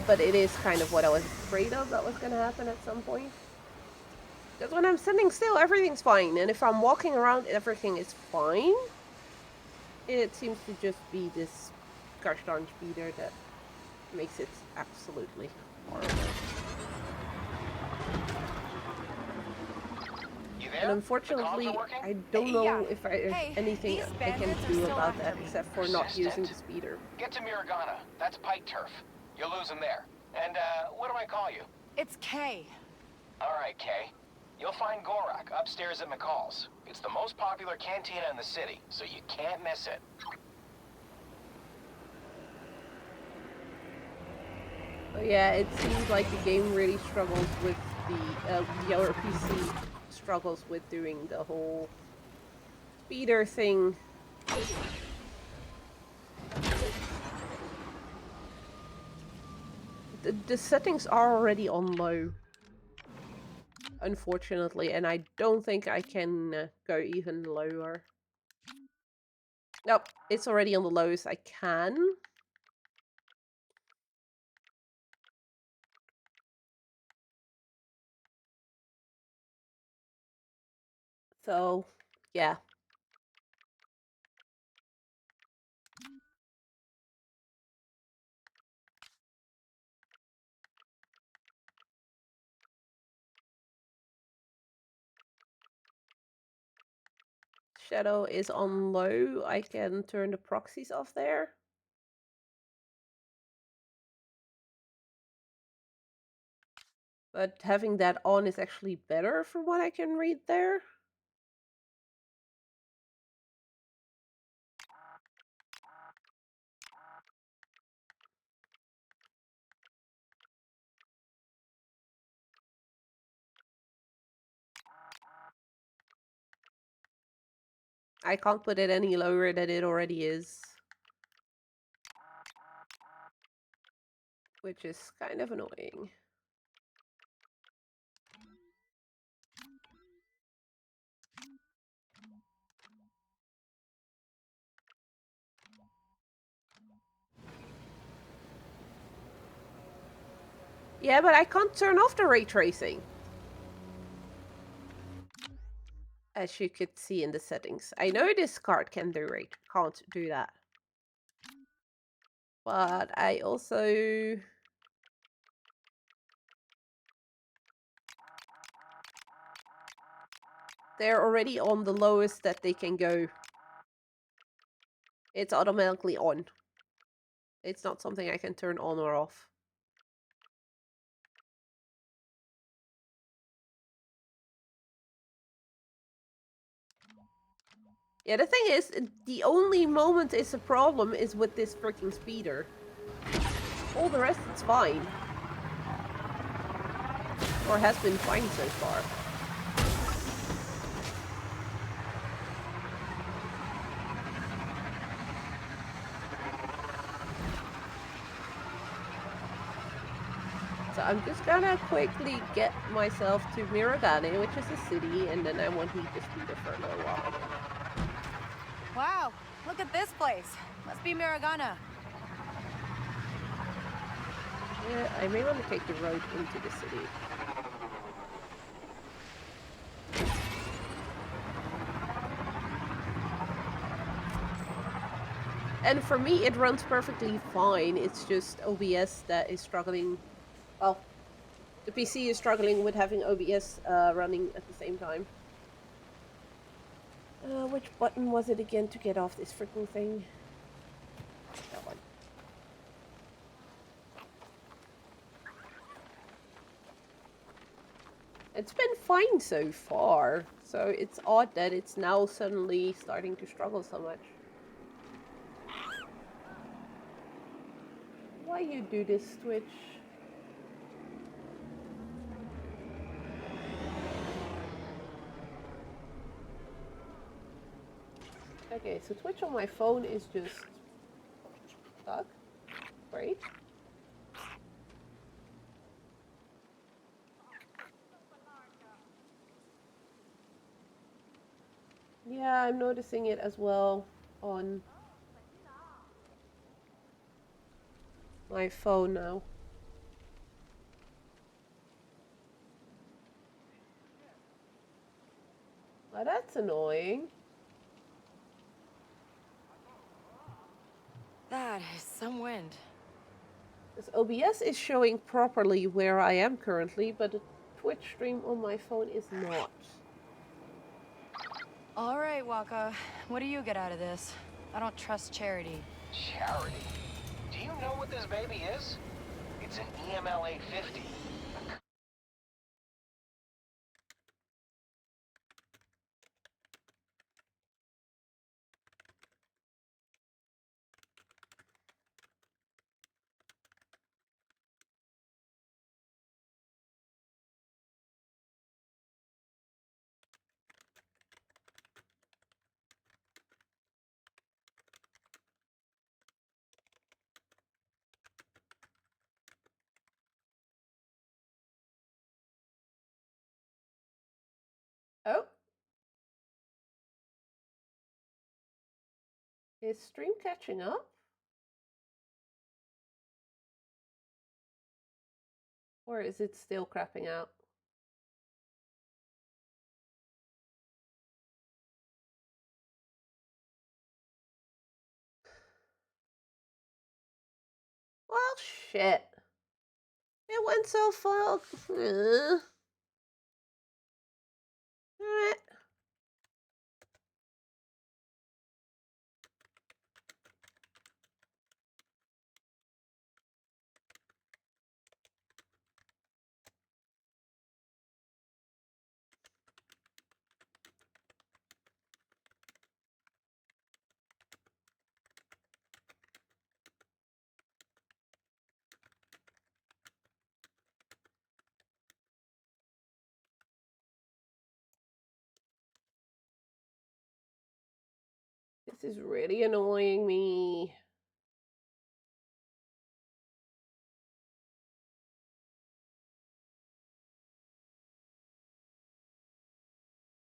But it is kind of what I was afraid of that was going to happen at some point. Because when I'm sitting still, everything's fine. And if I'm walking around, everything is fine. It seems to just be this gosh darn speeder that makes it absolutely horrible. And unfortunately, I don't know if there's anything I can do about that except for not using the speeder. Get to Miragana. That's Pike turf. You're losing there. And, what do I call you? It's Kay. Alright, Kay. You'll find Gorak upstairs at McCall's. It's the most popular cantina in the city, so you can't miss it. But yeah, it seems like the game really struggles with the other PC struggles with doing the whole speeder thing. The settings are already on low, unfortunately, and I don't think I can go even lower. Nope, it's already on the lowest I can. So, yeah. Shadow is on low. I can turn the proxies off there. But having that on is actually better from what I can read there. I can't put it any lower than it already is. Which is kind of annoying. Yeah, but I can't turn off the ray tracing. As you could see in the settings. I know this card can't do that. But I also... They're already on the lowest that they can go. It's automatically on. It's not something I can turn on or off. Yeah, the thing is, the only moment it's a problem is with this freaking speeder. All the rest, it's fine. Or has been fine so far. So I'm just gonna quickly get myself to Miragane, which is a city, and then I won't need the speeder for a little while. Wow, look at this place. Must be Miragana. Yeah, I may want to take the road into the city. And for me, it runs perfectly fine. It's just OBS that is struggling. Well, the PC is struggling with having OBS running at the same time. Which button was it again to get off this freaking thing? That one. It's been fine so far, so it's odd that it's now suddenly starting to struggle so much. Why you do this, Twitch? Okay, so Twitch on my phone is just stuck. Great. Yeah, I'm noticing it as well on my phone now. Well, that's annoying. That is some wind. This OBS is showing properly where I am currently, but the Twitch stream on my phone is not. All right, Waka. What do you get out of this? I don't trust Charity. Charity? Do you know what this baby is? It's an EMLA 50. Oh. Is stream catching up? Or is it still crapping out? Well, shit. It went so far. Alright. is really annoying me.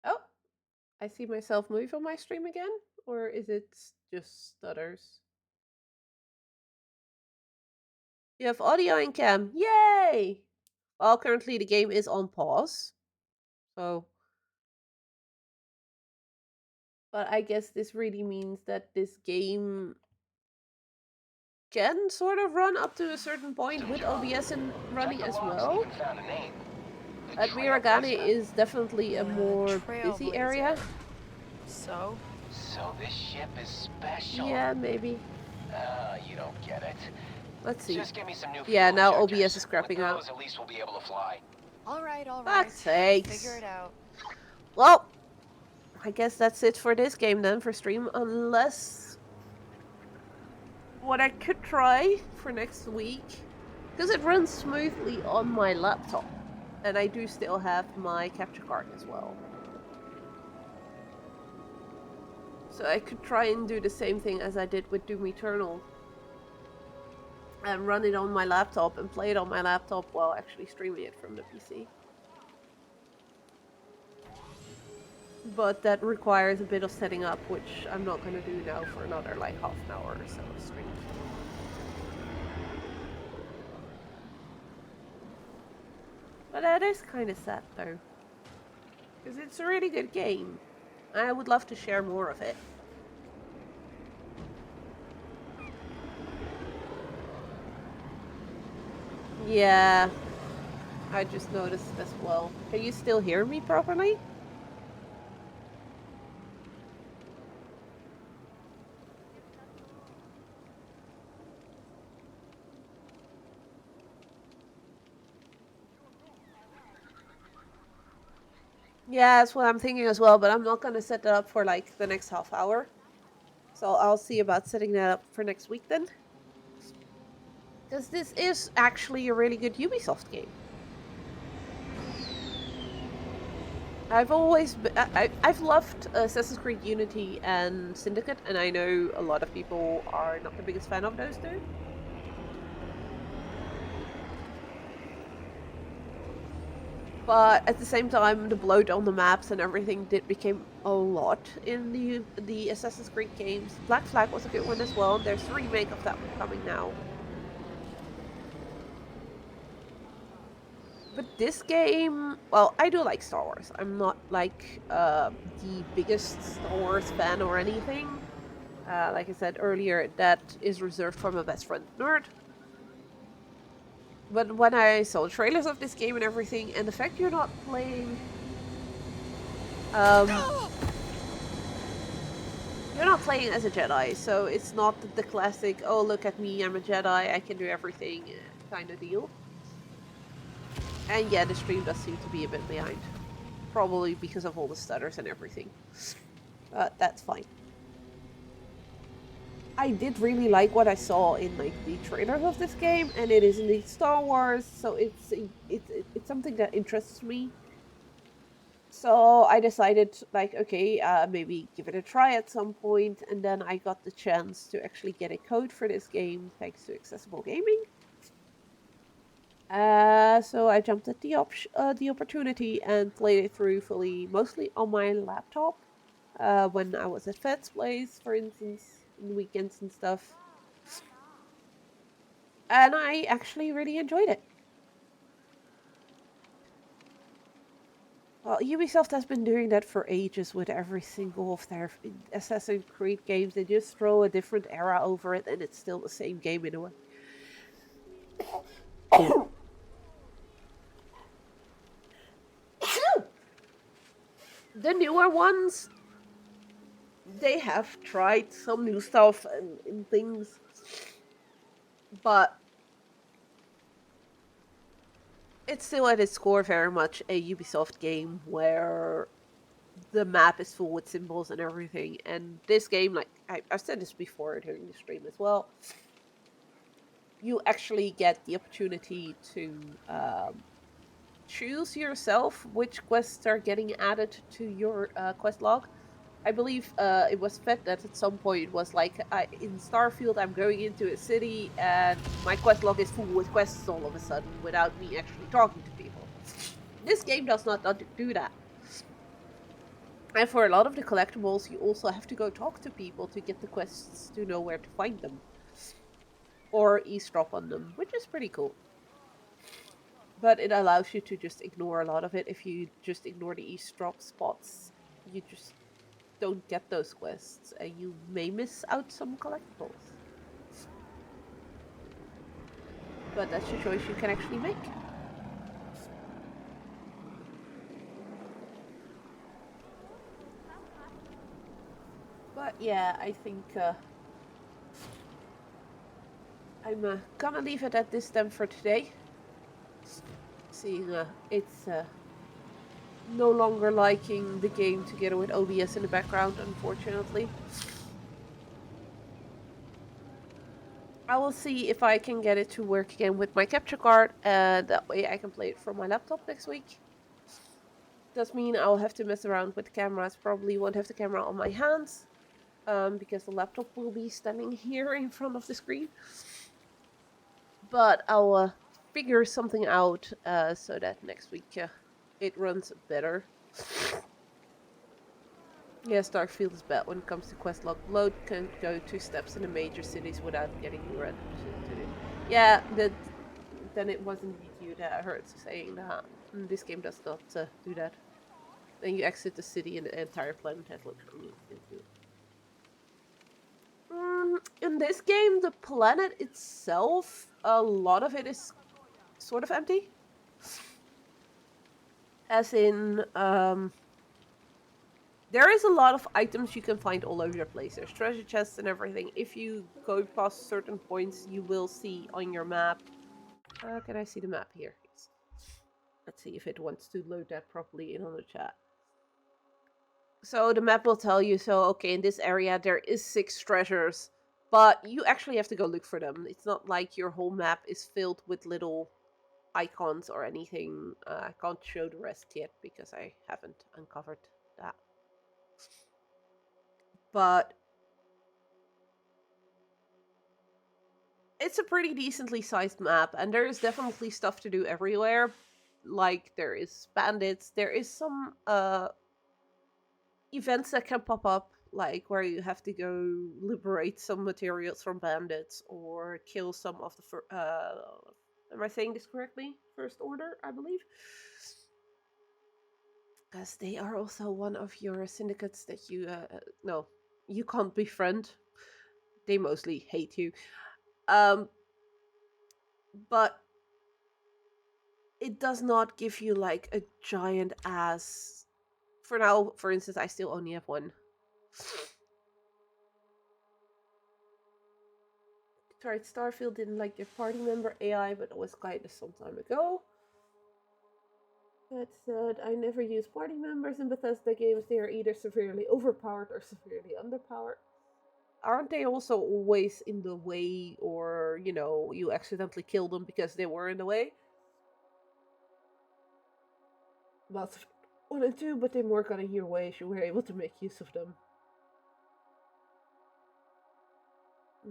Oh, I see myself move on my stream again? Or is it just stutters? You have audio and cam. Yay! Well, currently the game is on pause. So. But I guess this really means that this game can sort of run up to a certain point with OBS and running as well. Miragane is definitely a more busy area. So this ship is special. Yeah, maybe. You don't get it. Let's see. Just give me some new Yeah, fuel now injectors. OBS is crapping out. At least we'll be able to fly. all right. Fuck's sakes. Figure it out. Well, I guess that's it for this game then for stream, unless what I could try for next week, because it runs smoothly on my laptop, and I do still have my capture card as well. So I could try and do the same thing as I did with Doom Eternal, and run it on my laptop and play it on my laptop while actually streaming it from the PC. But that requires a bit of setting up, which I'm not going to do now for another like half an hour or so of stream. But that is kind of sad though, because it's a really good game. I would love to share more of it. Yeah, I just noticed as well. Can you still hear me properly? Yeah, that's what I'm thinking as well, but I'm not going to set that up for like the next half hour. So I'll see about setting that up for next week then. Because this is actually a really good Ubisoft game. I've always I've loved Assassin's Creed Unity and Syndicate, and I know a lot of people are not the biggest fan of those two. But at the same time, the bloat on the maps and everything became a lot in the Assassin's Creed games. Black Flag was a good one as well. There's a remake of that one coming now. But this game, well, I do like Star Wars. I'm not like the biggest Star Wars fan or anything. Like I said earlier, that is reserved for my best friend Nerd. But when I saw trailers of this game and everything, and the fact you're not playing... you're not playing as a Jedi, so it's not the classic, oh, look at me, I'm a Jedi, I can do everything kind of deal. And yeah, the stream does seem to be a bit behind. Probably because of all the stutters and everything. But that's fine. I did really like what I saw in like the trailers of this game, and it is indeed Star Wars, so it's something that interests me. So I decided, like, okay, maybe give it a try at some point, and then I got the chance to actually get a code for this game thanks to Accessible Gaming. So I jumped at the opportunity and played it through fully, mostly on my laptop. When I was at Fed's place, for instance, in weekends and stuff. And I actually really enjoyed it. Well, Ubisoft has been doing that for ages with every single of their Assassin's Creed games. They just throw a different era over it and it's still the same game in a way. The newer ones, they have tried some new stuff and things, but it's still at its core very much a Ubisoft game where the map is full with symbols and everything. And this game, like I've said this before during the stream as well, you actually get the opportunity to choose yourself which quests are getting added to your quest log. I believe it was fed that at some point it was like, in Starfield, I'm going into a city and my quest log is full with quests all of a sudden without me actually talking to people. This game does not do that. And for a lot of the collectibles, you also have to go talk to people to get the quests to know where to find them. Or eavesdrop on them, which is pretty cool. But it allows you to just ignore a lot of it. If you just ignore the eavesdrop spots, you just don't get those quests, and you may miss out some collectibles. But that's a choice you can actually make. But yeah, I think I'm gonna leave it at this then for today. Seeing it's no longer liking the game together with OBS in the background, unfortunately. I will see if I can get it to work again with my capture card, and that way I can play it from my laptop next week. Does mean I'll have to mess around with the cameras. Probably won't have the camera on my hands, because the laptop will be standing here in front of the screen. But I'll figure something out so that next week it runs better. Yes, Darkfield is bad when it comes to quest log. Load can go 2 steps in the major cities without getting read to do. Yeah, then it was indeed you that I heard saying that. This game does not do that. Then you exit the city and the entire planet has looked from you. In this game, the planet itself, a lot of it is sort of empty. As in, there is a lot of items you can find all over the place. There's treasure chests and everything. If you go past certain points, you will see on your map. Can I see the map here? Yes. Let's see if it wants to load that properly in on the chat. So the map will tell you, so okay, in this area there is 6 treasures, but you actually have to go look for them. It's not like your whole map is filled with little icons or anything. I can't show the rest yet because I haven't uncovered that. But it's a pretty decently sized map, and there is definitely stuff to do everywhere. Like, there is bandits, there is some events that can pop up, like where you have to go liberate some materials from bandits or kill some of the am I saying this correctly? First Order, I believe. Because they are also one of your syndicates that you no, you can't befriend. They mostly hate you. But it does not give you like a giant ass. For now, for instance, I still only have one. Tried Starfield, didn't like your party member AI, but it was kinda some time ago. That said, I never use party members in Bethesda games. They are either severely overpowered or severely underpowered. Aren't they also always in the way, or, you know, you accidentally kill them because they were in the way? Lots of 1 and 2, but they more got in your way if you were able to make use of them.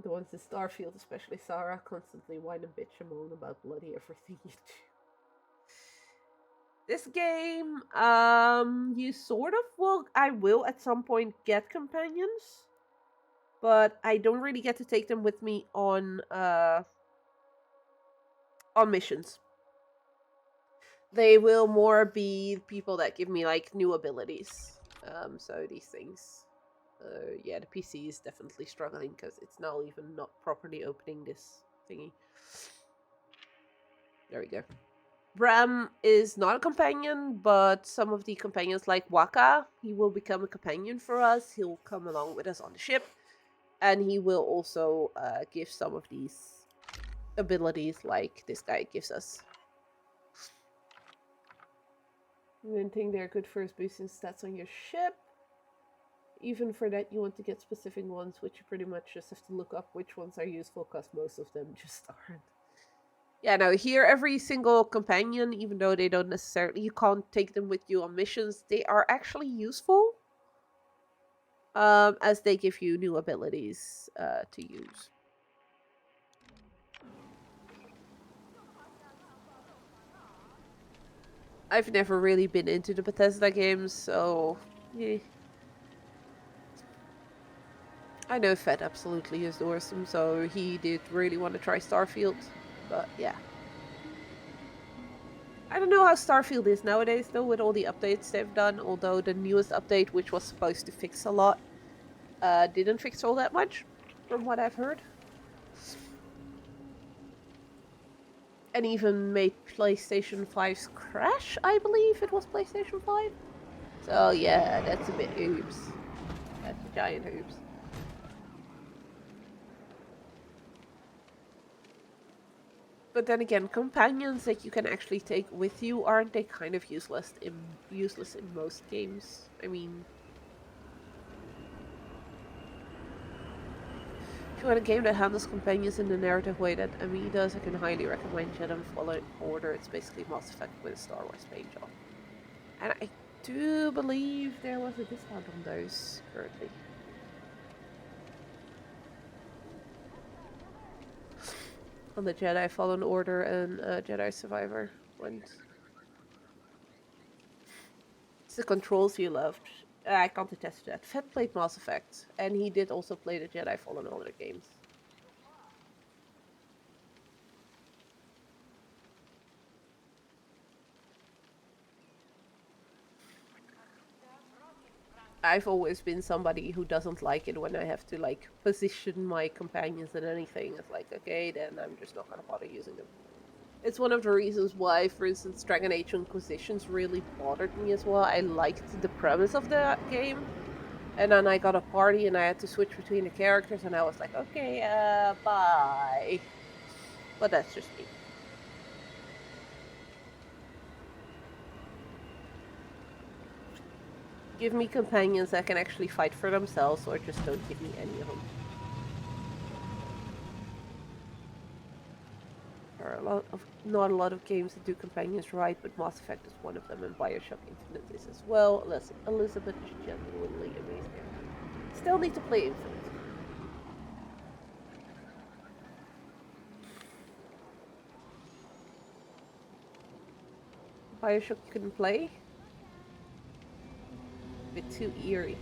The ones in Starfield, especially Sarah, constantly whine and bitch and moan about bloody everything you do. This game, you sort of will. I will at some point get companions, but I don't really get to take them with me on missions. They will more be people that give me like new abilities. So these things. Yeah, the PC is definitely struggling because it's now even not properly opening this thingy. There we go. Bram is not a companion, but some of the companions, like Waka, he will become a companion for us. He'll come along with us on the ship, and he will also give some of these abilities like this guy gives us. I think they're good for boosting stats on your ship. Even for that, you want to get specific ones, which you pretty much just have to look up which ones are useful, because most of them just aren't. Yeah, no, here every single companion, even though they don't necessarily, you can't take them with you on missions, they are actually useful. as they give you new abilities to use. I've never really been into the Bethesda games, so yeah. I know Fed absolutely adores them, so he did really want to try Starfield, but yeah. I don't know how Starfield is nowadays, though, with all the updates they've done, although the newest update, which was supposed to fix a lot, didn't fix all that much, from what I've heard. And even made PlayStation 5's crash, I believe it was PlayStation 5. So yeah, that's a bit oops. That's a giant oops. But then again, companions that you can actually take with you, aren't they kind of useless in most games? I mean, if you want a game that handles companions in the narrative way that ME does, I can highly recommend Jedi Fallen Order. It's basically Mass Effect with a Star Wars paint job. And I do believe there was a discount on those currently. On the Jedi Fallen Order and Jedi Survivor ones. It's the controls you loved. I can't attest to that. Fed played Mass Effect, and he did also play the Jedi Fallen Order games. I've always been somebody who doesn't like it when I have to like position my companions in anything. It's like, okay, then I'm just not gonna bother using them. It's one of the reasons why, for instance, Dragon Age Inquisitions really bothered me as well. I liked the premise of the game. And then I got a party and I had to switch between the characters and I was like, okay, bye. But that's just me. Give me companions that can actually fight for themselves, or just don't give me any of them. There are not a lot of games that do companions right, but Mass Effect is one of them, and Bioshock Infinite is as well. Elizabeth is genuinely amazing. Still need to play Infinite. Bioshock you couldn't play? A bit too eerie.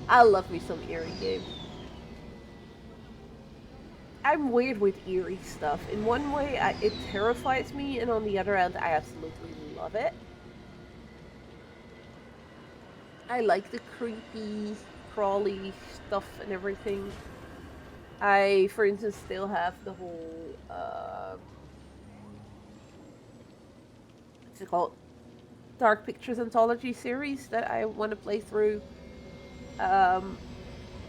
I love me some eerie games. I'm weird with eerie stuff. In one way, it terrifies me, and on the other hand, I absolutely love it. I like the creepy, crawly stuff and everything. I, for instance, still have the whole, what's it called? Dark Pictures Anthology series that I want to play through,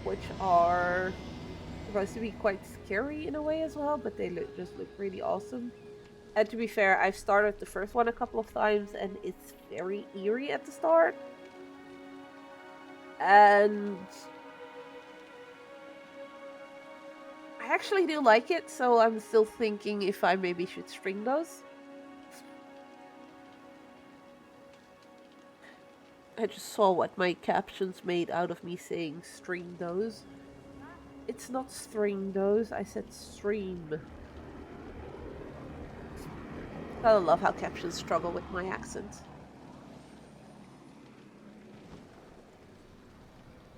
which are supposed to be quite scary in a way as well, but they just look really awesome. And to be fair, I've started the first one a couple of times, and it's very eerie at the start. And I actually do like it, so I'm still thinking if I maybe should string those. I just saw what my captions made out of me saying string those. It's not string those, I said stream. I love how captions struggle with my accent.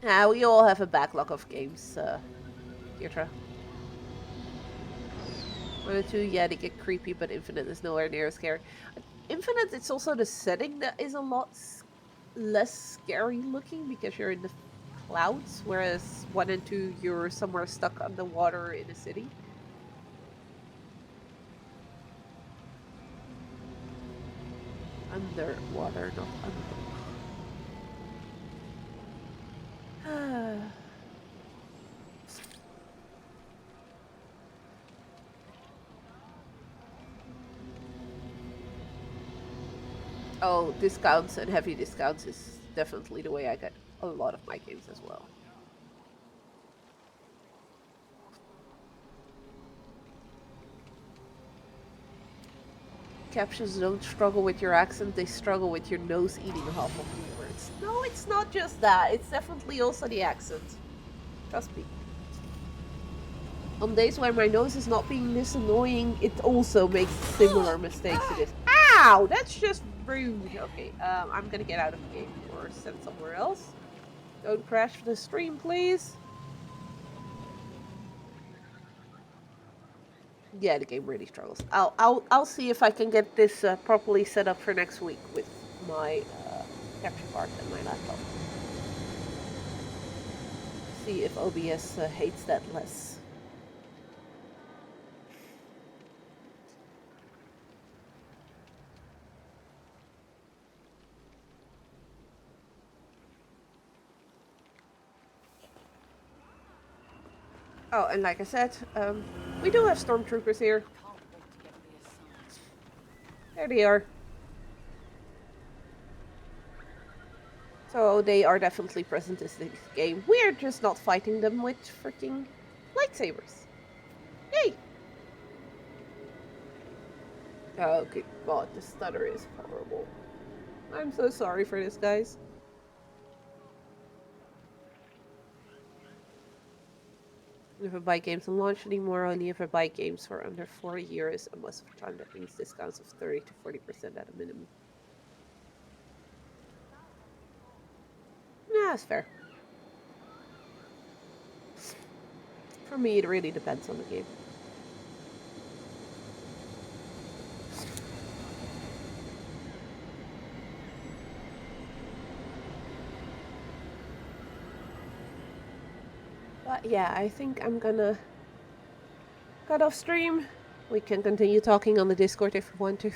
Yeah, we all have a backlog of games, Deirdre. 1 and 2, yeah, they get creepy, but Infinite is nowhere near as scary. Infinite, it's also the setting that is a lot less scary looking because you're in the clouds, whereas 1 and 2, you're somewhere stuck underwater in a city. Underwater, not under. Oh, discounts and heavy discounts is definitely the way I get a lot of my games as well. Captions don't struggle with your accent, they struggle with your nose eating half of the words. No, it's not just that. It's definitely also the accent. Trust me. On days when my nose is not being this annoying, it also makes similar mistakes to this. Ow! That's just rude. Okay, I'm gonna get out of the game or send somewhere else. Don't crash the stream, please. Yeah, the game really struggles. I'll see if I can get this properly set up for next week with my capture card and my laptop. See if OBS hates that less. Oh, and like I said, we do have stormtroopers here. There they are. So they are definitely present in this game. We're just not fighting them with freaking lightsabers. Yay! Oh, good god, the stutter is horrible. I'm so sorry for this, guys. Never buy games on launch anymore. Only ever buy games for under 4 years, and most of the time that means discounts of 30 to 40% at a minimum. Yeah, that's fair. For me, it really depends on the game. But yeah, I think I'm gonna cut off stream. We can continue talking on the Discord if we want to.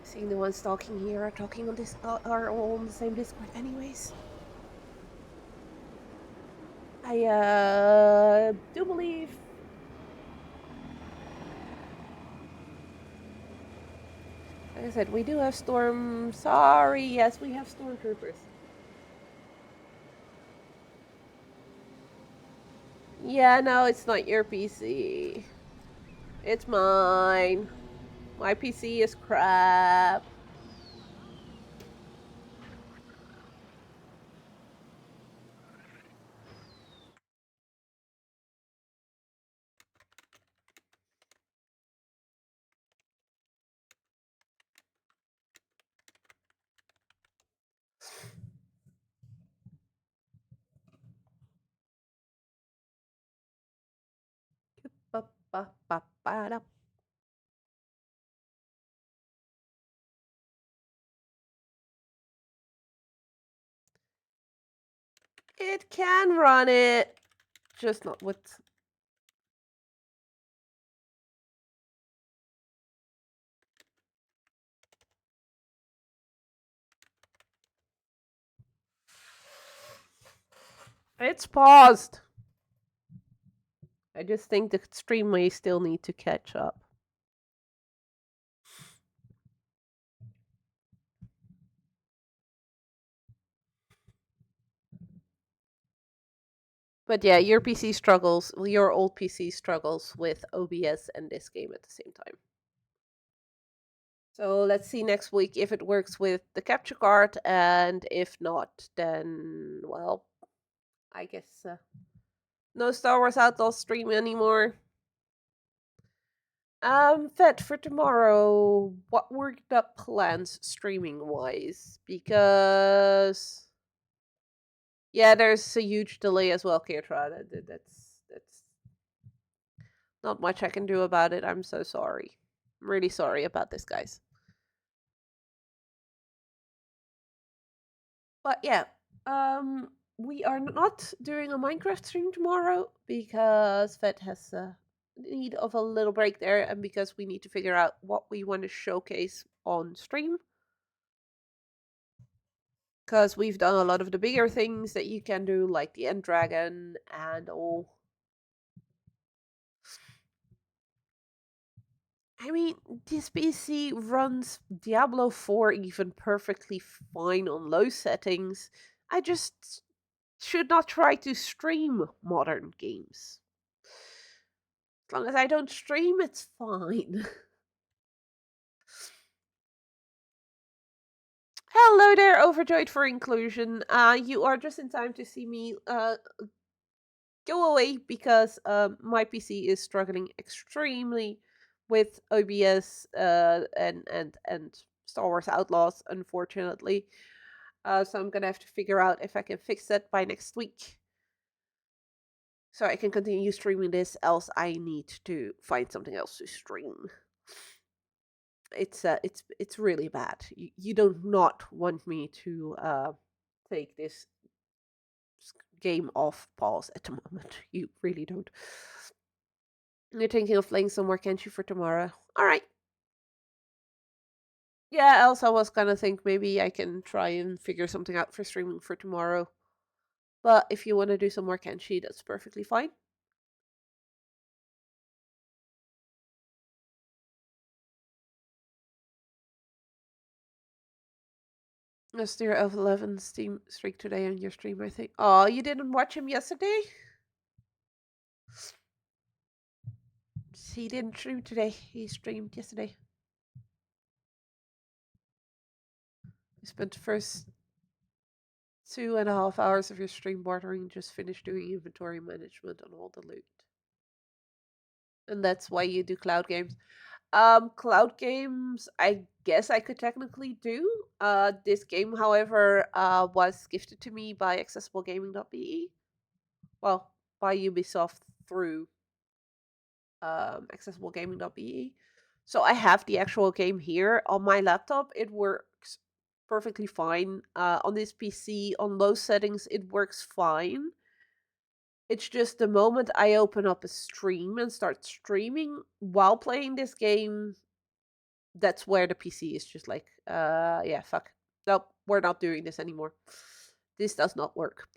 Seeing the ones talking here are talking on this are all on the same Discord anyways. I do believe like I said, we do have storm. Sorry, yes, we have stormtroopers. Yeah, no, it's not your PC. It's mine. My PC is crap. It can run it, just not with. It's paused. I just think the stream may still need to catch up. But yeah, your PC struggles, your old PC struggles with OBS and this game at the same time. So let's see next week if it works with the capture card, and if not, then, well, I guess no Star Wars Outlaws stream anymore. Vet, for tomorrow, what were the plans streaming-wise? Because... yeah, there's a huge delay as well, Keitra. That's not much I can do about it. I'm so sorry. I'm really sorry about this, guys. But yeah, we are not doing a Minecraft stream tomorrow because Vet has need of a little break there, and because we need to figure out what we want to showcase on stream. Because we've done a lot of the bigger things that you can do, like the End Dragon and all. I mean, this PC runs Diablo 4 even perfectly fine on low settings. I just should not try to stream modern games. As long as I don't stream, it's fine. Hello there, overjoyed for inclusion. You are just in time to see me go away because my PC is struggling extremely with OBS and Star Wars Outlaws, unfortunately. So I'm gonna have to figure out if I can fix that by next week, so I can continue streaming this. Else, I need to find something else to stream. It's really bad. You do not want me to take this game off pause at the moment. You really don't. You're thinking of playing some more Kenshi for tomorrow. All right. Yeah, else I was gonna think maybe I can try and figure something out for streaming for tomorrow. But if you want to do some more Kenshi, that's perfectly fine. A steer of 11 Steam streak today on your stream, I think. Oh, you didn't watch him yesterday? He didn't stream today. He streamed yesterday. You spent the first 2.5 hours of your stream bartering, just finished doing inventory management on all the loot. And that's why you do cloud games. Cloud games, I guess I could technically do. This game, however, was gifted to me by accessiblegaming.be. Well, by Ubisoft through accessiblegaming.be. So I have the actual game here on my laptop. It works perfectly fine. On this PC, on low settings, it works fine. It's just the moment I open up a stream and start streaming while playing this game, that's where the PC is just like, yeah, fuck. Nope, we're not doing this anymore. This does not work.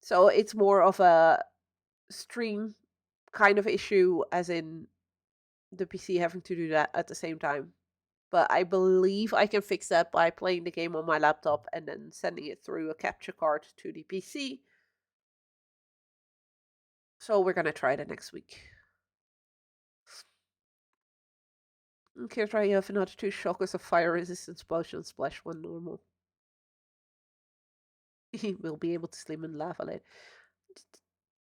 So it's more of a stream kind of issue, as in the PC having to do that at the same time. But I believe I can fix that by playing the game on my laptop and then sending it through a capture card to the PC. So we're gonna try that next week. Okay, try you have another 2 shockers of fire resistance potions, splash 1 normal. He will be able to swim in lava later.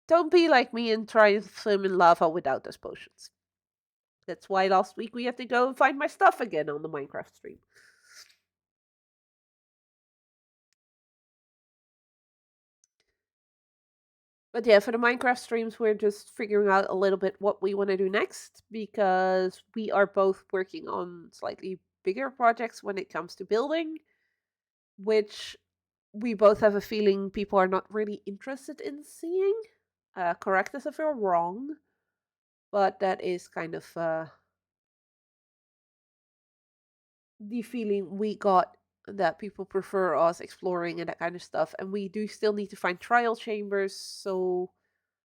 Don't be like me and try and swim in lava without those potions. That's why last week we had to go and find my stuff again on the Minecraft stream. But yeah, for the Minecraft streams, we're just figuring out a little bit what we want to do next, because we are both working on slightly bigger projects when it comes to building, which we both have a feeling people are not really interested in seeing. Correct us if we're wrong, but that is kind of the feeling we got, that people prefer us exploring and that kind of stuff. And we do still need to find trial chambers, so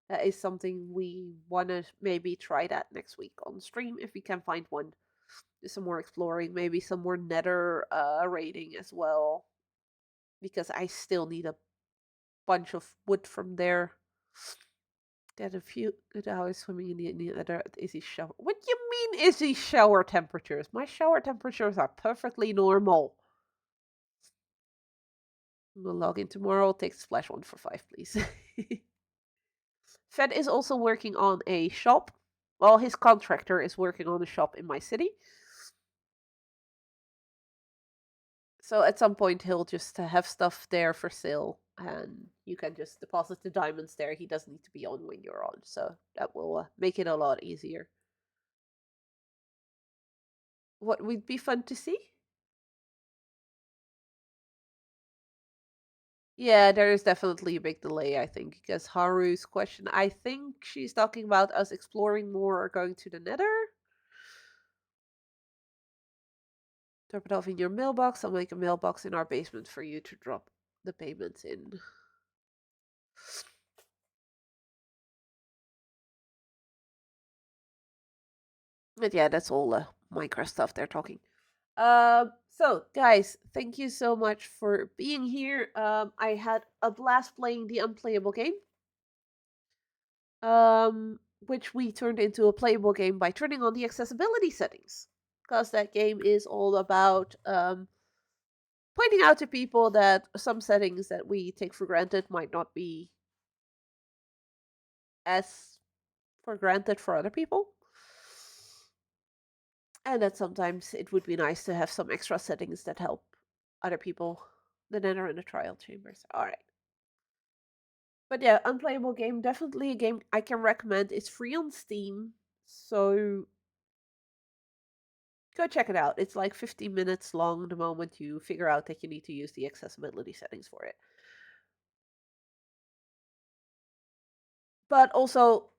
that is something we want to maybe try that next week on stream if we can find one. Do some more exploring, maybe some more nether raiding as well, because I still need a bunch of wood from there. Get a few good hours swimming in the nether at easy shower. What do you mean easy shower temperatures? My shower temperatures are perfectly normal. We'll log in tomorrow. Take splash 1 for 5, please. Fed is also working on a shop. Well, his contractor is working on a shop in my city. So at some point he'll just have stuff there for sale, and you can just deposit the diamonds there. He doesn't need to be on when you're on, so that will make it a lot easier. What would be fun to see? Yeah, there is definitely a big delay, I think, because Haru's question, I think she's talking about us exploring more or going to the nether. Drop it off in your mailbox. I'll make a mailbox in our basement for you to drop the payments in. But yeah, that's all the Minecraft stuff they're talking. So guys, thank you so much for being here. I had a blast playing the Unplayable game. Which we turned into a playable game by turning on the accessibility settings. Because that game is all about pointing out to people that some settings that we take for granted might not be as for granted for other people. And that sometimes it would be nice to have some extra settings that help other people that enter in the trial chambers. Alright. But yeah, Unplayable game, definitely a game I can recommend. It's free on Steam, so go check it out. It's like 15 minutes long the moment you figure out that you need to use the accessibility settings for it. But also,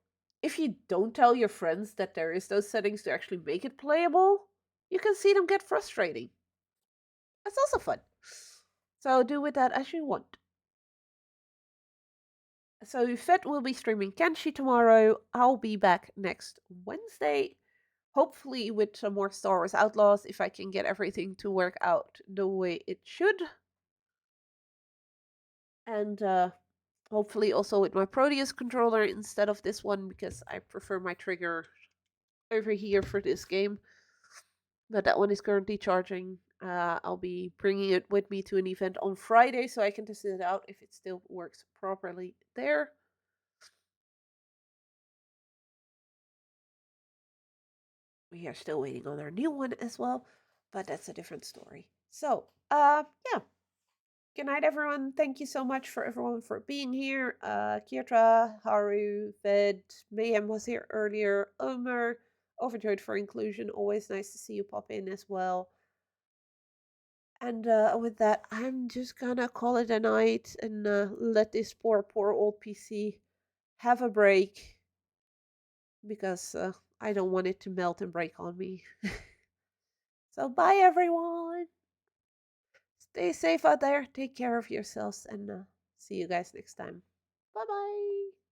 if you don't tell your friends that there is those settings to actually make it playable, you can see them get frustrating. That's also fun. So do with that as you want. So Fed will be streaming Kenshi tomorrow. I'll be back next Wednesday. Hopefully with some more Star Wars Outlaws if I can get everything to work out the way it should. And hopefully also with my Proteus controller instead of this one because I prefer my trigger over here for this game. But that one is currently charging. I'll be bringing it with me to an event on Friday so I can test it out if it still works properly there. We are still waiting on our new one as well, but that's a different story. So, yeah. Good night, everyone. Thank you so much for everyone for being here. Kietra, Haru, Ved, Mayhem was here earlier. Omer, overjoyed for inclusion. Always nice to see you pop in as well. And with that, I'm just gonna call it a night and let this poor old PC have a break because I don't want it to melt and break on me. So, bye, everyone. Stay safe out there. Take care of yourselves, and see you guys next time. Bye bye.